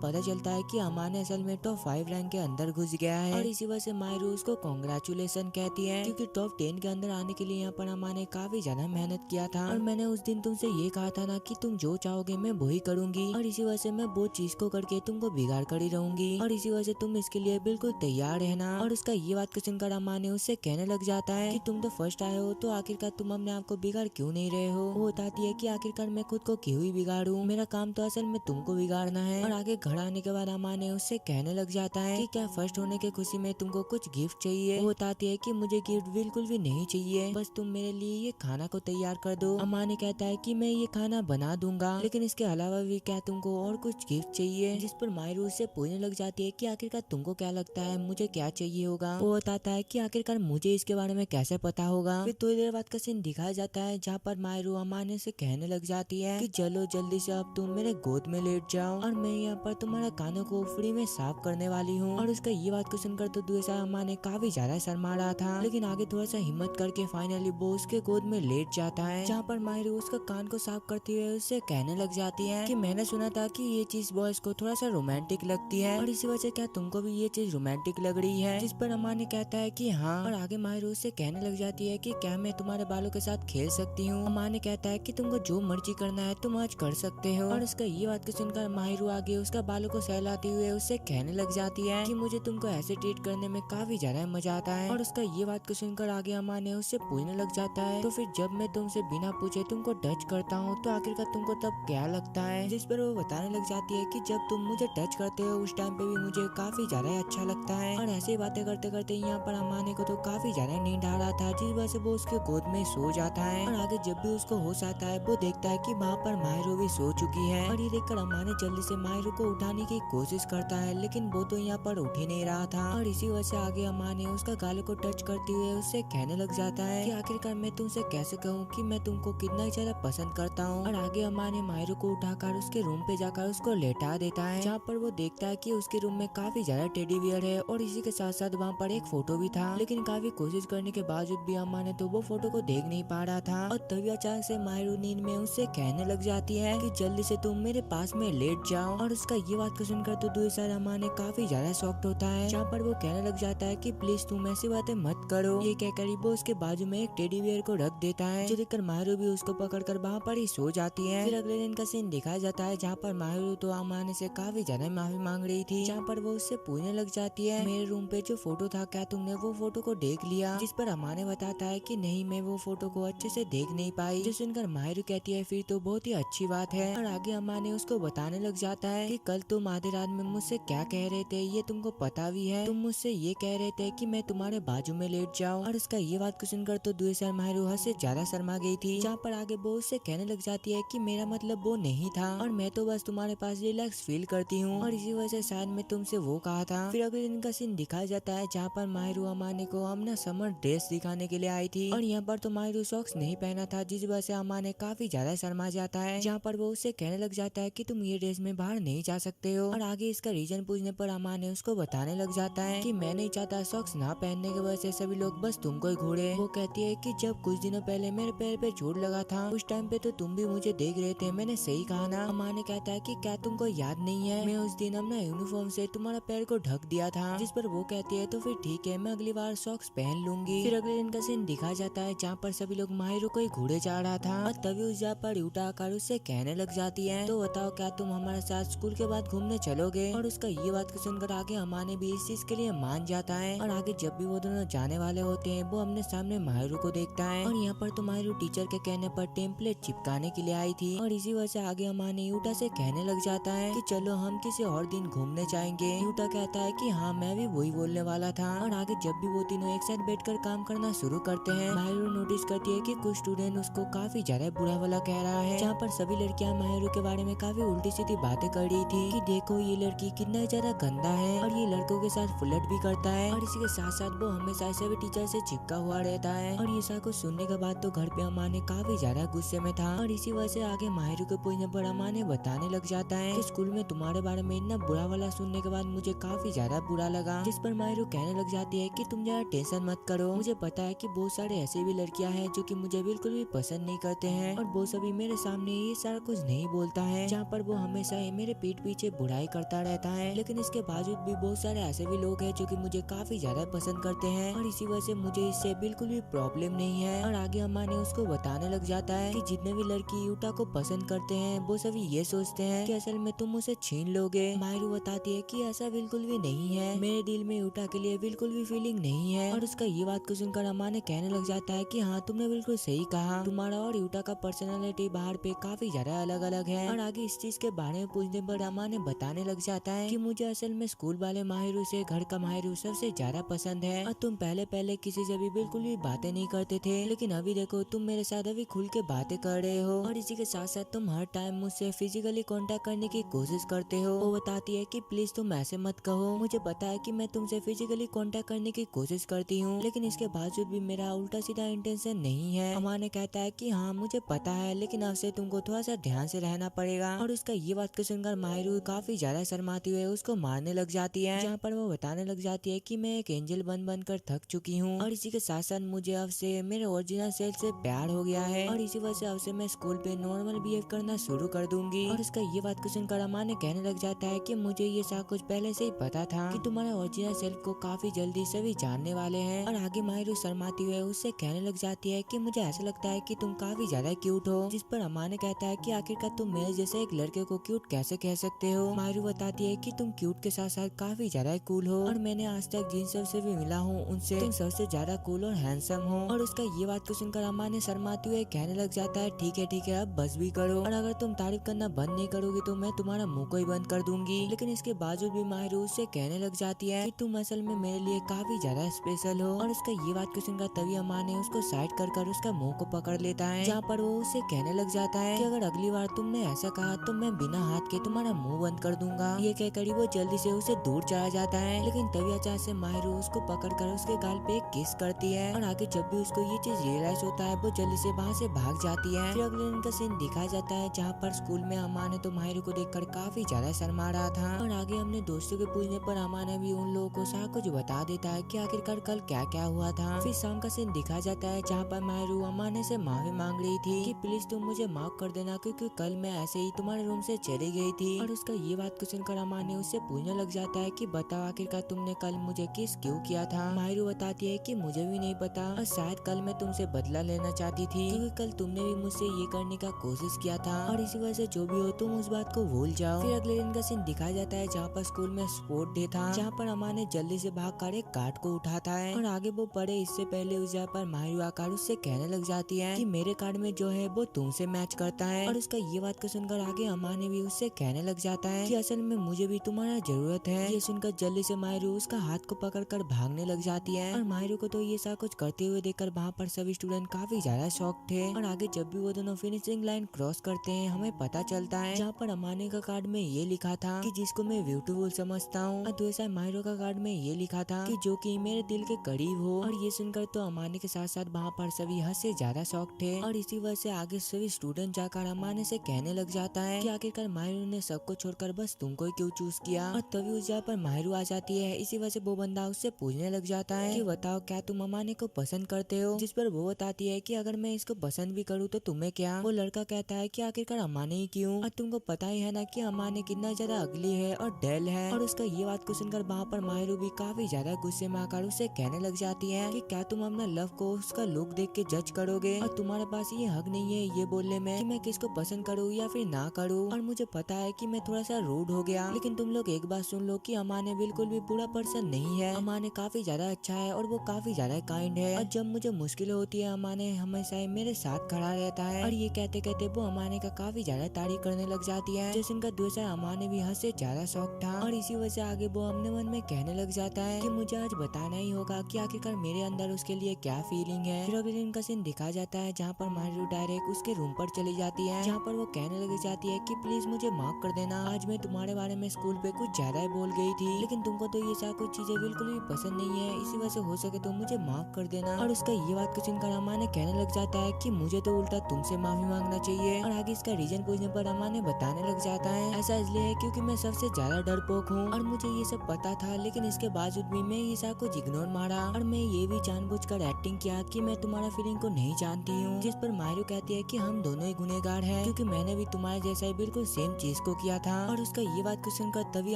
पता चलता है कि अमाने असल में टॉप 5 रैंक के अंदर घुस गया है। और इसी वजह से माहिरू उसको कांग्रेचुलेशन कहती है, क्योंकि टॉप 10 के अंदर आने के लिए यहाँ पर अमाने काफी ज्यादा मेहनत किया था। और मैंने उस दिन तुमसे ये कहा था ना कि तुम जो चाहोगे मैं वही करूंगी, और इसी वजह से मैं वो चीज को करके तुमको बिगाड़ कर ही रहूंगी, और इसी वजह से तुम इसके लिए बिल्कुल तैयार रहना। और उसका ये बात को सुनकर अमाने उससे कहने लग जाता है कि तुम तो फर्स्ट आए हो, तो आखिरकार तुम अपने आप को बिगाड़ क्यों नहीं रहे हो। वो बताती है कि आखिरकार मैं खुद को क्यों ही बिगाड़ूं, मेरा काम तो असल में तुमको बिगाड़ना है। और आगे घर आने के बाद अमाने उससे कहने लग जाता है कि क्या फर्स्ट होने की खुशी में तुमको कुछ गिफ्ट चाहिए। वो बताती है कि मुझे गिफ्ट बिल्कुल भी नहीं चाहिए, बस तुम मेरे लिए ये खाना को तैयार कर दो। अमाने कहता है कि मैं ये खाना बना दूंगा, लेकिन इसके अलावा भी क्या तुमको और कुछ गिफ्ट चाहिए। जिस पर माहिरू उससे पूछने लग जाती है कि आखिरकार तुमको क्या लगता है मुझे क्या चाहिए होगा। वो बताता है कि आखिरकार मुझे इसके बारे में कैसे पता होगा। फिर थोड़ी देर बाद का सीन दिखाया जाता है, जहाँ पर माहिरू अमाने से कहने लग जाती है कि चलो जल्दी से अब तुम मेरे गोद में लेट जाओ, और मैं यहाँ पर तुम्हारा कानों को फ्री में साफ करने वाली हूँ। और उसका ये बात को सुनकर तो दूसरा अमाने काफी ज्यादा शर्मा रहा था, लेकिन आगे थोड़ा सा हिम्मत करके फाइनली वो उसके गोद में लेट जाता है, जहाँ पर माहिरू उसका कान को साफ करते हुए उससे कहने लग जाती है कि मैंने सुना था कि ये चीज बॉयज को थोड़ा सा रोमांटिक लगती है, और इसी वजह से क्या तुमको भी ये चीज रोमांटिक लग रही है। जिस पर अमाने कहता है कि हाँ। और आगे माहिरू उससे कहने लग जाती है कि क्या मैं तुम्हारे बालों के साथ खेल सकती हूँ। अमाने कहता है कि तुमको जो मर्जी करना है तुम आज कर सकते हो। और उसका ये बात को सुनकर माहिरू आगे उसका बालों को सहलाते हुए उससे कहने लग जाती है कि मुझे तुमको ऐसे ट्रीट करने में काफी ज्यादा मजा आता है। और उसका ये बात को सुनकर आगे अमाने उससे पूछने लग जाता है, तो फिर जब मैं तुमसे बिना पूछे तुमको टच करता हूँ तो आखिरकार तुमको तब क्या लगता है। जिस पर वो बताने लग जाती है कि जब तुम मुझे टच करते हो उस टाइम पे भी मुझे काफी ज्यादा अच्छा लगता है। और ऐसे बातें करते करते यहाँ पर अमाने को तो काफी ज्यादा नींद आ रहा था, जिस वजह से वो उसके गोद में सो जाता है। और आगे जब भी उसको होश आता है वो देखता है कि वहाँ पर माहिरू भी सो चुकी है। और ये देखकर अमाने जल्दी से माहिरू को उठाने की कोशिश करता है, लेकिन वो तो यहाँ पर उठ ही नहीं रहा था। और इसी वजह से आगे अमाने उसका गालों को टच करते हुए उससे कहने लग जाता है कि आखिरकार मैं तुमसे कैसे कहूँ कि मैं तुमको कितना ही ज्यादा पसंद करता हूँ। और आगे अमाने माहिरू को उठाकर उसके रूम पे जाकर उसको लेटा देता है, जहाँ पर वो देखता है कि उसके रूम में काफी ज्यादा टेडी बियर है, और इसी के साथ साथ वहाँ पर एक फोटो भी था। लेकिन काफी कोशिश करने के बावजूद भी अमाने तो वो फोटो को देख नहीं पा रहा था। और तभी अचानक से माहिरू नींद में उससे कहने लग जाती है कि जल्दी से तुम मेरे पास में लेट जाओ। और उसका ये बात को सुनकर तो दूसरा अमाने काफी ज्यादा शॉक्ड होता है, जहाँ पर वो कहने लग जाता है कि प्लीज तुम ऐसी बातें मत करो। ये कहकर वो उसके बाजू में एक टेडी बियर को रख देता है, जो देखकर माहिरू भी उसको पकड़कर वहाँ पर ही सो जाती है। फिर अगले दिन का सीन दिखाया जाता है, जहाँ पर माहिरू तो अमाने से काफी ज्यादा माफी मांग रही थी, जहाँ पर वो उससे पूछने लग जाती है मेरे रूम पे जो फोटो था क्या तुमने वो फोटो को देख लिया। जिस पर अमाने बताता है कि नहीं मैं वो फोटो को अच्छे से देख नहीं पाई। जो सुनकर माहिरू कहती है फिर तो बहुत ही अच्छी बात है। और आगे अमाने उसको बताने लग जाता है कि कल तुम आधी रात में मुझसे क्या कह रहे थे ये तुमको पता भी है। तुम मुझसे ये कह रहे थे कि मैं तुम्हारे बाजू में लेट जाऊं। और उसका ये बात को सुनकर तो दूसरा माहिरू हद से ज्यादा शर्मा गई थी, जहाँ पर आगे वो उससे कहने लग जाती है कि मेरा मतलब वो नहीं था, और मैं तो बस तुम्हारे पास रिलैक्स फील करती हूँ, और इसी वजह से शायद मैं तुमसे वो कहा था। फिर अगले दिन का सीन दिखाया जाता है, जहाँ पर माहिरू अमाने को अपना समर ड्रेस दिखाने के लिए आई थी, और यहाँ पर तो माहिरू सॉक्स नहीं पहना था, जिस वजह से अमाने काफी ज्यादा शर्मा जाता है, जहाँ पर वो उससे कहने लग जाता है कि तुम ये ड्रेस में बाहर नहीं जा सकते हो। और आगे इसका रीजन पूछने पर अमाने उसको बताने लग जाता है कि मैं नहीं चाहता सॉक्स ना पहनने की वजह से सभी लोग बस तुमको ही घूरे। वो कहती है कि जब कुछ दिनों पहले मेरे पैर पे चोट लगा था उस टाइम पे तो तुम भी मुझे देख रहे थे, मैंने सही कहा ना। अमाने कहता है कि क्या तुमको याद नहीं है मैं उस दिन अपना यूनिफॉर्म से तुम्हारा पैर को ढक दिया था। जिस पर वो कहती है तो फिर ठीक है मैं अगली बार सॉक्स पहन लूंगी। फिर अगले दिन का सीन दिखाया जाता है, जहाँ पर सभी लोग माहिरू को ही घूरे जा रहा था, और तभी उस जगह पर उठाकर उससे कहने लग जाती है तो बताओ क्या तुम हमारे साथ स्कूल के बाद घूमने चलोगे। और उसका ये बात को सुनकर आगे अमाने भी इस चीज के लिए मान जाता है, और आगे जब भी वो दोनों जाने वाले होते हैं वो अपने सामने माहिरू को को देखता है और यहाँ पर तो माहिरू टीचर के कहने पर टेम्पलेट चिपकाने के लिए आई थी और इसी वजह से आगे अमाने यूटा से कहने लग जाता है कि चलो हम किसी और दिन घूमने जाएंगे। यूटा कहता है कि हाँ मैं भी वही बोलने वाला था। और आगे जब भी वो तीनों एक साथ बैठकर काम करना शुरू करते हैं, माहिरू नोटिस करती है कि कुछ स्टूडेंट उसको काफी ज्यादा बुरा भला कह रहा है, जहाँ पर सभी लड़कियां माहिरू के बारे में काफी उल्टी सीधी बातें कर रही थी कि देखो ये लड़की कितना ज्यादा गंदा है और ये लड़कों के साथ फ्लर्ट भी करता है और इसी के साथ साथ वो हमेशा ऐसे भी टीचर से चिपका हुआ रहता है। और ये सब कुछ सुनने के बाद तो घर पे अमाने काफी ज्यादा गुस्से में था और इसी वजह से आगे माहिरू के पूछने पर अमाने बताने लग जाता है कि स्कूल में तुम्हारे बारे में इतना बुरा वाला सुनने के बाद मुझे काफी ज्यादा बुरा लगा। जिस पर माहिरू कहने लग जाती है कि तुम ज्यादा टेंशन मत करो, मुझे पता है कि बहुत सारे ऐसे भी लड़कियां हैं जो कि मुझे बिल्कुल भी पसंद नहीं करते हैं और वो सभी मेरे सामने ये सारा कुछ नहीं बोलता है, जहाँ पर वो हमेशा ही मेरे पीठ पीछे बुराई करता रहता है। लेकिन इसके बावजूद भी बहुत सारे ऐसे भी लोग हैं जो कि मुझे काफी ज्यादा पसंद करते हैं और इसी वजह से मुझे इससे बिल्कुल भी प्रॉब्लम नहीं है। और आगे अम्मा ने उसको बताने लग जाता है कि जितने भी लड़की यूटा को पसंद करते हैं वो सभी ये सोचते हैं कि असल में तुम उसे छीन लोगे। माहिरू बताती है कि ऐसा बिल्कुल भी नहीं है, मेरे दिल में यूटा के लिए बिल्कुल भी फीलिंग नहीं है। और उसका ये बात को सुनकर अम्मा ने कहने लग जाता है कि हाँ तुमने बिल्कुल सही कहा, तुम्हारा और यूटा का पर्सनालिटी बाहर पे काफी ज्यादा अलग अलग है। और आगे इस चीज के बारे में पूछने पर अम्मा ने बताने लग जाता है कि मुझे असल में स्कूल वाले माहिरू से घर का माहिरू सबसे ज्यादा पसंद है और तुम पहले किसी से भी बिल्कुल भी बातें नहीं करते थे, लेकिन अभी देखो तुम मेरे साथ अभी खुल के बातें कर रहे हो और इसी के साथ साथ तुम हर टाइम मुझसे फिजिकली कांटेक्ट करने की कोशिश करते हो। वो बताती है कि प्लीज तुम ऐसे मत कहो, मुझे पता है कि मैं तुमसे फिजिकली कांटेक्ट करने की कोशिश करती हूँ, लेकिन इसके बावजूद भी मेरा उल्टा सीधा इंटेंशन नहीं है। अम्मा ने कहता है कि हाँ मुझे पता है, लेकिन अब से तुमको थोड़ा सा ध्यान से रहना पड़ेगा। और उसका ये बात को सुनकर माहिरू काफी ज्यादा शर्माती हुए उसको मारने लग जाती है, जहाँ पर वो बताने लग जाती है कि मैं एक एंजल बन कर थक चुकी हूँ और इसी के साथ साथ मुझे अब से मेरे ओरिजिनल सेल्फ से प्यार हो गया है और इसी वजह से अब से मैं स्कूल पे नॉर्मल बिहेव करना शुरू कर दूंगी। और उसका ये बात को सुनकर अम्मा ने कहने लग जाता है कि मुझे ये सब कुछ पहले से ही पता था कि तुम्हारा ओरिजिनल सेल्फ को काफी जल्दी सभी जानने वाले हैं। और आगे माहिरू शर्माती हुए उससे कहने लग जाती है कि मुझे ऐसा लगता है कि तुम काफी ज्यादा क्यूट हो, जिस पर अम्मा ने कहता है कि आखिरकार तुम मेरे जैसे एक लड़के को क्यूट कैसे कह सकते हो। माहिरू बताती है कि तुम क्यूट के साथ साथ काफी ज्यादा कूल हो और मैंने आज तक जिन सबसे भी मिला हूँ उनसे तुम सबसे ज्यादा कूल और हैंडसम हो। और उसका ये बात को सुनकर अम्मा ने शर्माते हुए कहने लग जाता है ठीक है अब बस भी करो, और अगर तुम तारीफ करना बंद नहीं करोगी तो मैं तुम्हारा मुंह को ही बंद कर दूंगी। लेकिन इसके बावजूद भी माहिरू उससे कहने लग जाती है कि तुम असल में मेरे लिए काफी ज्यादा स्पेशल हो। और उसका ये बात को सुनकर तभी अम्मा ने उसको साइड कर उसका मुंह को पकड़ लेता है, जहाँ पर वो उससे कहने लग जाता है कि अगर अगली बार तुमने ऐसा कहा तो मैं बिना हाथ के तुम्हारा मुंह बंद कर दूंगा। ये कहकर वो जल्दी से उसे दूर चला जाता है, लेकिन तभी अचानक से माहिरू उसको पकड़कर उसके गाल पे एक किस करती है और आगे जब भी उसको ये चीज रियलाइज होता है वो जल्दी से वहाँ से भाग जाती है। फिर अगले दिन का सीन दिखाया जाता है जहाँ पर स्कूल में अम्मा ने तो माहिरू को देखकर काफी ज्यादा शर्मा रहा था और आगे हमने दोस्तों के पूछने पर अम्मा ने भी उन लोगों को सारा कुछ बता देता है कि आखिरकार कल क्या क्या हुआ था। फिर शाम का सीन दिखाया जाता है जहाँ पर माहिरू अम्मा ने से माफी मांग रही थी कि प्लीज तुम मुझे माफ कर देना क्योंकि कल मैं ऐसे ही तुम्हारे रूम से चली गई थी। और उसका ये बात को सुनकर अम्मा ने उससे पूछने लग जाता है कि बताओ आखिरकार तुमने कल मुझे किस क्यों किया था। माहिरू बताती है कि मुझे भी नहीं पता और शायद कल मैं तुमसे बदला लेना चाहती थी क्योंकि कल तुमने भी मुझसे ये करने का कोशिश किया था और इसी वजह से जो भी हो तुम उस बात को भूल जाओ। फिर अगले दिन का सीन दिखाया जाता है जहाँ पर स्कूल में स्पोर्ट डे था, जहाँ पर अम्मा ने जल्दी से भाग कर एक कार्ड को उठाता है और आगे वो पढ़े इससे पहले उस जगह पर माहिरू आकर उससे कहने लग जाती है कि मेरे कार्ड में जो है वो तुमसे मैच करता है। और उसका ये बात को सुनकर आगे अम्मा ने भी उससे कहने लग जाता है कि असल में मुझे भी तुम्हारा जरूरत है। ये सुनकर जल्दी से माहिरू उसका हाथ को पकड़कर भागने लग जाती है और माहिरू को तो ये सब कुछ करते हुए देखकर वहाँ पर सभी स्टूडेंट काफी ज्यादा शॉक थे। और आगे जब भी वो दोनों फिनिशिंग लाइन क्रॉस करते हैं हमें पता चलता है जहाँ पर अमाने का कार्ड में ये लिखा था कि जिसको मैं ब्यूटीफुल समझता हूँ, और दूसरा माहिरू का कार्ड में ये लिखा था कि जो कि मेरे दिल के करीब हो। और ये सुनकर तो अमाने के साथ साथ वहाँ पर सभी हद से ज्यादा शॉक थे और इसी वजह से आगे सभी स्टूडेंट जाकर अमाने से कहने लग जाता है कि आखिरकार माहिरू ने सबको छोड़कर बस तुमको ही क्यों चूज किया। और तभी उस जगह पर माहिरू आ जाती है। इसी वजह से वो बंदा उससे पूछने लग जाता है कि बताओ क्या तुम अमाने को पसंद करते हो, जिस पर वो बताती है कि अगर मैं इसको पसंद भी करूँ तो तुम्हें क्या। वो लड़का कहता है कि आखिरकार अमाने ही क्यों, और तुमको पता ही है ना कि अमाने कितना ज्यादा अगली है और डेल है। और उसका ये बात को सुनकर वहाँ पर माहिरू भी काफी ज्यादा गुस्से में आकर उससे कहने लग जाती है कि क्या तुम अपना लव को उसका लुक देख के जज करोगे और तुम्हारे पास ये हक नहीं है ये बोलने में कि मैं किसको पसंद करूँ या फिर ना करूँ। और मुझे पता है कि मैं थोड़ा सा रूड हो गया, लेकिन तुम लोग एक बात सुन लो कि अमाने बिल्कुल भी बुरा पर्सन नहीं है। अमाने काफी ज्यादा अच्छा है और वो काफी ज्यादा काइंड है। और जब मुझे मुश्किल होती है अमाने हमेशा ही मेरे साथ खड़ा रहता है। और ये कहते कहते वो अमाने का काफी ज्यादा तारीफ करने लग जाती है। जैसन का दूसरा अमाने भी हद से ज्यादा शौक था और इसी वजह से आगे वो अपने मन में कहने लग जाता है कि मुझे आज बताना ही होगा कि आखिरकार मेरे अंदर उसके लिए क्या फीलिंग है। फिर अगले दिन का सीन दिखा जाता है जहाँ पर मारू डायरेक्ट उसके रूम पर चली जाती है, जहाँ पर वो कहने लग जाती है कि प्लीज मुझे माफ कर देना, आज मैं तुम्हारे बारे में स्कूल पे कुछ ज्यादा ही बोल गई थी, लेकिन तुमको तो ये सब कुछ चीजें बिल्कुल भी पसंद नहीं है, इसी वजह से हो सके तो मुझे माफ कर देना। और उसका ये बात को सुनकर अमाने कहने लग जाता है कि मुझे तो उल्टा तुमसे माफी मांगना चाहिए। और आगे इसका रीजन पूछने पर अमाने बताने लग जाता है ऐसा इसलिए है क्योंकि मैं सबसे ज्यादा डरपोक हूँ और मुझे ये सब पता था, लेकिन इसके बावजूद भी मैं ये सब कुछ इग्नोर मारा और मैं ये भी जानबूझकर एक्टिंग किया कि मैं तुम्हारा फीलिंग को नहीं जानती हूँ। जिस पर मायरू कहती है कि हम दोनों ही गुनहगार हैं क्योंकि मैंने भी तुम्हारे जैसा ही बिल्कुल सेम चीज को किया था। और उसका ये बात को सुनकर तभी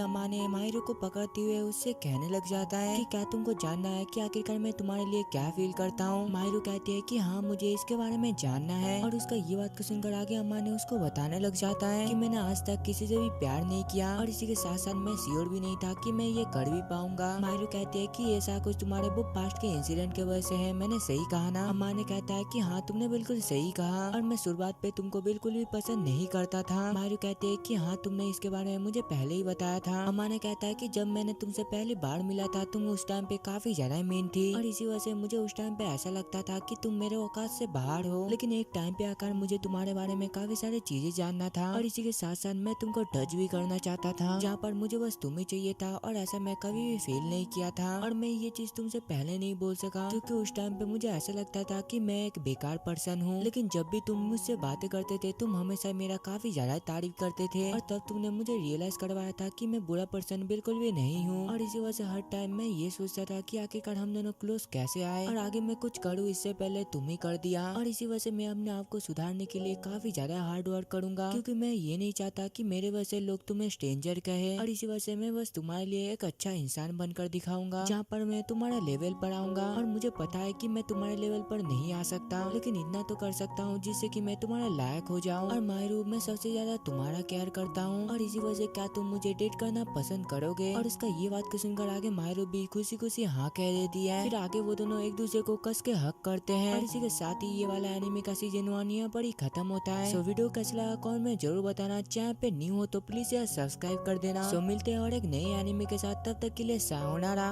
अमाने मायरू को पकड़ते हुए उससे कहने लग जाता है कि क्या तुमको जानना है कि आखिरकार मैं तुम्हारे लिए क्या फील करता हूँ। मायरू कहती है कि हाँ मुझे इसके बारे में जानना है। और उसका ये बात को सुनकर आगे अमाने उसको बताने लग जाता है कि मैंने आज तक किसी से भी प्यार नहीं किया और इसी के साथ साथ मैं श्योर भी नहीं था कि मैं ये कर भी पाऊंगा। मायरू कहती है कि ऐसा कुछ तुम्हारे वो पास्ट के इंसिडेंट के वजह से है, मैंने सही कहा ना। अमाने कहता है कि हाँ तुमने बिल्कुल सही कहा और मैं शुरुआत पे तुमको बिल्कुल भी पसंद नहीं करता था। मायरू कहती है कि हाँ तुमने इसके बारे में मुझे पहले ही बताया था। अमाने कहता है कि जब मैंने तुमसे पहली बार मिला था तुम उस टाइम पे काफी ज्यादा मीन थी और इसी वजह से मुझे उस टाइम पे ऐसा लगता था कि तुम मेरे औकात से बाहर हो, लेकिन एक टाइम पे आकर मुझे तुम्हारे बारे में काफी सारी चीजें जानना था और इसी के साथ साथ मैं तुमको टच भी करना चाहता था, जहाँ पर मुझे बस तुम ही चाहिए था और ऐसा मैं कभी भी फील नहीं किया था। और मैं ये चीज तुमसे पहले नहीं बोल सका क्योंकि उस टाइम पे मुझे ऐसा लगता था कि मैं एक बेकार पर्सन हूँ, लेकिन जब भी तुम मुझसे बातें करते थे तुम हमेशा मेरा काफी ज्यादा तारीफ करते थे और तब तुमने मुझे रियलाइज करवाया था कि मैं बुरा पर्सन बिल्कुल भी नहीं हूँ। और इसी वजह से हर टाइम मैं ये सोचता था कि आखिरकार हम दोनों क्लोज कैसे आए और आगे मैं कुछ करूँ इससे पहले तुम ही कर दिया। और इसी वजह से मैं अपने आप को सुधारने के लिए काफी ज्यादा हार्ड वर्क करूंगा क्योंकि मैं ये नहीं चाहता कि मेरे वजह से लोग तुम्हें स्ट्रेंजर कहे। और इसी वजह से मैं बस तुम्हारे लिए एक अच्छा इंसान बनकर दिखाऊंगा जहाँ पर मैं तुम्हारा लेवल पर आऊंगा। और मुझे पता है कि मैं तुम्हारे लेवल पर नहीं आ सकता, लेकिन इतना तो कर सकता हूँ जिससे कि मैं तुम्हारा लायक हो जाऊँ। और मायरू मैं सबसे ज्यादा तुम्हारा केयर करता हूँ और इसी वजह से क्या तुम मुझे डेट करना पसंद करोगे। और उसका ये बात को सुनकर आगे मायरू भी खुशी खुशी हाँ कह देती है। फिर आगे वो दोनों एक दूसरे को कस के हक करते हैं और इसी के साथ ही ये वाला एनिमे का सीजन 1 यहाँ पर ही खत्म होता है। सो वीडियो कैसा लगा कमेंट में जरूर बताना, चैनल पे न्यू हो तो प्लीज यार सब्सक्राइब कर देना। सो मिलते हैं और एक नए एनिमे के साथ, तब तक के लिए सायोनारा।